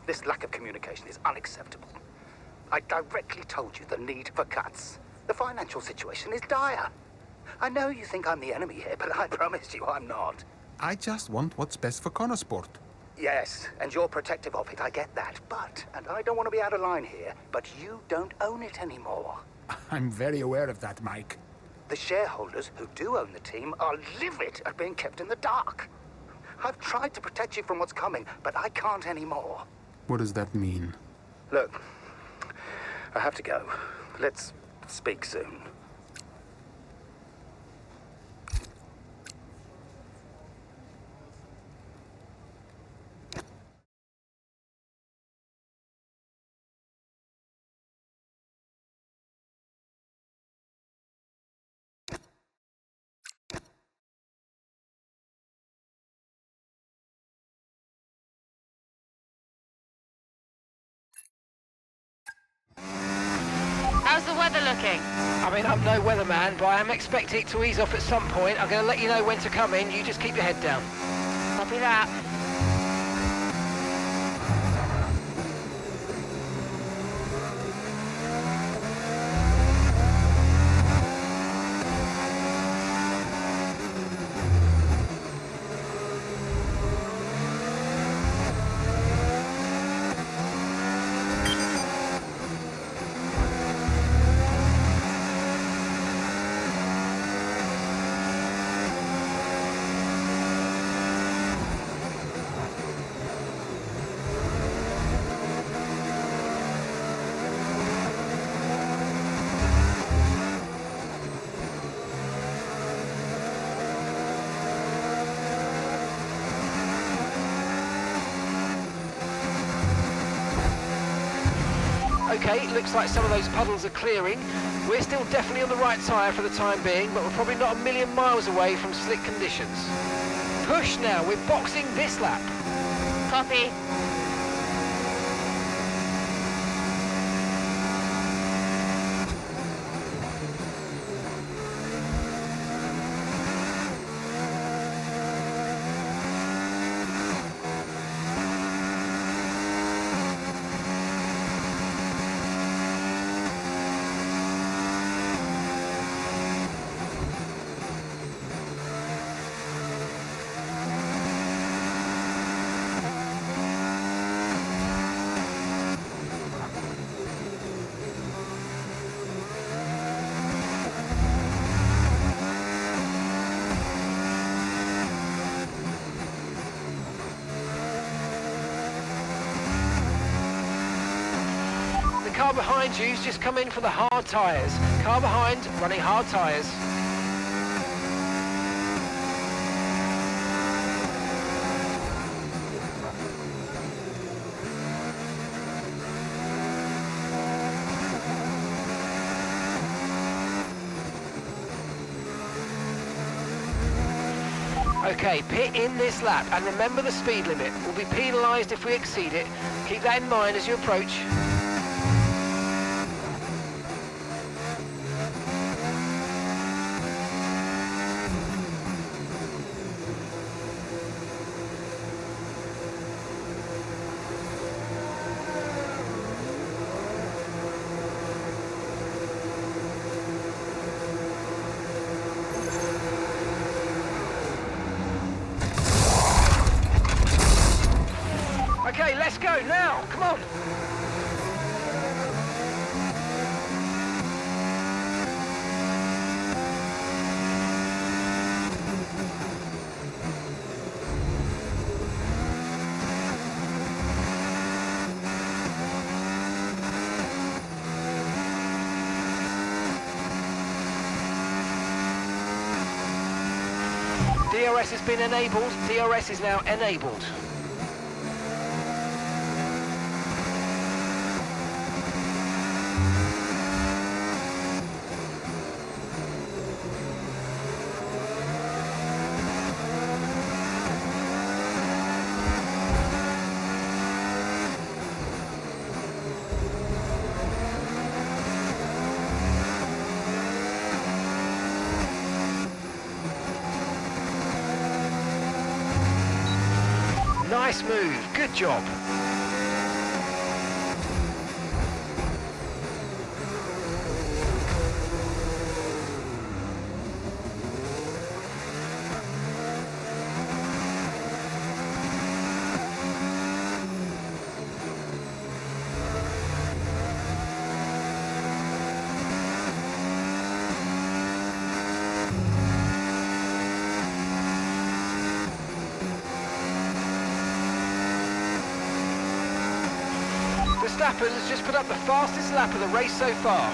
This lack of communication is unacceptable. I directly told you the need for cuts. The financial situation is dire. I know you think I'm the enemy here, but I promise you I'm not. I just want what's best for Connorsport. Yes, and you're protective of it, I get that. But, and I don't want to be out of line here, but you don't own it anymore. I'm very aware of that, Mike. The shareholders who do own the team are livid at being kept in the dark. I've tried to protect you from what's coming, but I can't anymore. What does that mean? Look, I have to go. Let's speak soon. How's the weather looking? I mean, I'm no weatherman, but I am expecting it to ease off at some point. I'm going to let you know when to come in. You just keep your head down. Copy that. Okay, looks like some of those puddles are clearing. We're still definitely on the right tyre for the time being, but we're probably not a million miles away from slick conditions. Push now, we're boxing this lap. Copy. Car behind you's just come in for the hard tyres. Car behind, running hard tyres. Okay, pit in this lap and remember the speed limit. We'll be penalised if we exceed it. Keep that in mind as you approach. DRS has been enabled. DRS is now enabled. Nice move, good job. Verstappen has just put up the fastest lap of the race so far.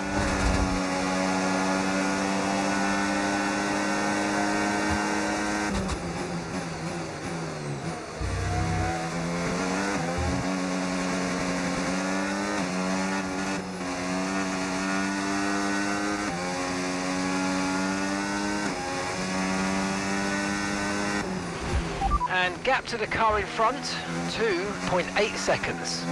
And gap to the car in front, 2.8 seconds.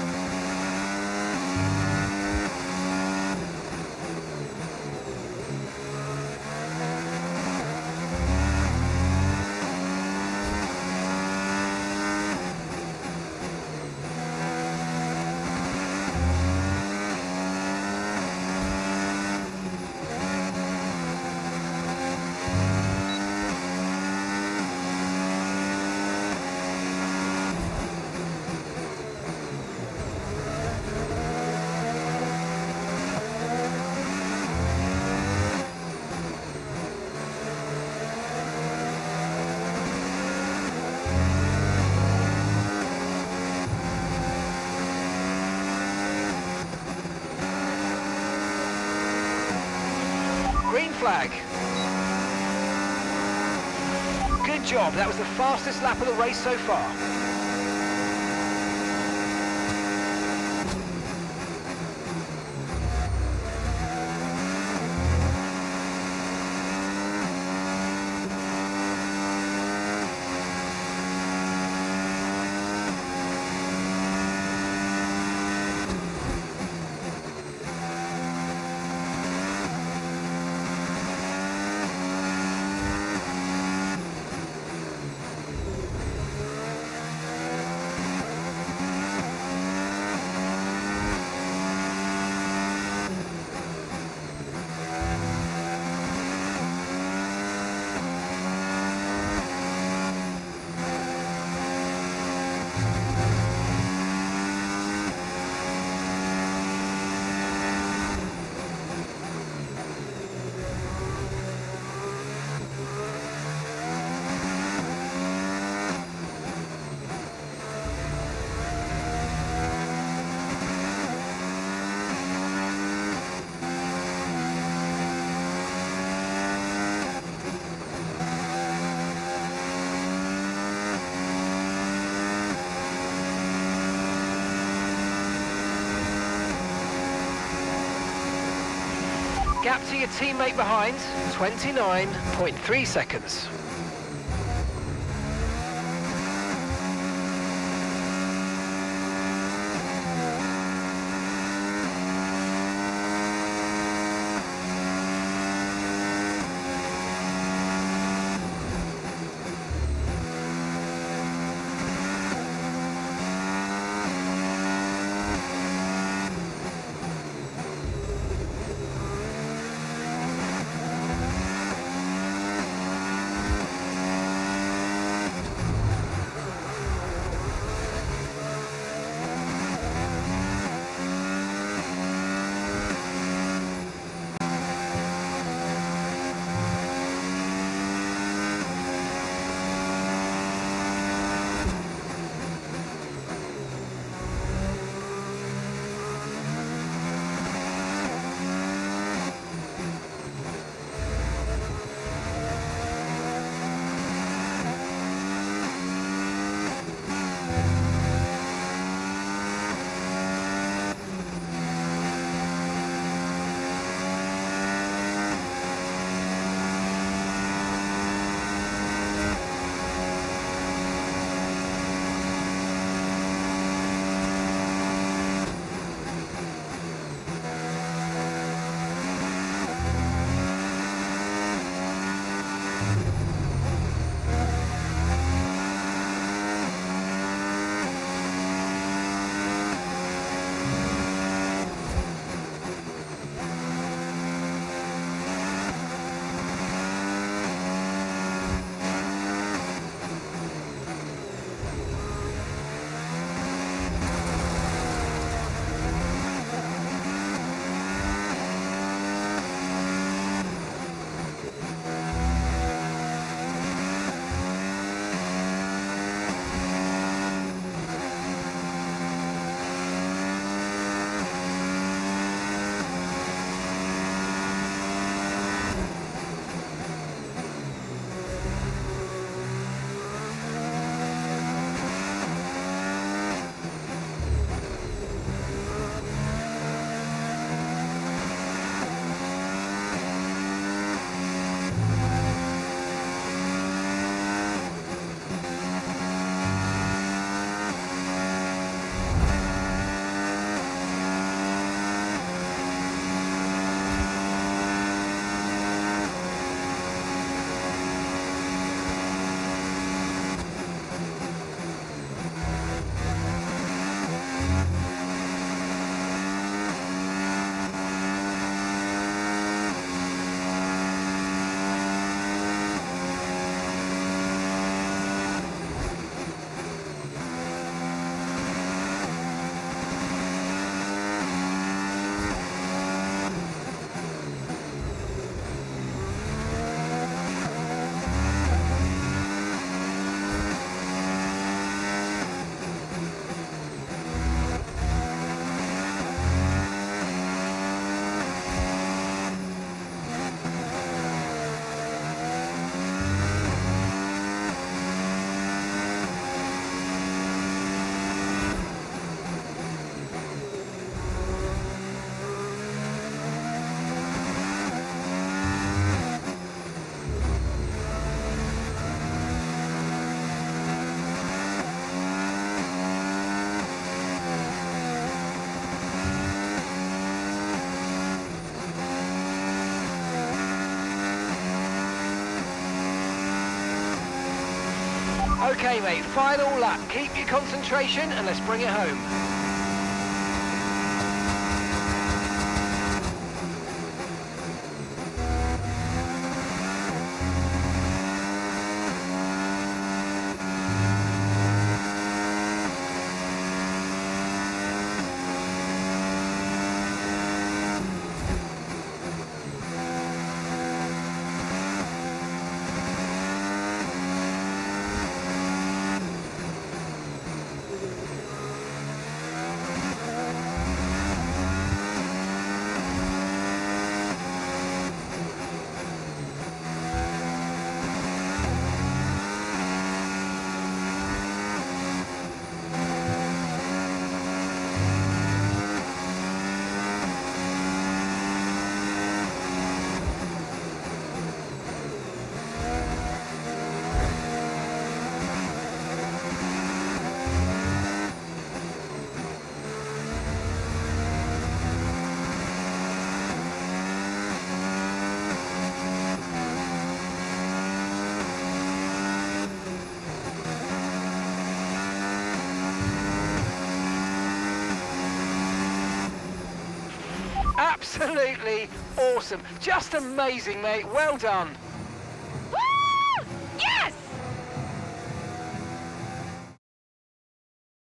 Green flag. Good job, that was the fastest lap of the race so far. Gap to your teammate behind, 29.3 seconds. Okay, mate, final lap. Keep your concentration and let's bring it home. Absolutely awesome. Just amazing, mate. Well done. Woo! Yes!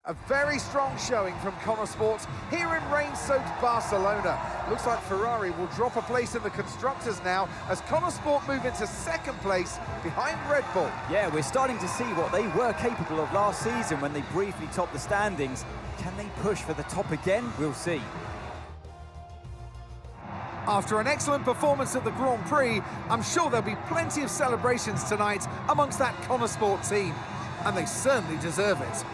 A very strong showing from Connor Sport here in rain-soaked Barcelona. Looks like Ferrari will drop a place in the Constructors now as Connor Sport move into second place behind Red Bull. Yeah, we're starting to see what they were capable of last season when they briefly topped the standings. Can they push for the top again? We'll see. After an excellent performance at the Grand Prix, I'm sure there'll be plenty of celebrations tonight amongst that Connor Sport team. And they certainly deserve it.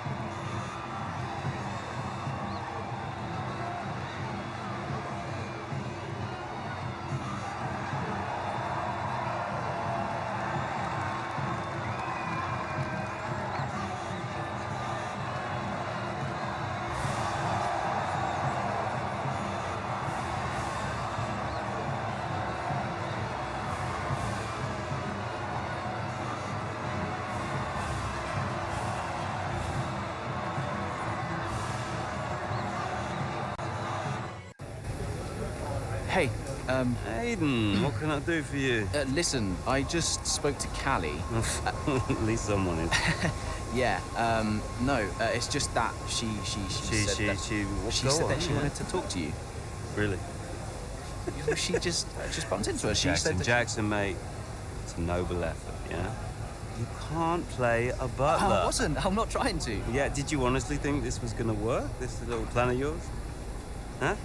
Hey, Aiden, what can I do for you? Listen, I just spoke to Callie. At least someone is. Yeah, no, it's just that she said that she wanted to talk to you. Really? She just bumped into her. She said that Jackson, mate, it's a noble effort, yeah? You can't play a butler. I wasn't. I'm not trying to. Yeah, did you honestly think this was gonna work? This little plan of yours? Huh?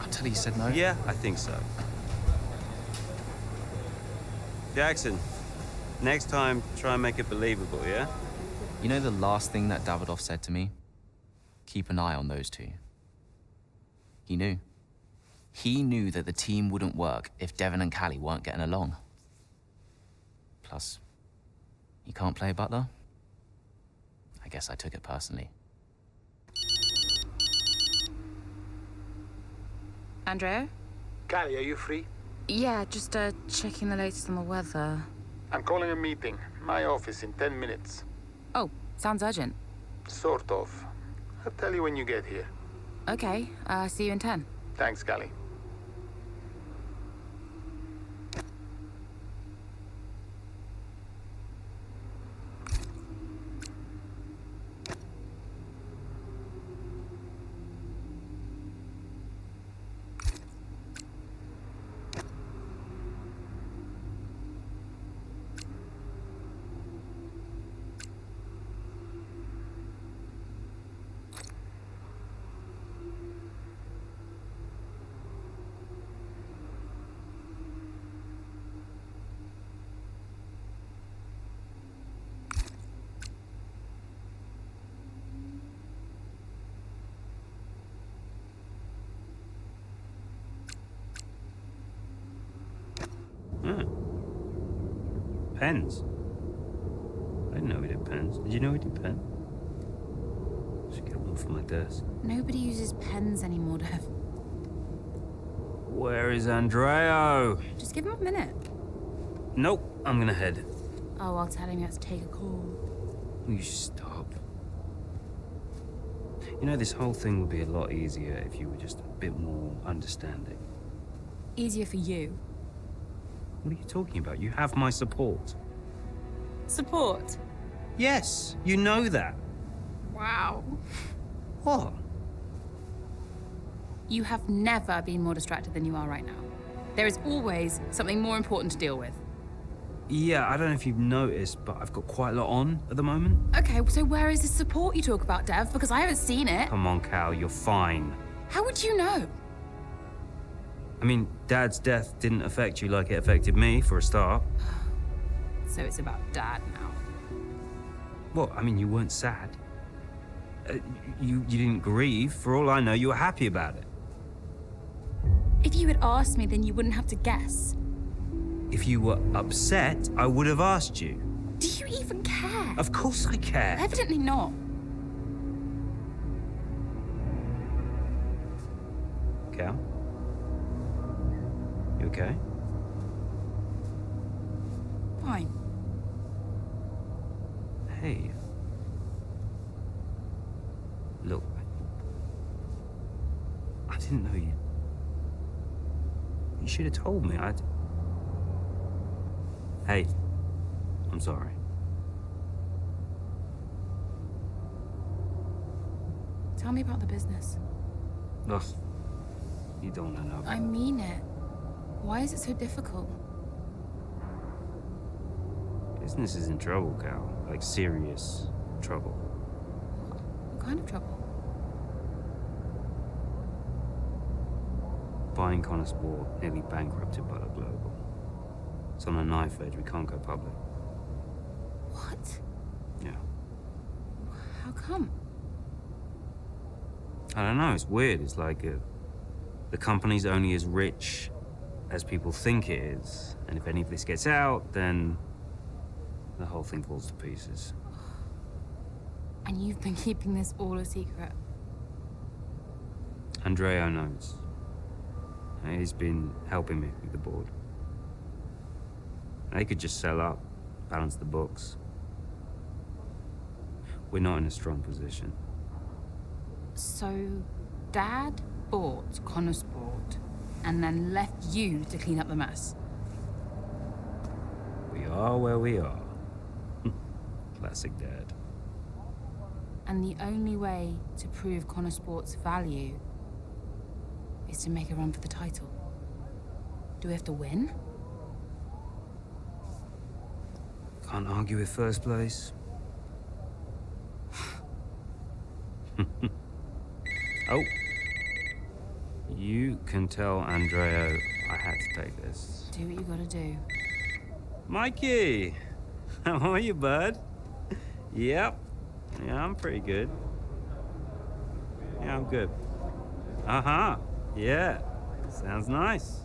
Until he said no. Yeah, I think so. Jackson, next time, try and make it believable, yeah? You know the last thing that Davidoff said to me? Keep an eye on those two. He knew. He knew that the team wouldn't work if Devon and Callie weren't getting along. Plus, you can't play butler? I guess I took it personally. Andrea? Callie, are you free? Yeah, just checking the latest on the weather. I'm calling a meeting. My office in 10 minutes. Oh, sounds urgent. Sort of. I'll tell you when you get here. Okay, see you in 10. Thanks, Callie. Pens? I didn't know we did pens. Did you know we did pens? Should get one for my desk. Nobody uses pens anymore, Dev. Where is Andreo? Just give him a minute. Nope, I'm gonna head. Oh, while telling me I have to take a call. Will you stop? You know, this whole thing would be a lot easier if you were just a bit more understanding. Easier for you. What are you talking about? You have my support. Support? Yes, you know that. Wow. What? You have never been more distracted than you are right now. There is always something more important to deal with. Yeah, I don't know if you've noticed, but I've got quite a lot on at the moment. Okay, so where is the support you talk about, Dev? Because I haven't seen it. Come on, Cal, you're fine. How would you know? I mean, Dad's death didn't affect you like it affected me, for a start. So it's about Dad now. Well, I mean, you weren't sad. You didn't grieve. For all I know, you were happy about it. If you had asked me, then you wouldn't have to guess. If you were upset, I would have asked you. Do you even care? Of course I care. Evidently not. Cal? You okay? Fine. Hey. Look. I didn't know you. You should have told me. Hey. I'm sorry. Tell me about the business. Ugh. You don't want to know. I mean it. Why is it so difficult? Business is in trouble, Cal. Like, serious trouble. What kind of trouble? Buying Connor Sport nearly bankrupted Butter Global. It's on a knife edge. We can't go public. What? Yeah. How come? I don't know. It's weird. It's like the company's only as rich as people think it is. And if any of this gets out, then the whole thing falls to pieces. And you've been keeping this all a secret? Andreo knows. He's been helping me with the board. They could just sell up, balance the books. We're not in a strong position. So, Dad bought Connor Sport and then left you to clean up the mess? We are where we are. Classic Dad. And the only way to prove Connor Sport's value is to make a run for the title. Do we have to win? Can't argue with first place. Oh. You can tell Andreo I had to take this. Do what you gotta do. Mikey! How are you, bud? Yep. Yeah, I'm pretty good. Yeah, I'm good. Uh-huh. Yeah. Sounds nice.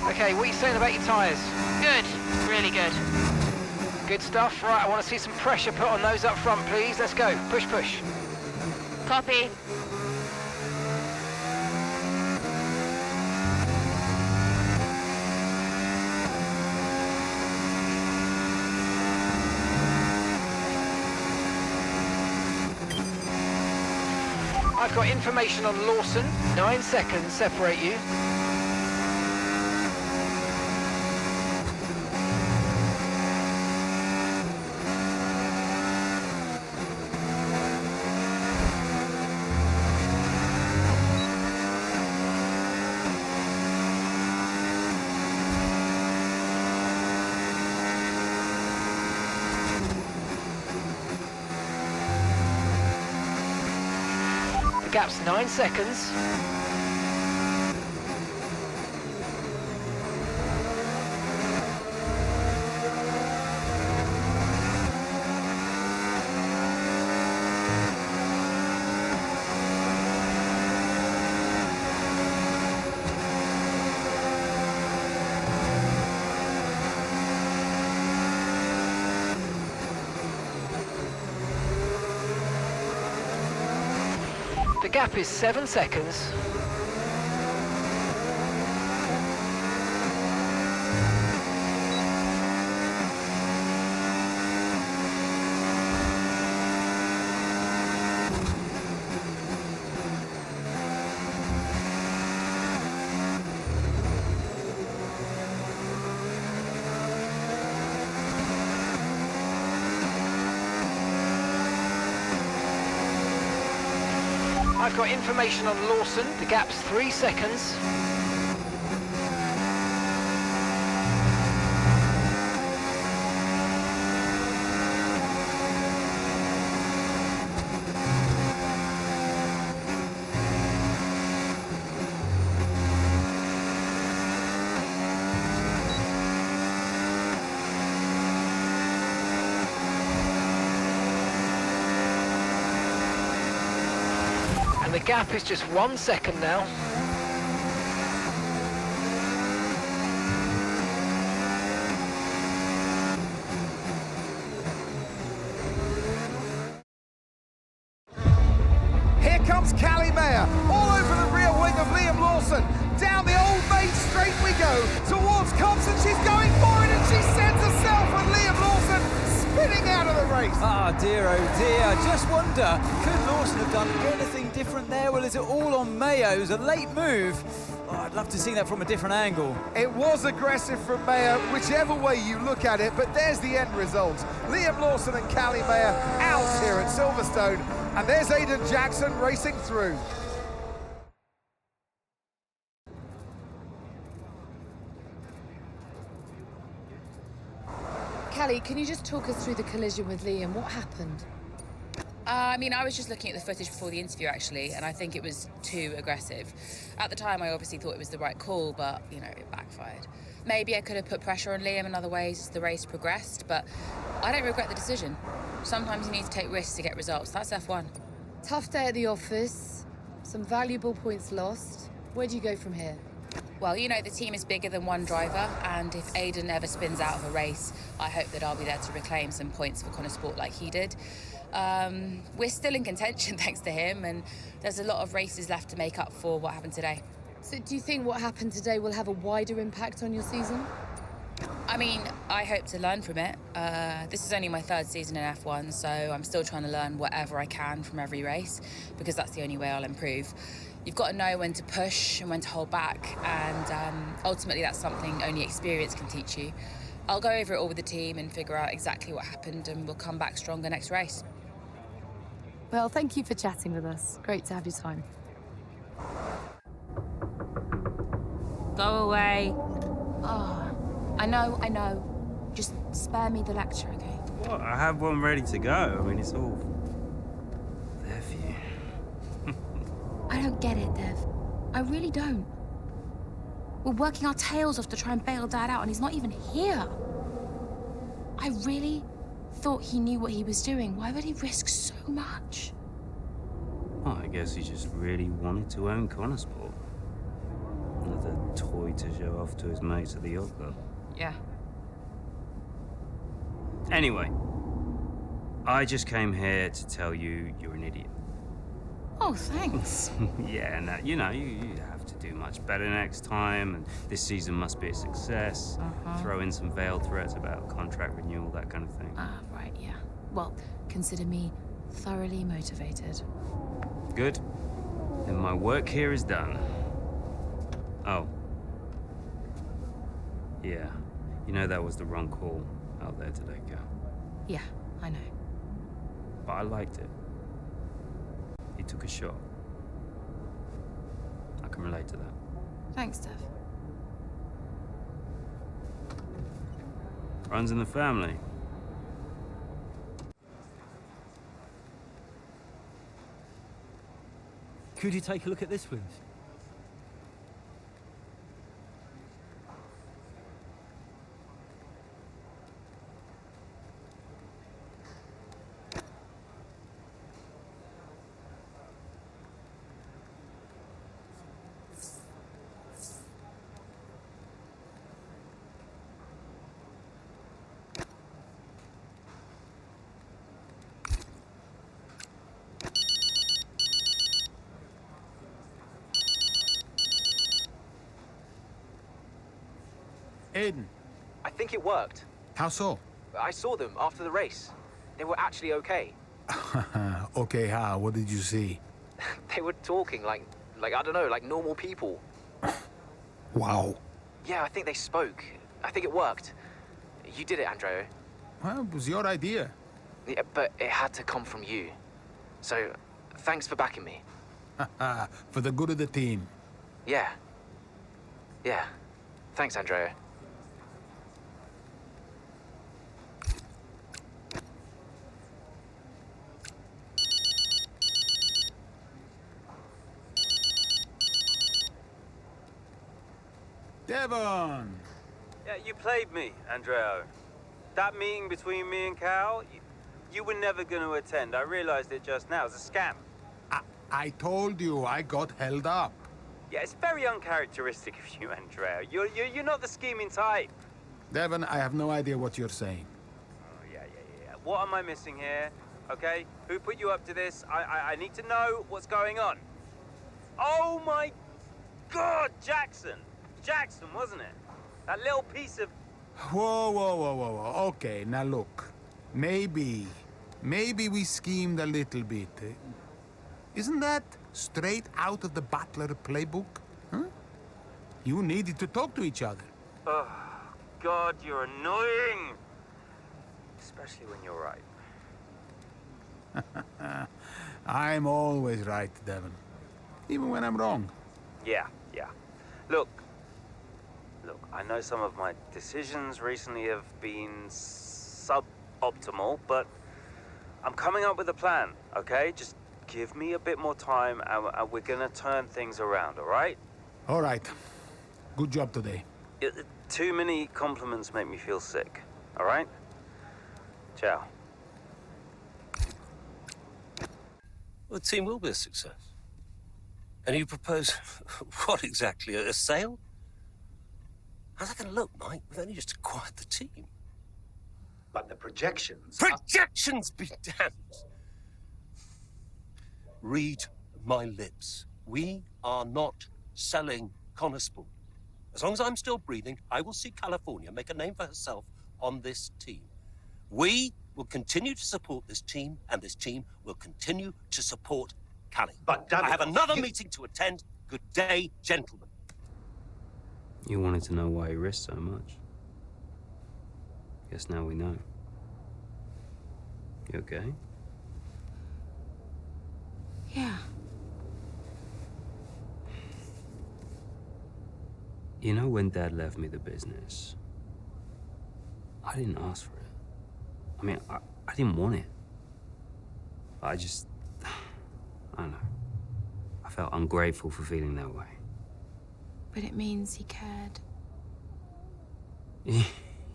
Okay, what are you saying about your tyres? Good. Really good. Good stuff. Right, I want to see some pressure put on those up front, please. Let's go. Push, push. Copy. I've got information on Lawson. 9 seconds separate you. The gap's 9 seconds. The gap is 7 seconds. I've got information on Lawson. The gap's 3 seconds. And the gap is just 1 second now. Here comes Callie Mayer, all over the rear wing of Liam Lawson. Down the old main straight we go, towards Compson. She's going for it, and she sends herself with Liam Lawson spinning out of the race. Ah, dear, oh dear. Just wonder, could Lawson have done anything different there? Well, is it all on Mayo? It was a late move. Oh, I'd love to see that from a different angle. It was aggressive from Mayer, whichever way you look at it, but there's the end result. Liam Lawson and Callie Mayer out here at Silverstone, and there's Aidan Jackson racing through. Callie, can you just talk us through the collision with Liam? What happened? I mean, I was just looking at the footage before the interview, actually, and I think it was too aggressive. At the time, I obviously thought it was the right call, but, you know, it backfired. Maybe I could have put pressure on Liam in other ways as the race progressed, but I don't regret the decision. Sometimes you need to take risks to get results. That's F1. Tough day at the office, some valuable points lost. Where do you go from here? Well, you know, the team is bigger than one driver, and if Aidan ever spins out of a race, I hope that I'll be there to reclaim some points for Connor Sport like he did. We're still in contention thanks to him, and there's a lot of races left to make up for what happened today. So do you think what happened today will have a wider impact on your season? I mean, I hope to learn from it. This is only my 3rd season in F1, so I'm still trying to learn whatever I can from every race, because that's the only way I'll improve. You've got to know when to push and when to hold back, and ultimately that's something only experience can teach you. I'll go over it all with the team and figure out exactly what happened, and we'll come back stronger next race. Well, thank you for chatting with us. Great to have your time. Go away. Oh, I know. Just spare me the lecture, okay? What? I have one ready to go. I mean, it's all there for you. I don't get it, Dev. I really don't. We're working our tails off to try and bail Dad out, and he's not even here. I really thought he knew what he was doing. Why would he risk so much? Well, I guess he just really wanted to own Connor Sport. Another toy to show off to his mates at the yacht club. Yeah. Anyway, I just came here to tell you you're an idiot. Oh, thanks. Yeah, and you know, you have to do much better next time, and this season must be a success. Throw in some veiled threats about contract renewal, that kind of thing. Right, yeah. Well, consider me thoroughly motivated. Good. Then my work here is done. Oh. Yeah. You know that was the wrong call out there today, Cal. Yeah, I know. But I liked it. He took a shot. I can relate to that. Thanks, Dev. Runs in the family. Could you take a look at this, please? Aiden. I think it worked. How so? I saw them after the race. They were actually okay. Okay, how? What did you see? They were talking like I don't know, like normal people. Wow. Yeah, I think they spoke. I think it worked. You did it, Andreo. Well, it was your idea. Yeah, but it had to come from you. So, thanks for backing me. For the good of the team. Yeah. Yeah. Thanks, Andrea. Devon! Yeah, you played me, Andreo. That meeting between me and Cal, you were never going to attend. I realized it just now. It's a scam. I told you I got held up. Yeah, it's very uncharacteristic of you, Andreo. You're not the scheming type. Devon, I have no idea what you're saying. Oh, yeah. What am I missing here? Okay? Who put you up to this? I need to know what's going on. Oh, my God! Jackson! Jackson, wasn't it? That little piece of... Whoa. Okay, now look. Maybe we schemed a little bit. Isn't that straight out of the Butler playbook? Huh? You needed to talk to each other. Oh, God, you're annoying! Especially when you're right. I'm always right, Devon. Even when I'm wrong. Yeah. Look, I know some of my decisions recently have been suboptimal, but I'm coming up with a plan, okay? Just give me a bit more time and we're gonna turn things around, all right? All right. Good job today. Too many compliments make me feel sick, all right? Ciao. Well, the team will be a success. And you propose, what exactly, a sale? How's that going to look, Mike? We've only just acquired the team. But the projections... Projections be damned! Read my lips. We are not selling Connorsport. As long as I'm still breathing, I will see California make a name for herself on this team. We will continue to support this team, and this team will continue to support Callie. But I have another meeting to attend. Good day, gentlemen. You wanted to know why he risked so much. Guess now we know. You okay? Yeah. You know, when Dad left me the business, I didn't ask for it. I mean, I didn't want it. I don't know. I felt ungrateful for feeling that way. But it means he cared.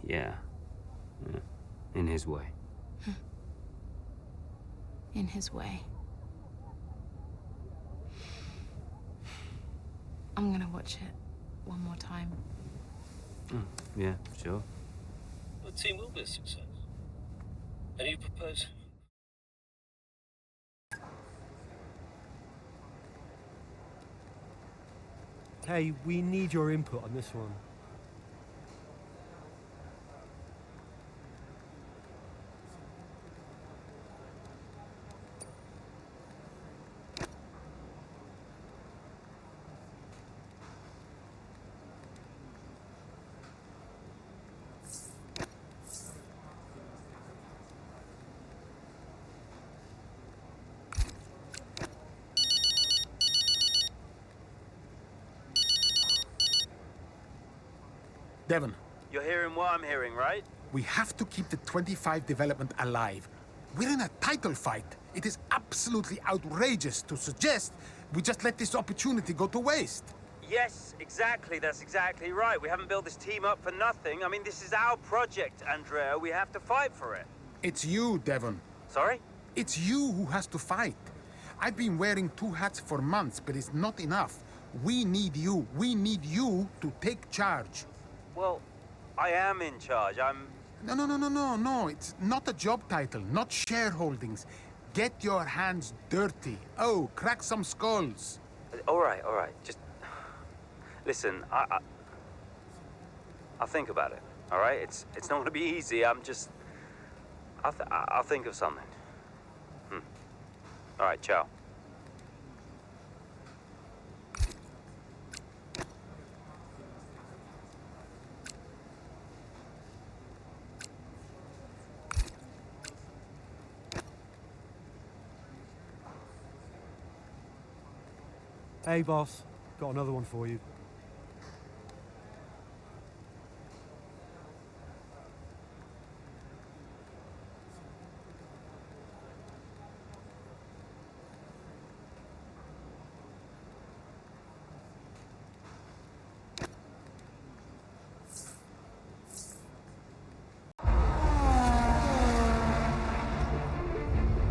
Yeah. In his way. In his way. I'm gonna watch it one more time. Yeah, sure. The team will be a success. And you propose... Hey, we need your input on this one. Devon. You're hearing what I'm hearing, right? We have to keep the 25 development alive. We're in a title fight. It is absolutely outrageous to suggest we just let this opportunity go to waste. Yes, exactly. That's exactly right. We haven't built this team up for nothing. I mean, this is our project, Andrea. We have to fight for it. It's you, Devon. Sorry? It's you who has to fight. I've been wearing 2 hats for months, but it's not enough. We need you. We need you to take charge. Well, I am in charge. No. It's not a job title, not shareholdings. Get your hands dirty. Oh, crack some skulls. All right. Just listen. I'll think about it. All right. It's not going to be easy. I'll think of something. All right. Ciao. Hey, boss. Got another one for you.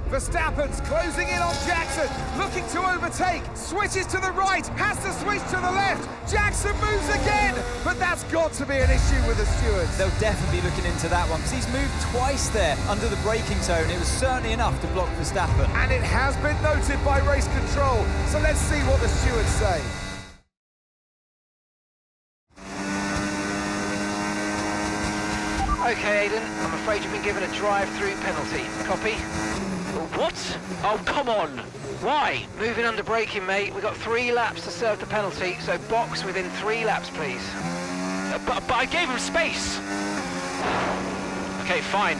Verstappen's closing in on Jackson, looking to overtake, switches to the right, has to switch to the left, Jackson moves again, but that's got to be an issue with the stewards. They'll definitely be looking into that one, because he's moved twice there under the braking zone. It was certainly enough to block Verstappen. And it has been noted by race control, so let's see what the stewards say. Okay, Aiden, I'm afraid you've been given a drive-through penalty. Copy? What? Oh, come on! Why? Moving under braking, mate. We've got 3 laps to serve the penalty, so box within 3 laps, please. But I gave him space! Okay, fine.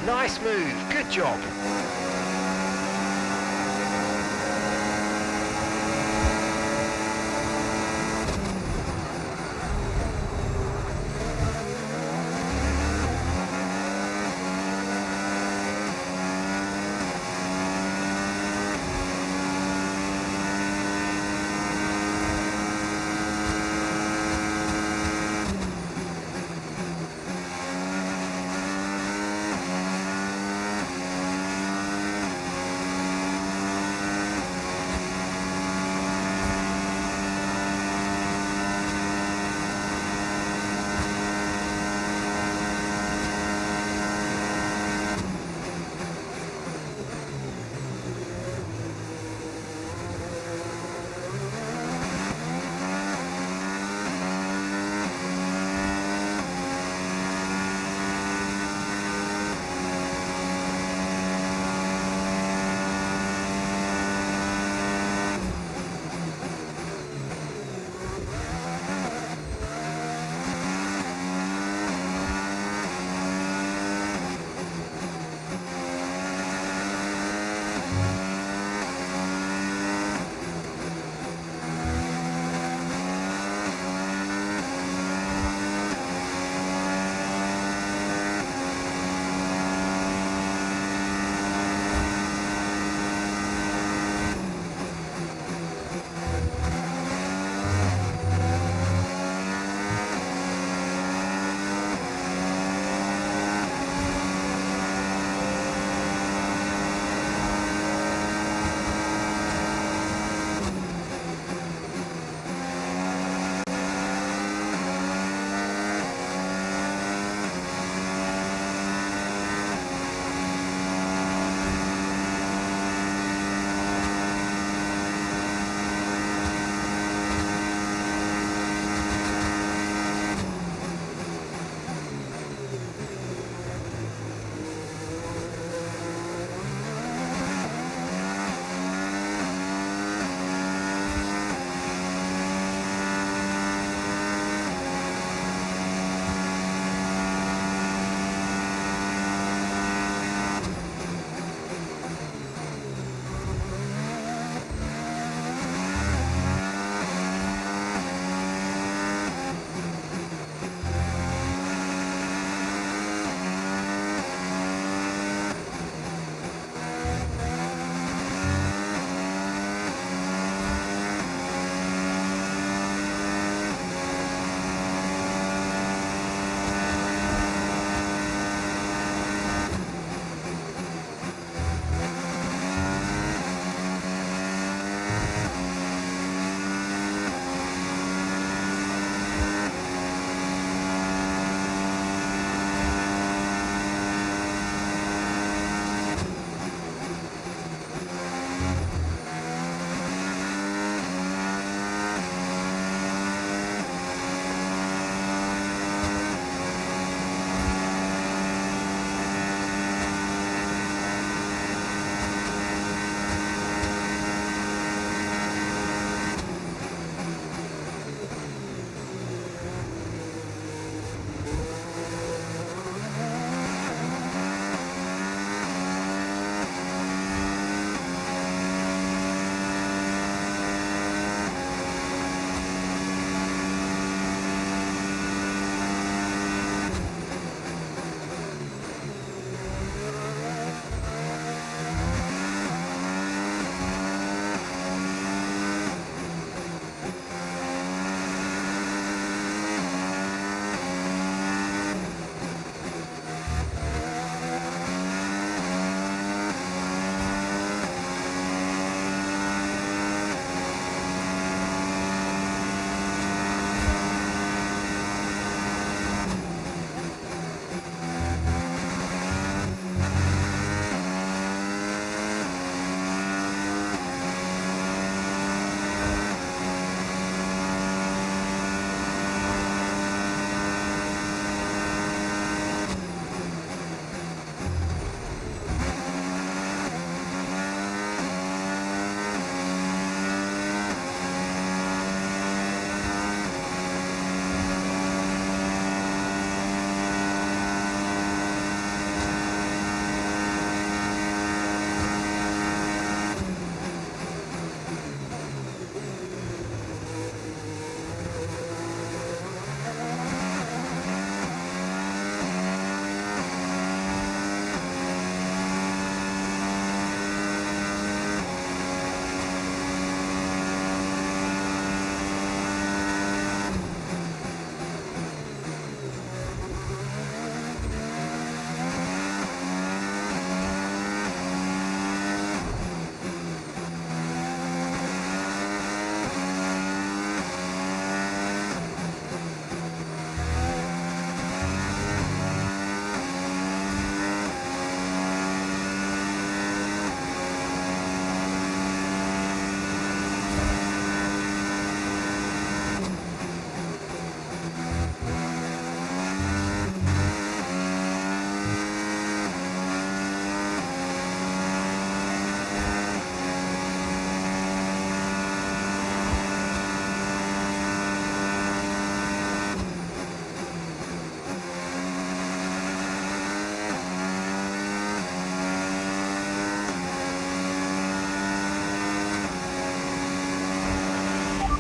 Nice move, good job.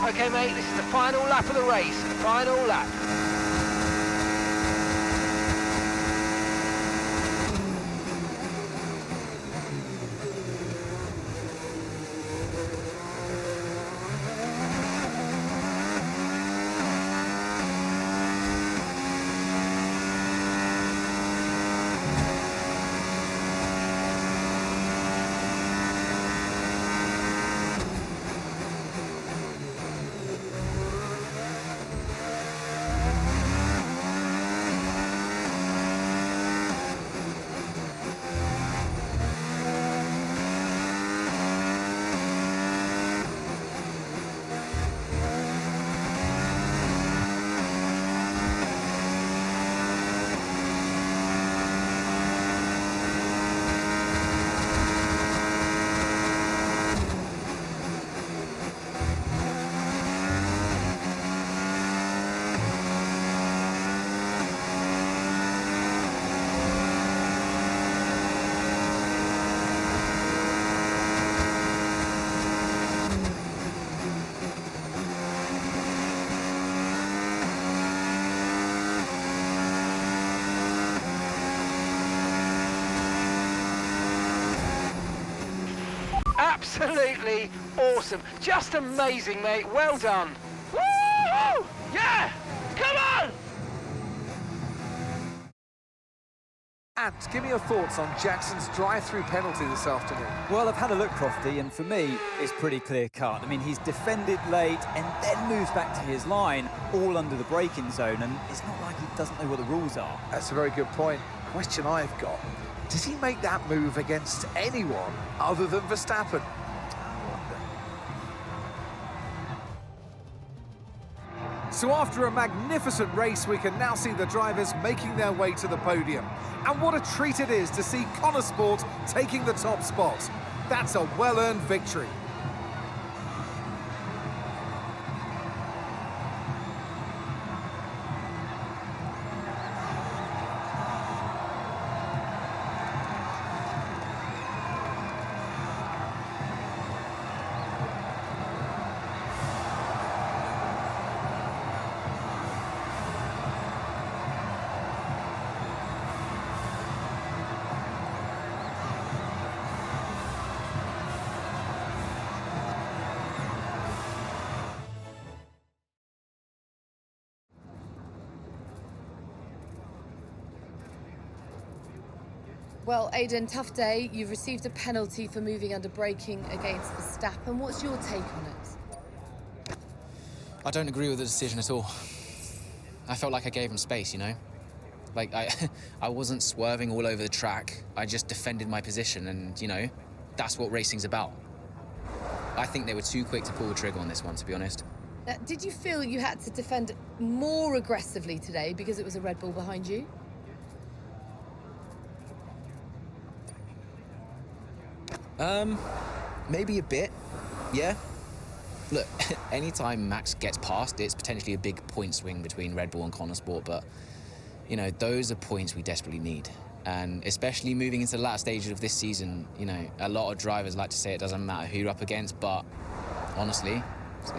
Okay, mate, this is the final lap of the race. The final lap. Absolutely awesome. Just amazing, mate. Well done. Woo! Yeah! Come on! And give me your thoughts on Jackson's drive-through penalty this afternoon. Well, I've had a look, Crofty, and for me, it's pretty clear-cut. I mean, he's defended late and then moves back to his line, all under the braking zone, and it's not like he doesn't know what the rules are. That's a very good point. Question I've got, does he make that move against anyone other than Verstappen? So after a magnificent race, we can now see the drivers making their way to the podium. And what a treat it is to see Connor Sport taking the top spot. That's a well-earned victory. Well, Aidan, tough day. You've received a penalty for moving under braking against Verstappen. What's your take on it? I don't agree with the decision at all. I felt like I gave him space, you know? Like, I wasn't swerving all over the track. I just defended my position and, you know, that's what racing's about. I think they were too quick to pull the trigger on this one, to be honest. Did you feel you had to defend more aggressively today because it was a Red Bull behind you? Maybe a bit, yeah. Look, anytime Max gets past, it's potentially a big point swing between Red Bull and Connor Sport, but, you know, those are points we desperately need. And especially moving into the latter stages of this season, you know, a lot of drivers like to say it doesn't matter who you're up against, but honestly,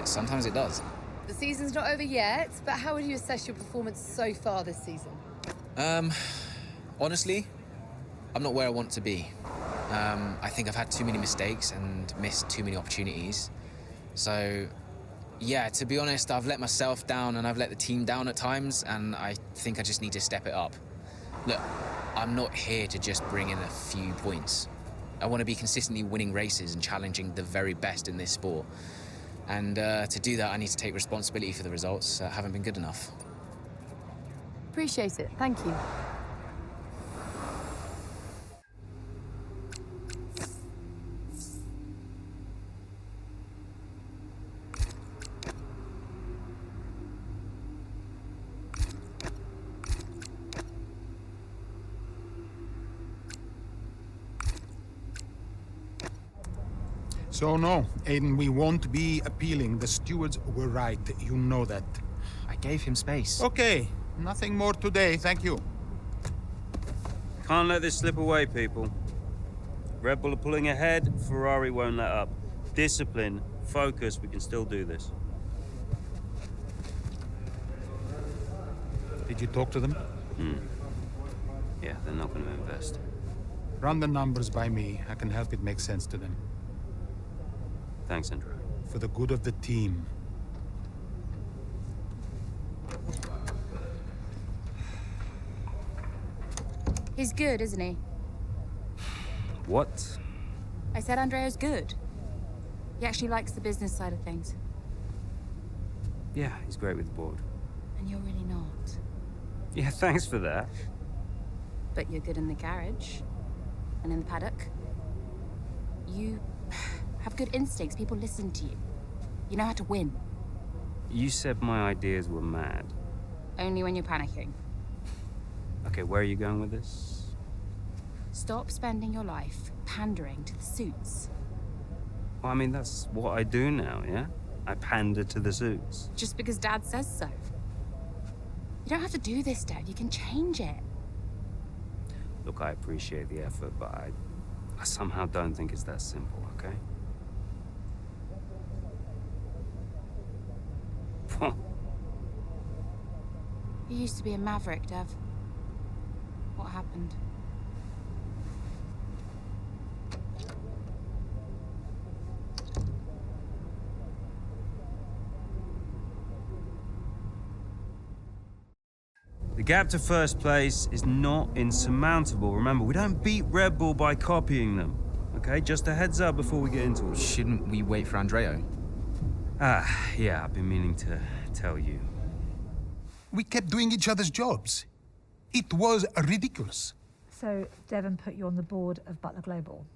sometimes it does. The season's not over yet, but how would you assess your performance so far this season? Honestly, I'm not where I want to be. I think I've had too many mistakes and missed too many opportunities. So, yeah, to be honest, I've let myself down and I've let the team down at times, and I think I just need to step it up. Look, I'm not here to just bring in a few points. I want to be consistently winning races and challenging the very best in this sport. And to do that, I need to take responsibility for the results that haven't been good enough. Appreciate it. Thank you. So no, Aiden, we won't be appealing. The stewards were right. You know that. I gave him space. Okay, nothing more today, thank you. Can't let this slip away, people. Red Bull are pulling ahead, Ferrari won't let up. Discipline, focus, we can still do this. Did you talk to them? Yeah, they're not going to invest. Run the numbers by me. I can help it make sense to them. Thanks, Andrew. For the good of the team. He's good, isn't he? What? I said Andrea's good. He actually likes the business side of things. Yeah, he's great with the board. And you're really not. Yeah, thanks for that. But you're good in the garage. And in the paddock. You have good instincts. People listen to you. You know how to win. You said my ideas were mad. Only when you're panicking. Okay, where are you going with this? Stop spending your life pandering to the suits. Well, I mean, that's what I do now, yeah? I pander to the suits. Just because Dad says so. You don't have to do this, Dad. You can change it. Look, I appreciate the effort, but I somehow don't think it's that simple, okay? You used to be a maverick, Dev. What happened? The gap to first place is not insurmountable. Remember, we don't beat Red Bull by copying them. Okay, just a heads up before we get into it. Shouldn't we wait for Andreo? Yeah, I've been meaning to tell you. We kept doing each other's jobs. It was ridiculous. So Devon put you on the board of Butler Global.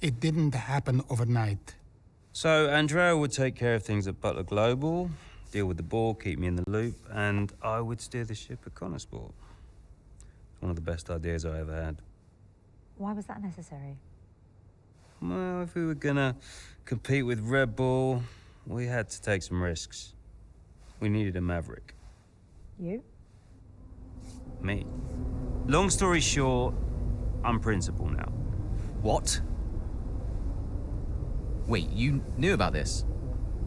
It didn't happen overnight. So Andrea would take care of things at Butler Global, deal with the ball, keep me in the loop, and I would steer the ship at Connorsport. One of the best ideas I ever had. Why was that necessary? Well, if we were gonna compete with Red Bull, we had to take some risks. We needed a maverick. You? Me. Long story short, I'm principal now. What? Wait, you knew about this?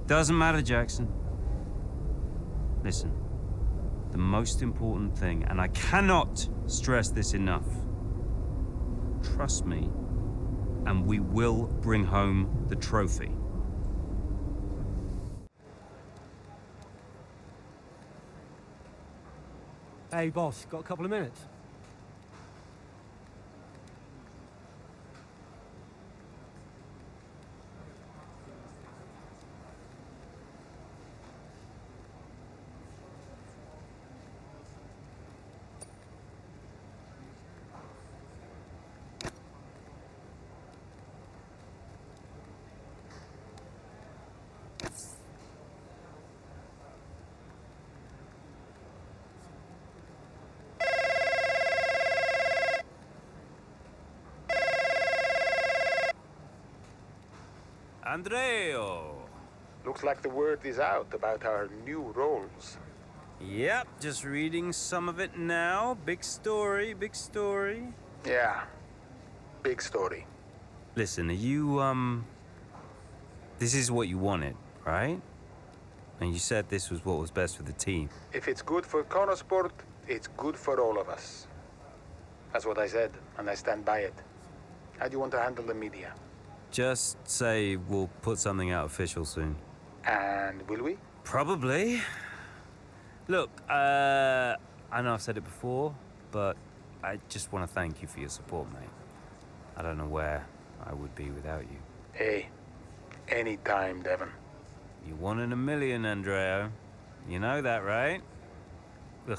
Doesn't matter, Jackson. Listen, the most important thing, and I cannot stress this enough, trust me, and we will bring home the trophy. Hey, boss, got a couple of minutes? Andreo! Looks like the word is out about our new roles. Yep, just reading some of it now. Big story, big story. Yeah, big story. Listen, are you, this is what you wanted, right? And you said this was what was best for the team. If it's good for Connorsport, it's good for all of us. That's what I said, and I stand by it. How do you want to handle the media? Just say we'll put something out official soon. And will we? Probably. Look, I know I've said it before, but I just want to thank you for your support, mate. I don't know where I would be without you. Hey, anytime, Devon. You're one in a million, Andreo. You know that, right? Ugh.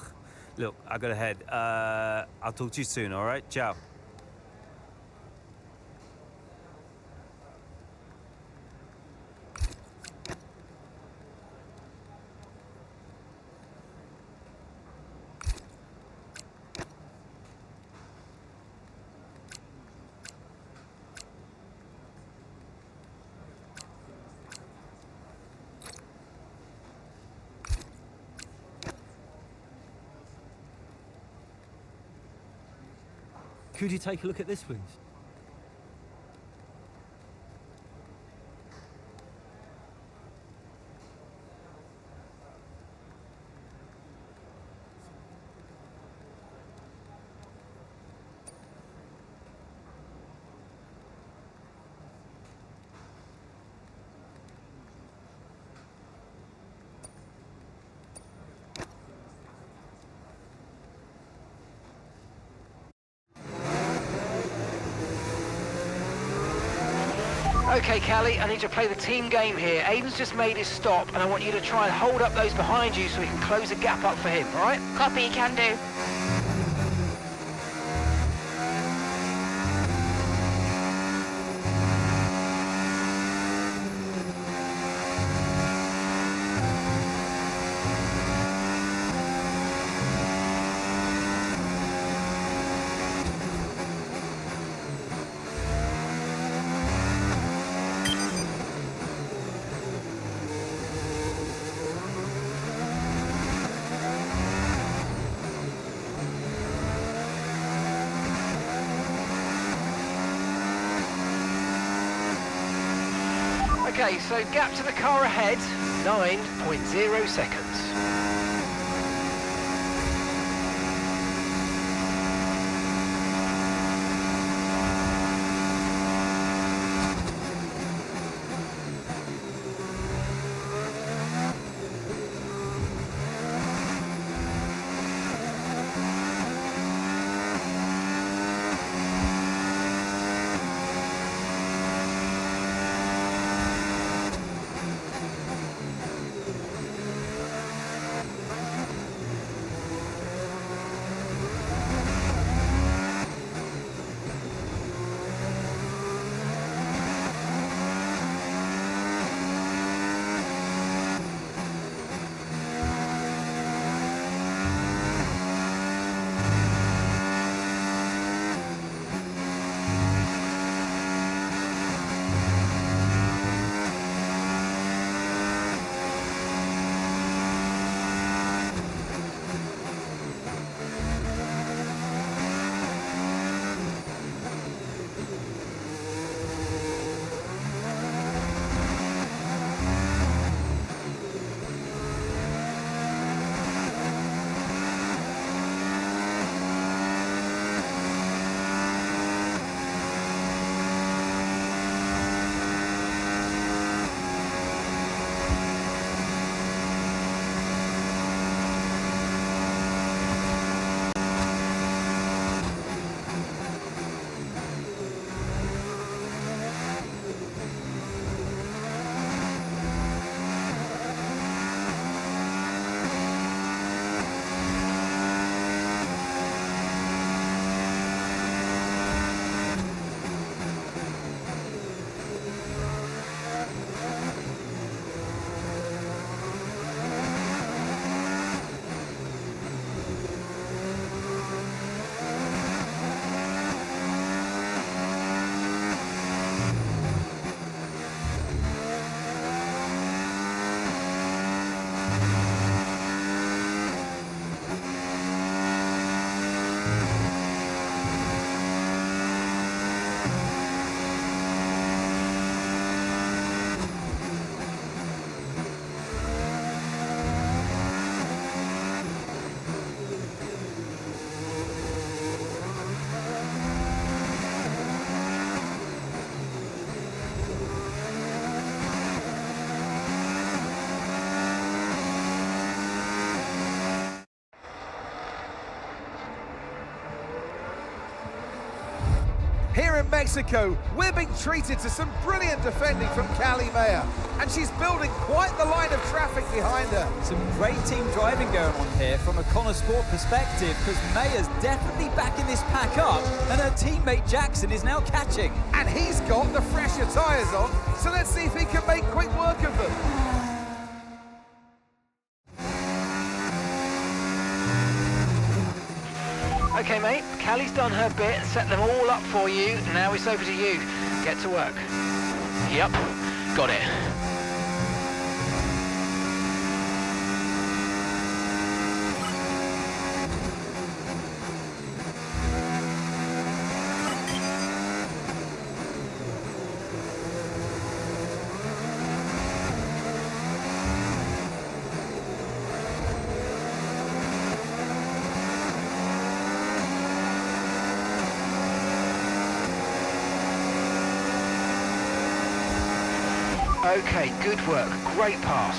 Look, I gotta head. I'll talk to you soon, all right? Ciao. Could you take a look at this, please? Okay, Callie, I need you to play the team game here. Aiden's just made his stop, and I want you to try and hold up those behind you so we can close the gap up for him, all right? Copy, can do. Okay, so gap to the car ahead, 9.0 seconds. Here in Mexico, we're being treated to some brilliant defending from Callie Mayer, and she's building quite the line of traffic behind her. Some great team driving going on here from a Connor Sport perspective, because Mayer's definitely backing this pack up, and her teammate Jackson is now catching. And he's got the fresher tyres on, so let's see if he can make quick work of them. Okay, mate, Callie's done her bit, set them all up for you. Now it's over to you. Get to work. Yep, got it. Okay, good work. Great pass.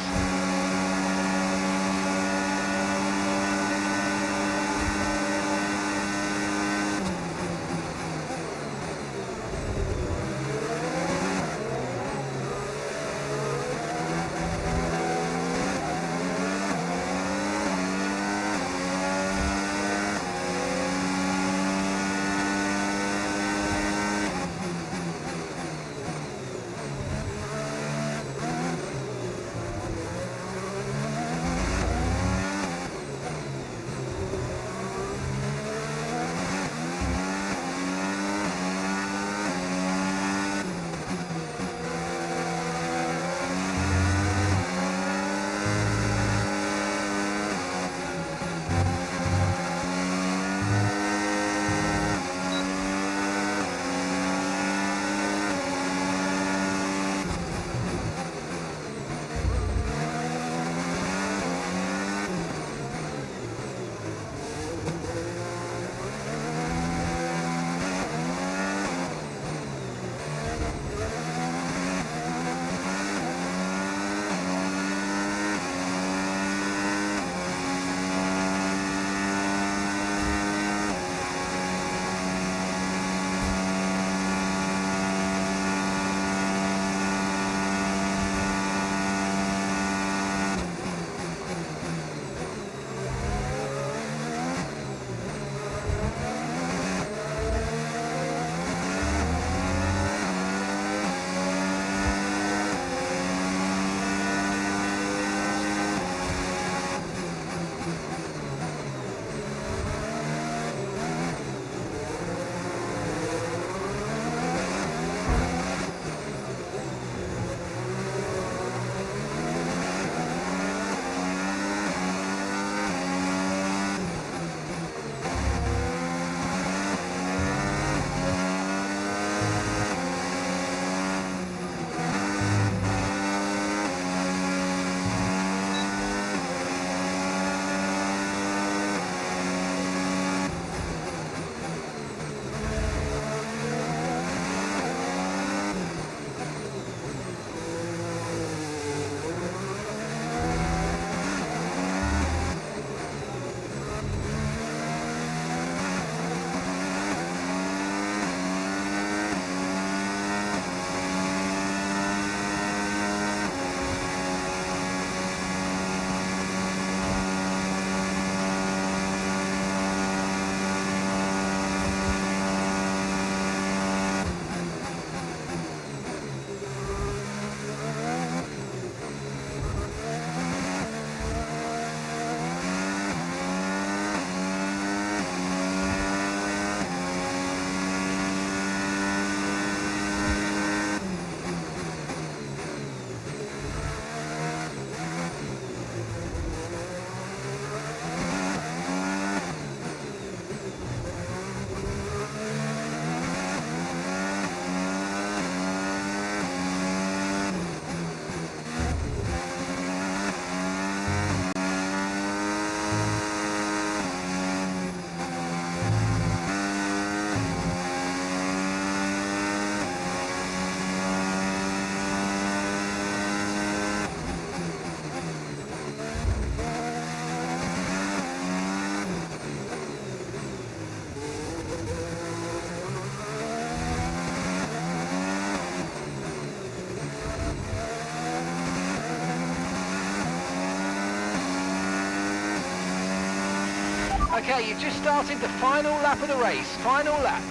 Okay, you've just started the final lap of the race. Final lap.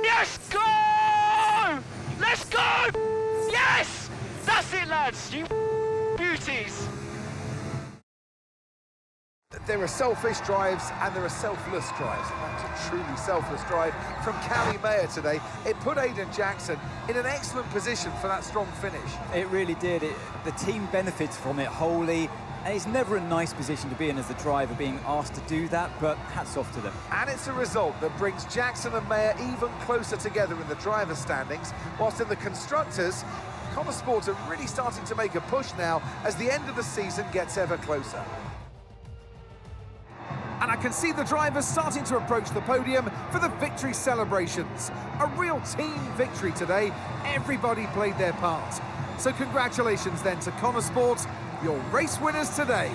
Yes, go! Let's go! Yes! That's it, lads, you beauties. There are selfish drives and there are selfless drives. That's a truly selfless drive from Callie Mayer today. It put Aidan Jackson in an excellent position for that strong finish. It really did. The team benefits from it wholly. And it's never a nice position to be in as the driver, being asked to do that, but hats off to them. And it's a result that brings Jackson and Mayer even closer together in the driver's standings, whilst in the constructors, Connor Sport are really starting to make a push now as the end of the season gets ever closer. And I can see the drivers starting to approach the podium for the victory celebrations. A real team victory today. Everybody played their part. So congratulations then to Connor Sport, your race winners today.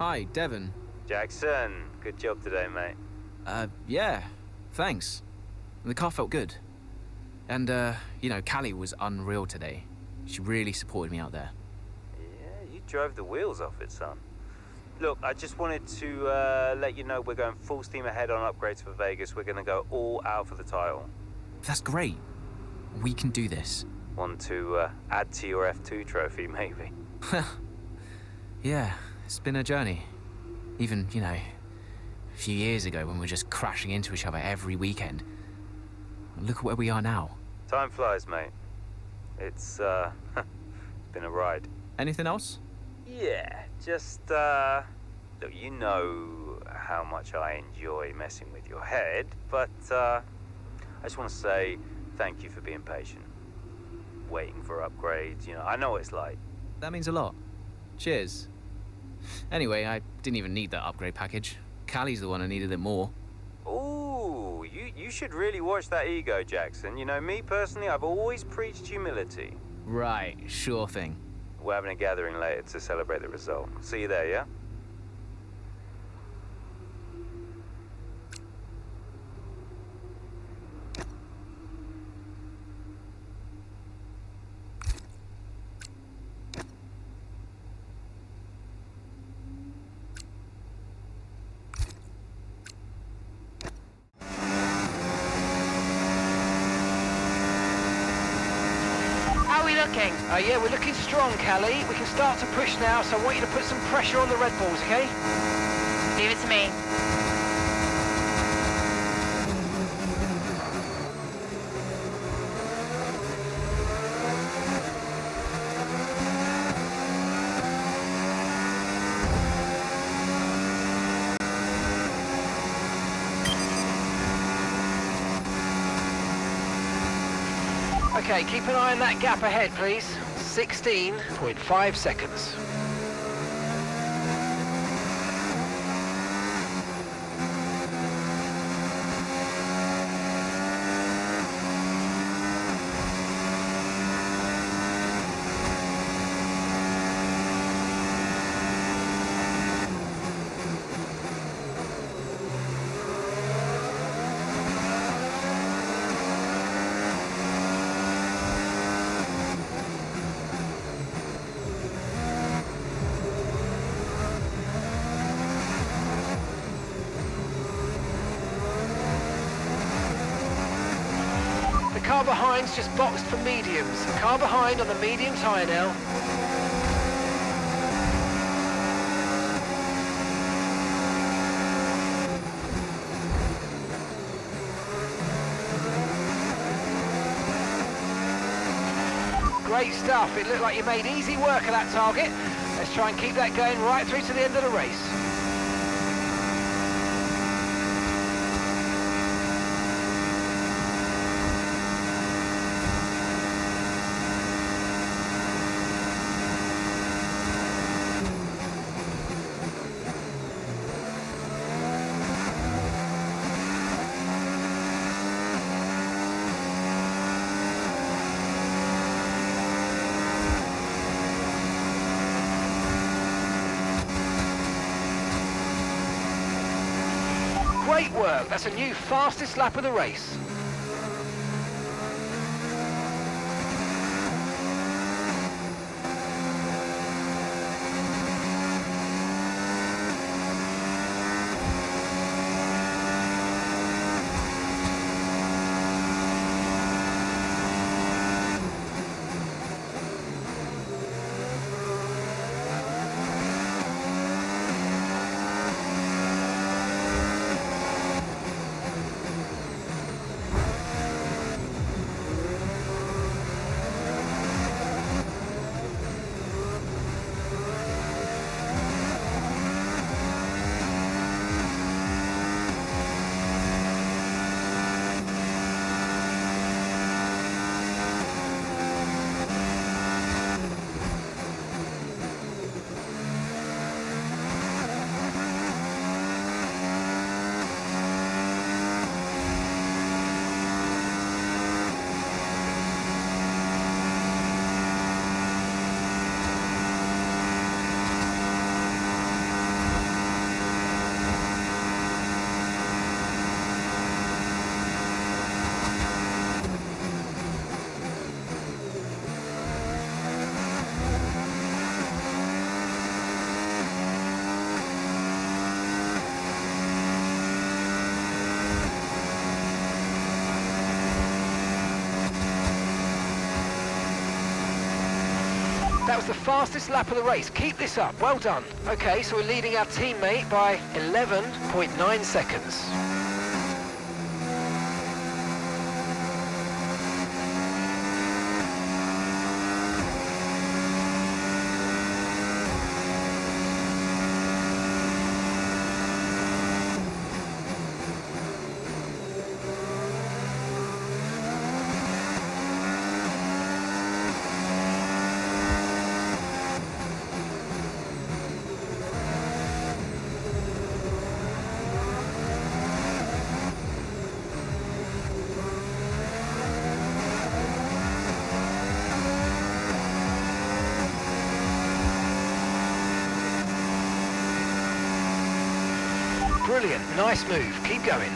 Hi, Devon. Jackson, good job today, mate. Yeah, thanks. The car felt good. And, you know, Callie was unreal today. She really supported me out there. Yeah, you drove the wheels off it, son. Look, I just wanted to let you know we're going full steam ahead on upgrades for Vegas. We're going to go all out for the title. That's great. We can do this. Want to add to your F2 trophy, maybe? Yeah, it's been a journey. Even, you know, a few years ago when we were just crashing into each other every weekend. Look at where we are now. Time flies, mate. It's been a ride. Anything else? Yeah, just, look, you know how much I enjoy messing with your head, but I just want to say thank you for being patient. Waiting for upgrades, you know, I know what it's like. That means a lot. Cheers. Anyway, I didn't even need that upgrade package. Callie's the one who needed it more. Ooh, you should really watch that ego, Jackson. You know, me personally, I've always preached humility. Right, sure thing. We're having a gathering later to celebrate the result. See you there, yeah? Looking? Yeah, we're looking strong, Callie. We can start to push now, so I want you to put some pressure on the Red Bulls, okay? Leave it to me. Okay, keep an eye on that gap ahead, please. 16.5 seconds. The car behind's just boxed for mediums. Car behind on the medium tyre now. Great stuff. It looked like you made easy work of that target. Let's try and keep that going right through to the end of the race. Great work. That's a new fastest lap of the race. That was the fastest lap of the race. Keep this up. Well done. Okay, so we're leading our teammate by 11.9 seconds. Brilliant, nice move, keep going.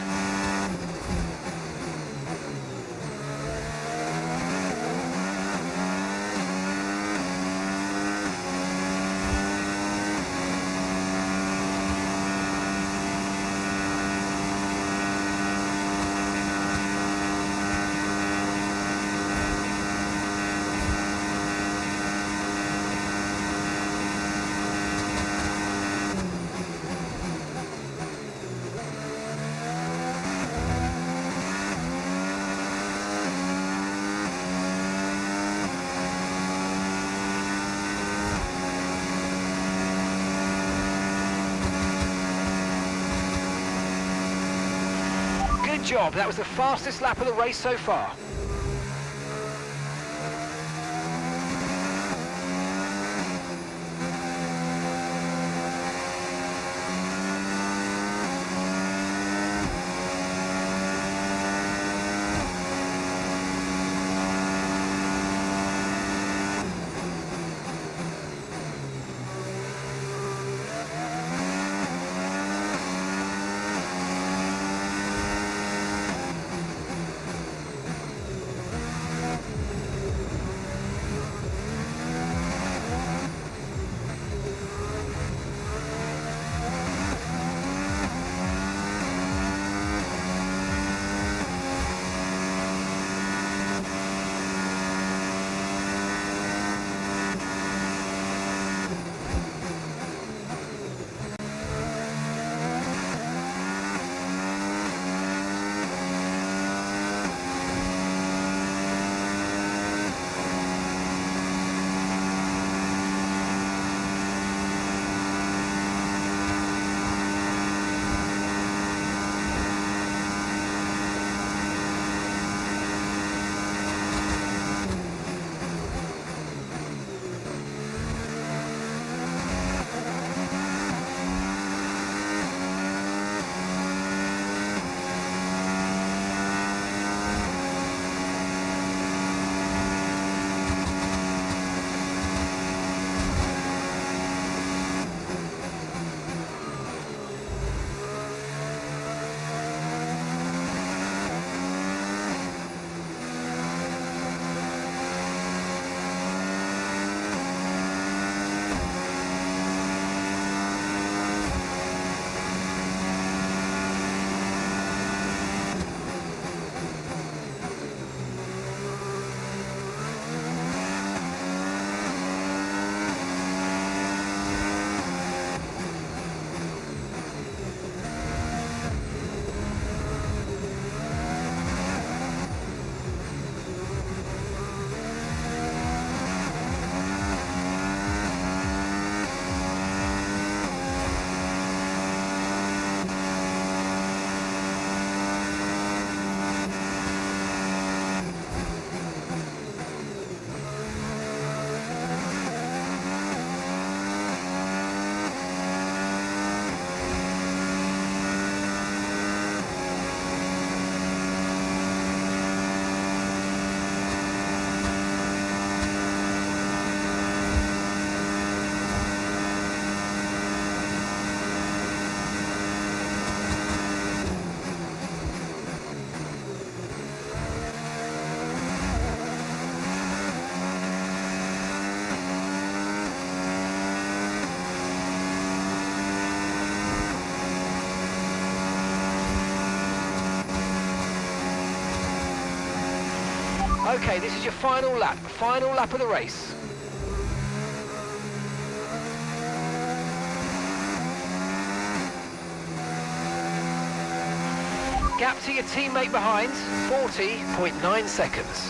Good job, that was the fastest lap of the race so far. Okay, this is your final lap of the race. Gap to your teammate behind, 40.9 seconds.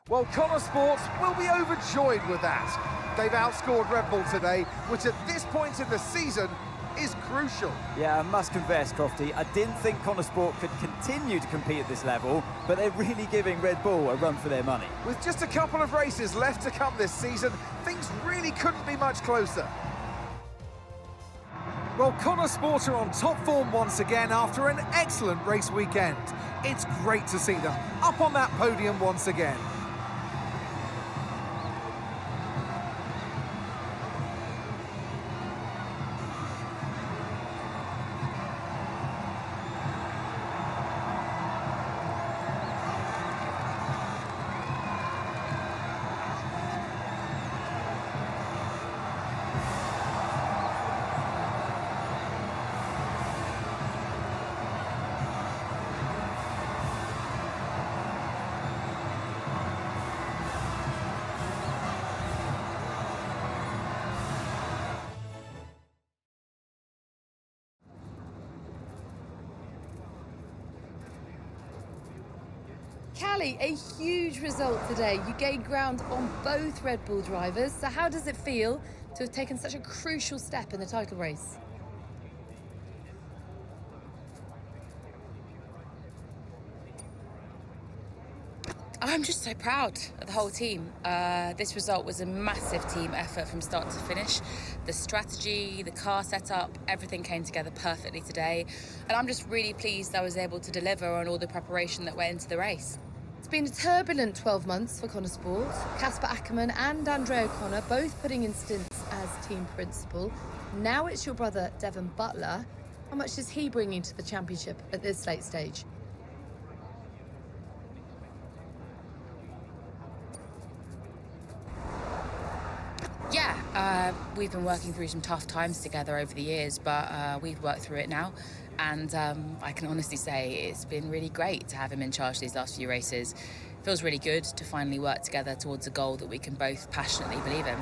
Well, Connor Sports will be overjoyed with that. They've outscored Red Bull today, which at this point in the season is crucial. Yeah, I must confess, Crofty, I didn't think Connor Sport could continue to compete at this level, but they're really giving Red Bull a run for their money. With just a couple of races left to come this season, things really couldn't be much closer. Well, Connor Sport are on top form once again after an excellent race weekend. It's great to see them up on that podium once again. Callie, a huge result today. You gained ground on both Red Bull drivers. So how does it feel to have taken such a crucial step in the title race? I'm just so proud of the whole team. This result was a massive team effort from start to finish. The strategy, the car setup, everything came together perfectly today. And I'm just really pleased I was able to deliver on all the preparation that went into the race. It's been a turbulent 12 months for Connor Sport. Casper Ackerman and Andre O'Connor both putting in stints as team principal. Now it's your brother, Devon Butler. How much is he bringing to the championship at this late stage? Yeah, we've been working through some tough times together over the years, but we've worked through it now. And I can honestly say it's been really great to have him in charge these last few races. It feels really good to finally work together towards a goal that we can both passionately believe in.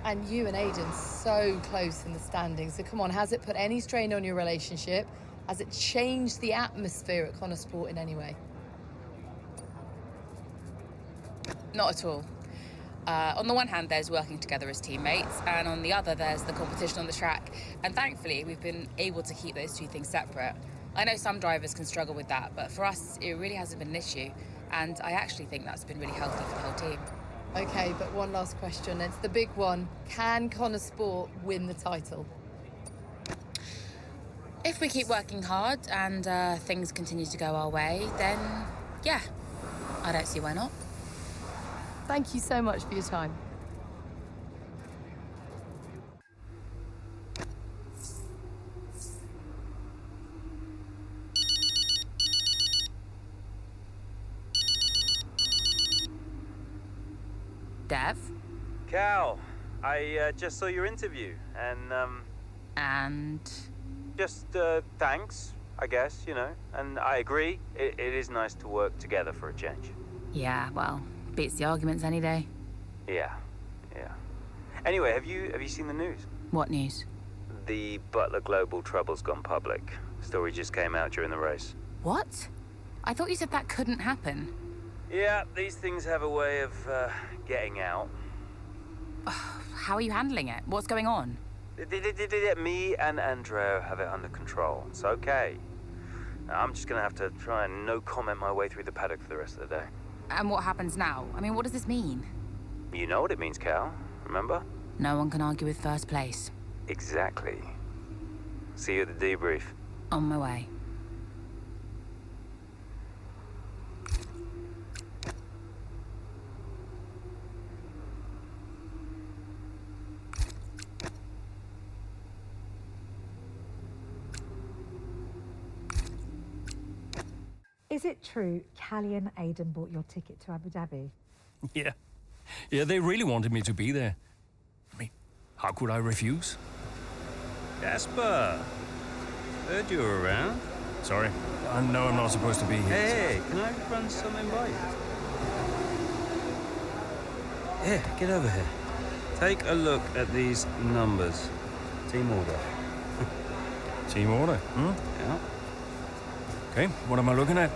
And you and Aidan so close in the standings. So come on, has it put any strain on your relationship? Has it changed the atmosphere at Connor Sport in any way? Not at all. On the one hand, there's working together as teammates, and on the other, there's the competition on the track. And thankfully, we've been able to keep those two things separate. I know some drivers can struggle with that, but for us, it really hasn't been an issue. And I actually think that's been really healthy for the whole team. Okay, but one last question. It's the big one. Can Connor Sport win the title? If we keep working hard and things continue to go our way, then yeah, I don't see why not. Thank you so much for your time. Dev? Cal, I just saw your interview, and, And? Just, thanks, I guess, you know. And I agree, it is nice to work together for a change. Yeah, well, beats the arguments any day. Yeah. Anyway, have you seen the news? What news? The Butler Global trouble's gone public. Story just came out during the race. What? I thought you said that couldn't happen. Yeah, these things have a way of, getting out. How are you handling it? What's going on? Me and Andreo have it under control. It's okay. I'm just gonna have to try and no-comment my way through the paddock for the rest of the day. And what happens now? I mean, what does this mean? You know what it means, Cal. Remember? No one can argue with first place. Exactly. See you at the debrief. On my way. Is it true Callie and Aidan bought your ticket to Abu Dhabi? Yeah. Yeah, they really wanted me to be there. I mean, how could I refuse? Jasper! Heard you were around. Sorry. I know I'm not supposed to be here. Hey, can I run something by you? Here, get over here. Take a look at these numbers. Team order. Team order? Hmm? Yeah. Okay, what am I looking at?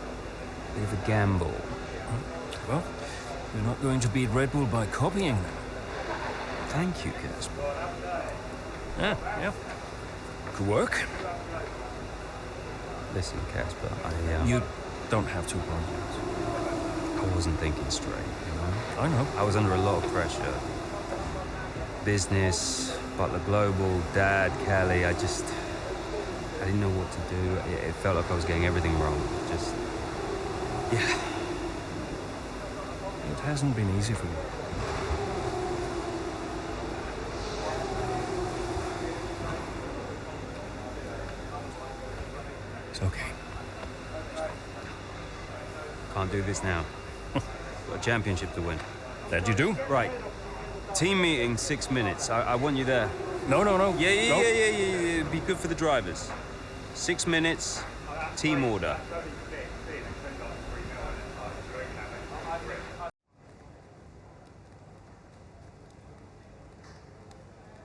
Bit of a gamble. Well, you're not going to beat Red Bull by copying them. Thank you, Casper. Yeah. Could work. Listen, Casper, You don't have to apologize. I wasn't thinking straight, you know? I know. I was under a lot of pressure. Business, Butler Global, Dad, Callie, I didn't know what to do. It felt like I was getting everything wrong. Yeah. It hasn't been easy for you. It's okay. Can't do this now. Got a championship to win. That you do? Right. Team meeting, 6 minutes. I want you there. No. Yeah. Be good for the drivers. 6 minutes, team order.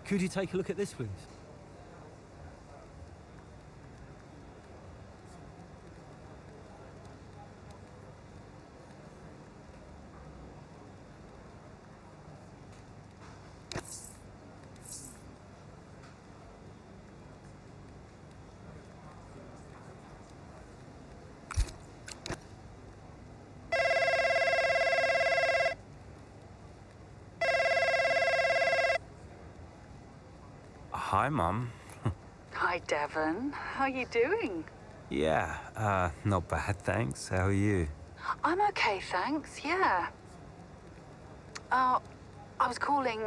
Could you take a look at this, please? Hi, Mum. Hi, Devon. How are you doing? Yeah, not bad, thanks. How are you? I'm okay, thanks, yeah. I was calling...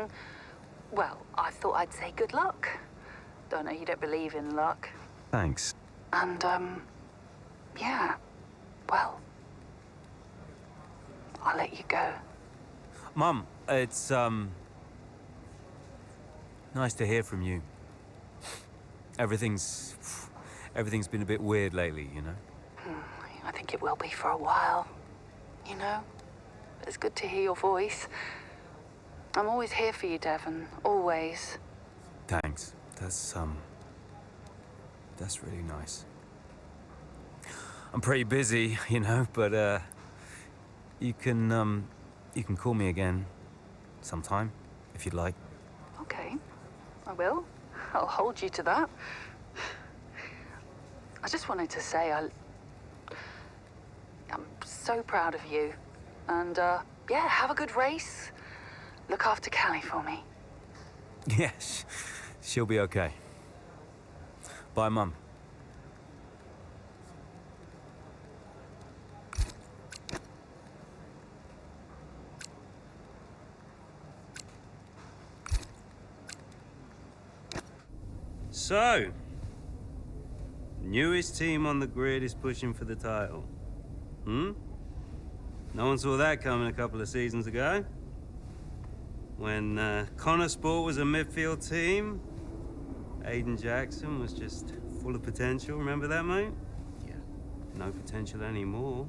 Well, I thought I'd say good luck. Don't know you don't believe in luck. Thanks. And, yeah, well, I'll let you go. Mum, it's, nice to hear from you. Everything's been a bit weird lately, you know? I think it will be for a while, you know? It's good to hear your voice. I'm always here for you, Devon, always. Thanks. That's really nice. I'm pretty busy, you know, but, you can call me again sometime, if you'd like. Okay, I will. I'll hold you to that. I just wanted to say I'm so proud of you. And, yeah, have a good race. Look after Callie for me. Yes, she'll be okay. Bye, Mum. So, newest team on the grid is pushing for the title. No one saw that coming a couple of seasons ago. when Connor Sport was a midfield team, Aiden Jackson was just full of potential. Remember that, mate? Yeah. No potential anymore.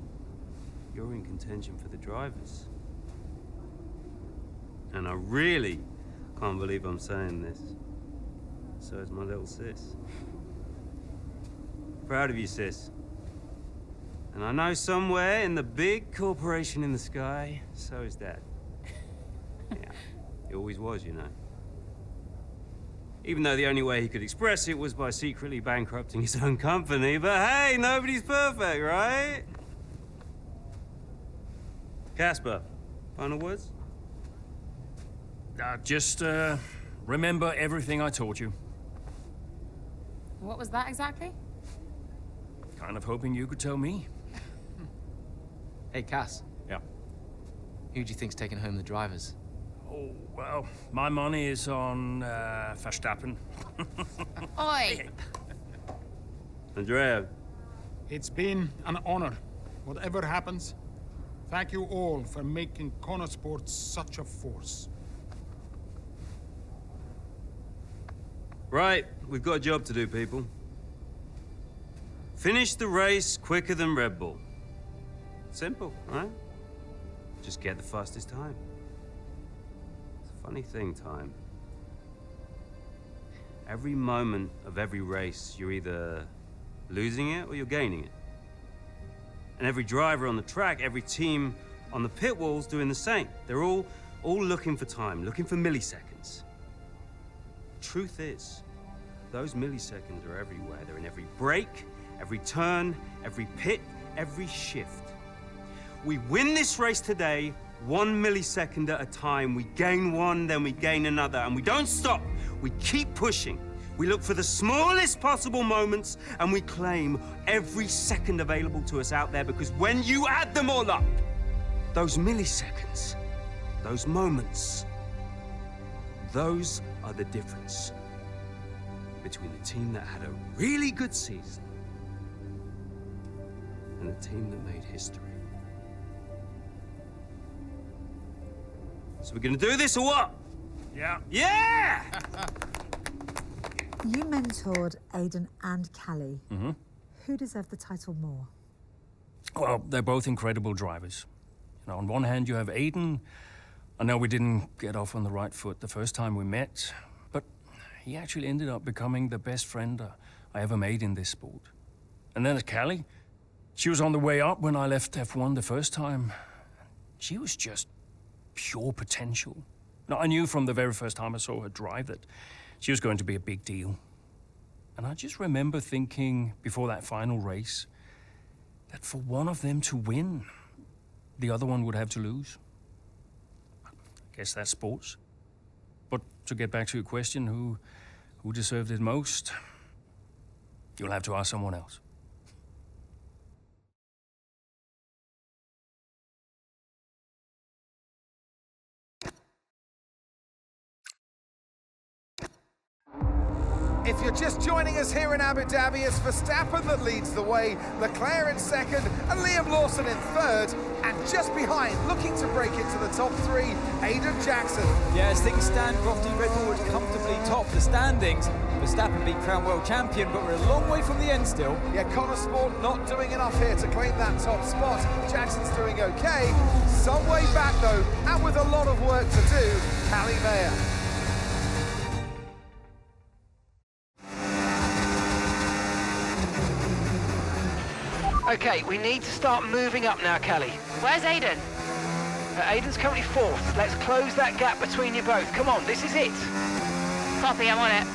You're in contention for the drivers. And I really can't believe I'm saying this. So is my little sis. Proud of you, sis. And I know somewhere in the big corporation in the sky, so is Dad. Yeah, he always was, you know. Even though the only way he could express it was by secretly bankrupting his own company. But hey, nobody's perfect, right? Casper, final words? Just remember everything I taught you. What was that exactly? Kind of hoping you could tell me. Hey, Cass. Yeah. Who do you think's taking home the drivers? Oh, well, my money is on Verstappen. Oi! Andrea. It's been an honor. Whatever happens, thank you all for making Connor Sports such a force. Right, we've got a job to do, people. Finish the race quicker than Red Bull. Simple, right? Just get the fastest time. It's a funny thing, time. Every moment of every race, you're either losing it or you're gaining it. And every driver on the track, every team on the pit walls doing the same. They're all looking for time, looking for milliseconds. Truth is, those milliseconds are everywhere. They're in every brake, every turn, every pit, every shift. We win this race today, 1 millisecond at a time. We gain one, then we gain another, and we don't stop. We keep pushing. We look for the smallest possible moments, and we claim every second available to us out there, because when you add them all up, those milliseconds, those moments, those are the difference between the team that had a really good season and the team that made history. So we're gonna do this or what? Yeah. Yeah! You mentored Aiden and Callie. Mm-hmm. Who deserved the title more? Well, they're both incredible drivers. You know, on one hand, you have Aiden. I know we didn't get off on the right foot the first time we met, but he actually ended up becoming the best friend I ever made in this sport. And then there's Callie. She was on the way up when I left F1 the first time. She was just pure potential. Now, I knew from the very first time I saw her drive that she was going to be a big deal. And I just remember thinking before that final race that for one of them to win, the other one would have to lose. I guess that's sports. But to get back to your question, who deserved it most? You'll have to ask someone else. If you're just joining us here in Abu Dhabi, it's Verstappen that leads the way, Leclerc in second, and Liam Lawson in third. And just behind, looking to break into the top three, Aiden Jackson. Yeah, as things stand, Crofty, Red Bull would comfortably top the standings. Verstappen being crowned world champion, but we're a long way from the end still. Yeah, Connor Sport not doing enough here to claim that top spot. Jackson's doing okay. Some way back, though, and with a lot of work to do, Callie Mayer. Okay, we need to start moving up now, Callie. Where's Aiden? Aiden's currently fourth. Let's close that gap between you both. Come on, this is it. Copy, I'm on it.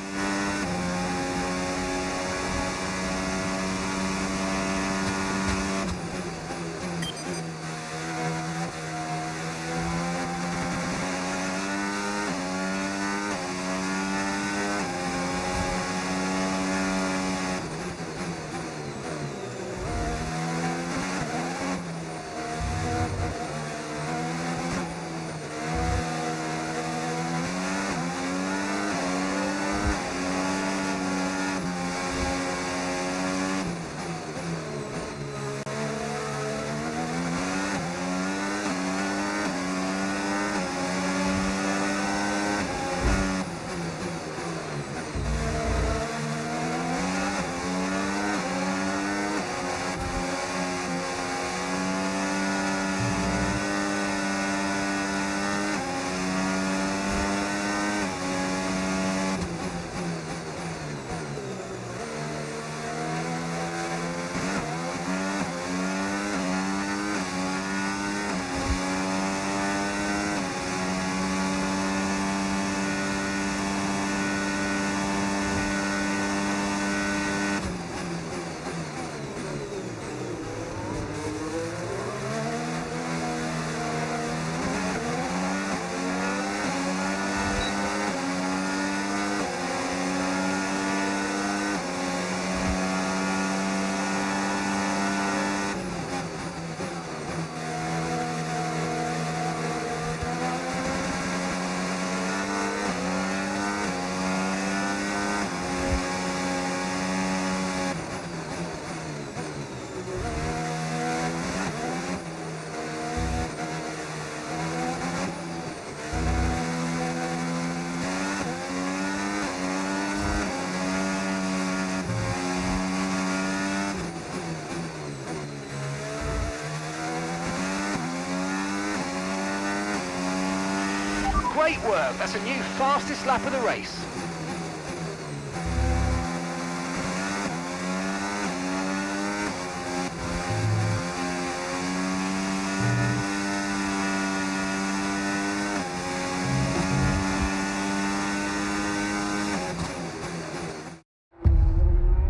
Great work. That's a new fastest lap of the race.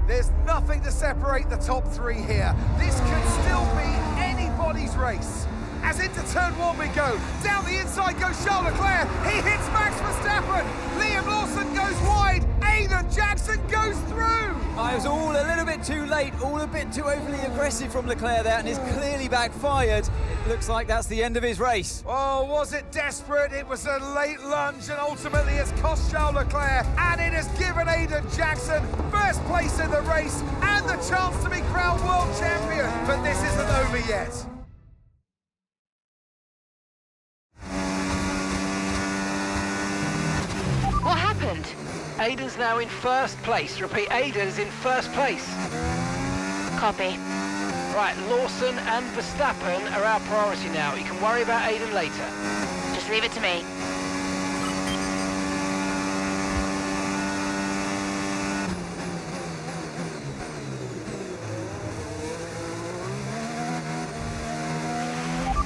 There's nothing to separate the top three here. This could still be anybody's race. As into turn one we go. Down the inside goes Charles Leclerc. He hits Max Verstappen. Liam Lawson goes wide. Aiden Jackson goes through. I was all a little bit too late, all a bit too overly aggressive from Leclerc there, and it's clearly backfired. It looks like that's the end of his race. Oh, was it desperate? It was a late lunge, and ultimately it's cost Charles Leclerc, and it has given Aiden Jackson first place in the race and the chance to be crowned world champion. But this isn't over yet. What happened? Aiden's now in first place. Repeat, Aiden's in first place. Copy. Right, Lawson and Verstappen are our priority now. You can worry about Aiden later. Just leave it to me.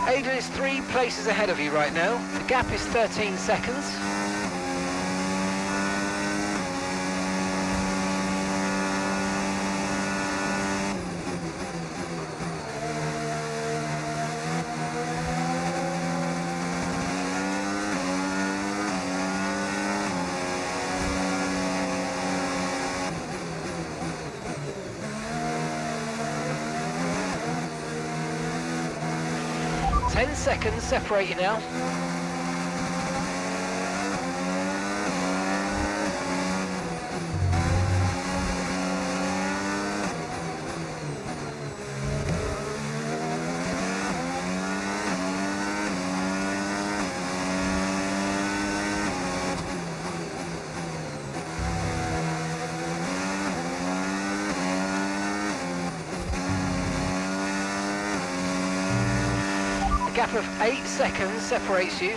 Aiden is 3 places ahead of you right now. The gap is 13 seconds. Ten seconds separate you now. A gap of 8 seconds separates you.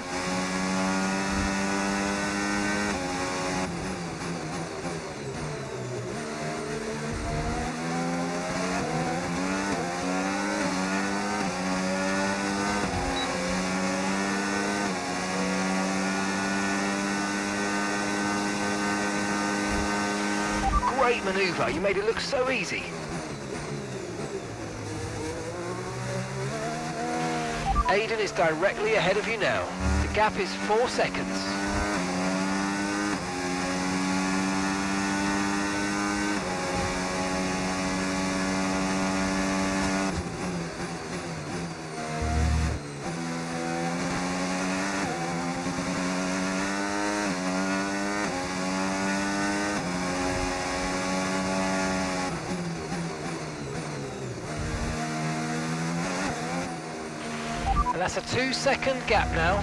Great manoeuvre, you made it look so easy. Aiden is directly ahead of you now. The gap is 4 seconds. And that's a 2-second gap now.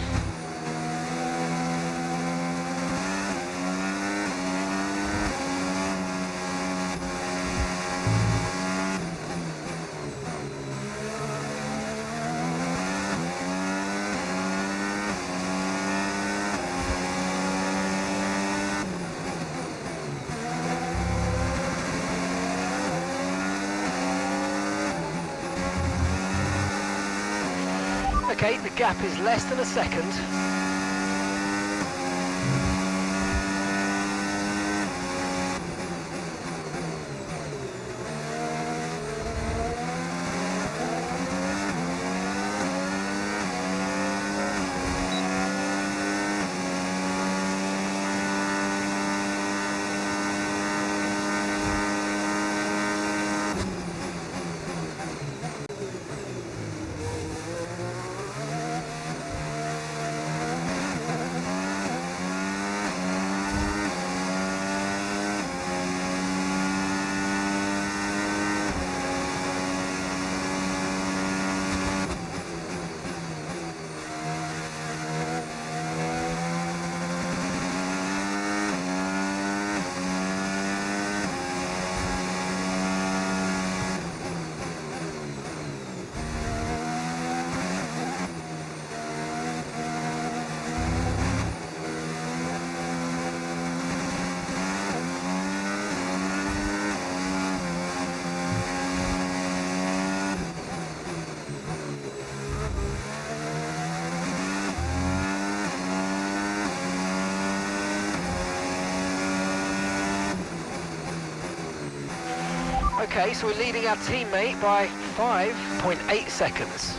Okay, the gap is less than a second. Okay, so we're leading our teammate by 5.8 seconds.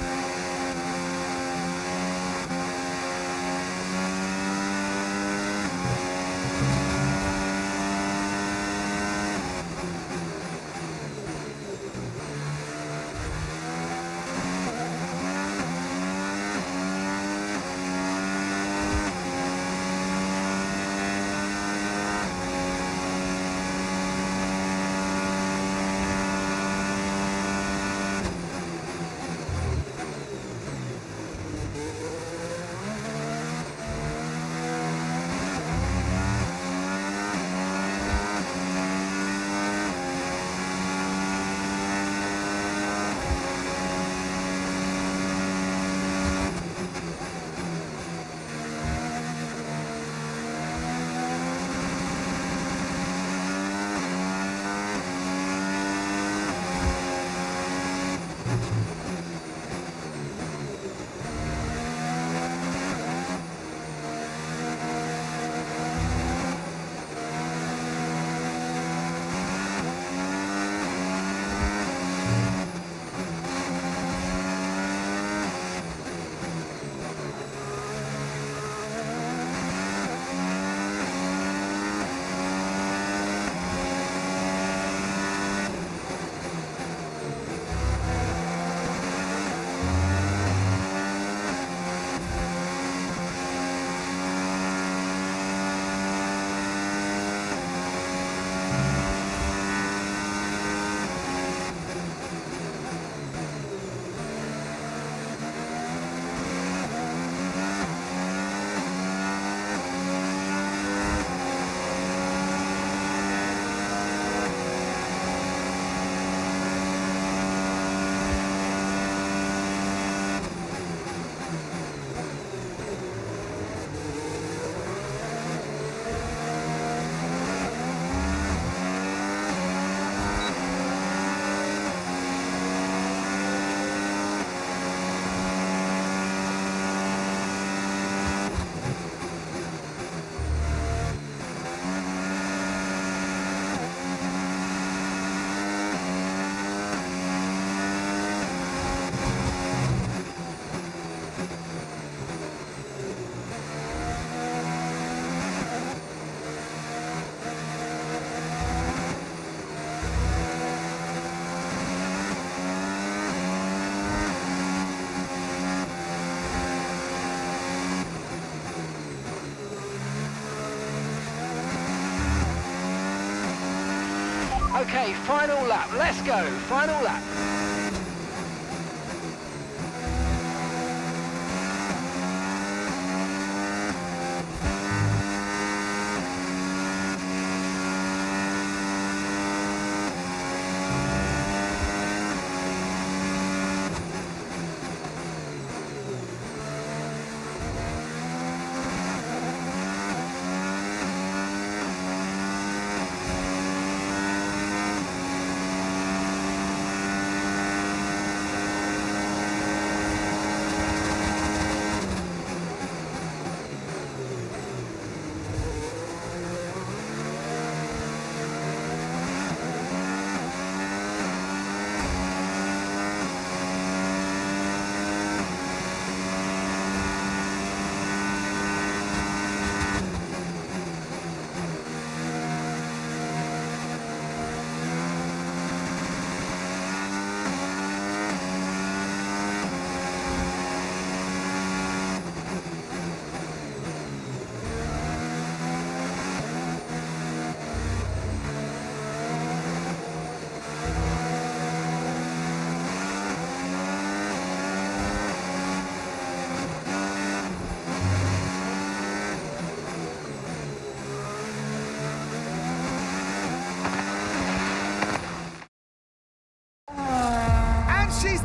Okay, final lap. Let's go. Final lap.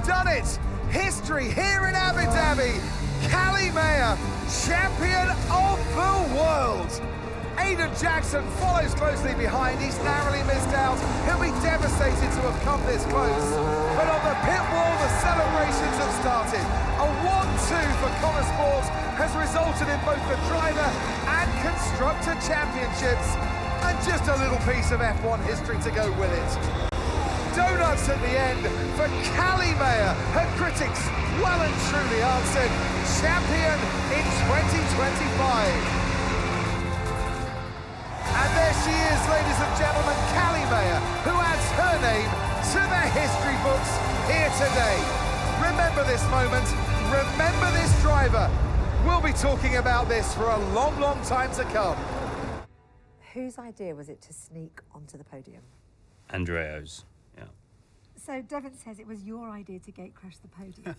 Done it! History here in Abu Dhabi. Callie Mayer, champion of the world. Aidan Jackson follows closely behind. He's narrowly missed out. He'll be devastated to have come this close. But on the pit wall, the celebrations have started. A 1-2 for Connor Sport has resulted in both the driver and constructor championships. And just a little piece of F1 history to go with it. donuts at the end for Callie Mayer. Her critics well and truly answered champion in 2025. And there she is, ladies and gentlemen, Callie Mayer, who adds her name to the history books here today. Remember this moment, remember this driver. We'll be talking about this for a long, long time to come. Whose idea was it to sneak onto the podium? Andreo's, yeah. So Devon says it was your idea to gate crash the podium.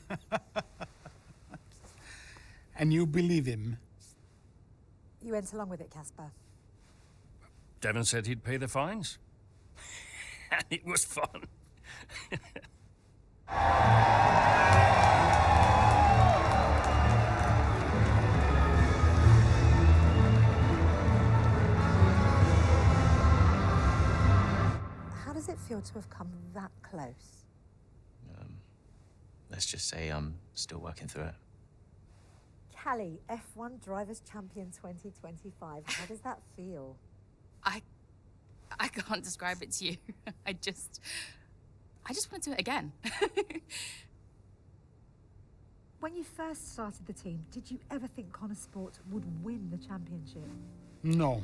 And you believe him? You went along with it, Casper. Devon said he'd pay the fines. And it was fun. How does it feel to have come that close? Let's just say I'm still working through it. Callie, F1 Drivers' Champion 2025. How does that feel? I can't describe it to you. I just want to do it again. When you first started the team, did you ever think Connor Sport would win the championship? No.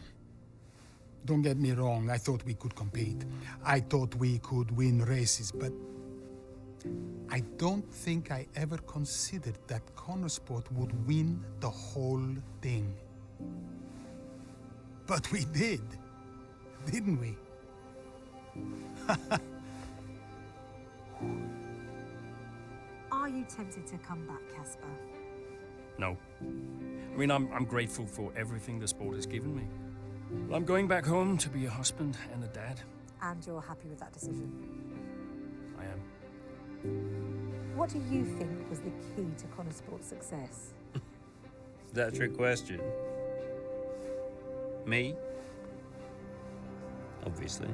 Don't get me wrong, I thought we could compete. I thought we could win races, but I don't think I ever considered that Connor Sport would win the whole thing. But we did, didn't we? Are you tempted to come back, Casper? No. I mean, I'm grateful for everything the sport has given me. But I'm going back home to be a husband and a dad. And you're happy with that decision? I am. What do you think was the key to Connor Sport's success? Is that a trick question? Me? Obviously.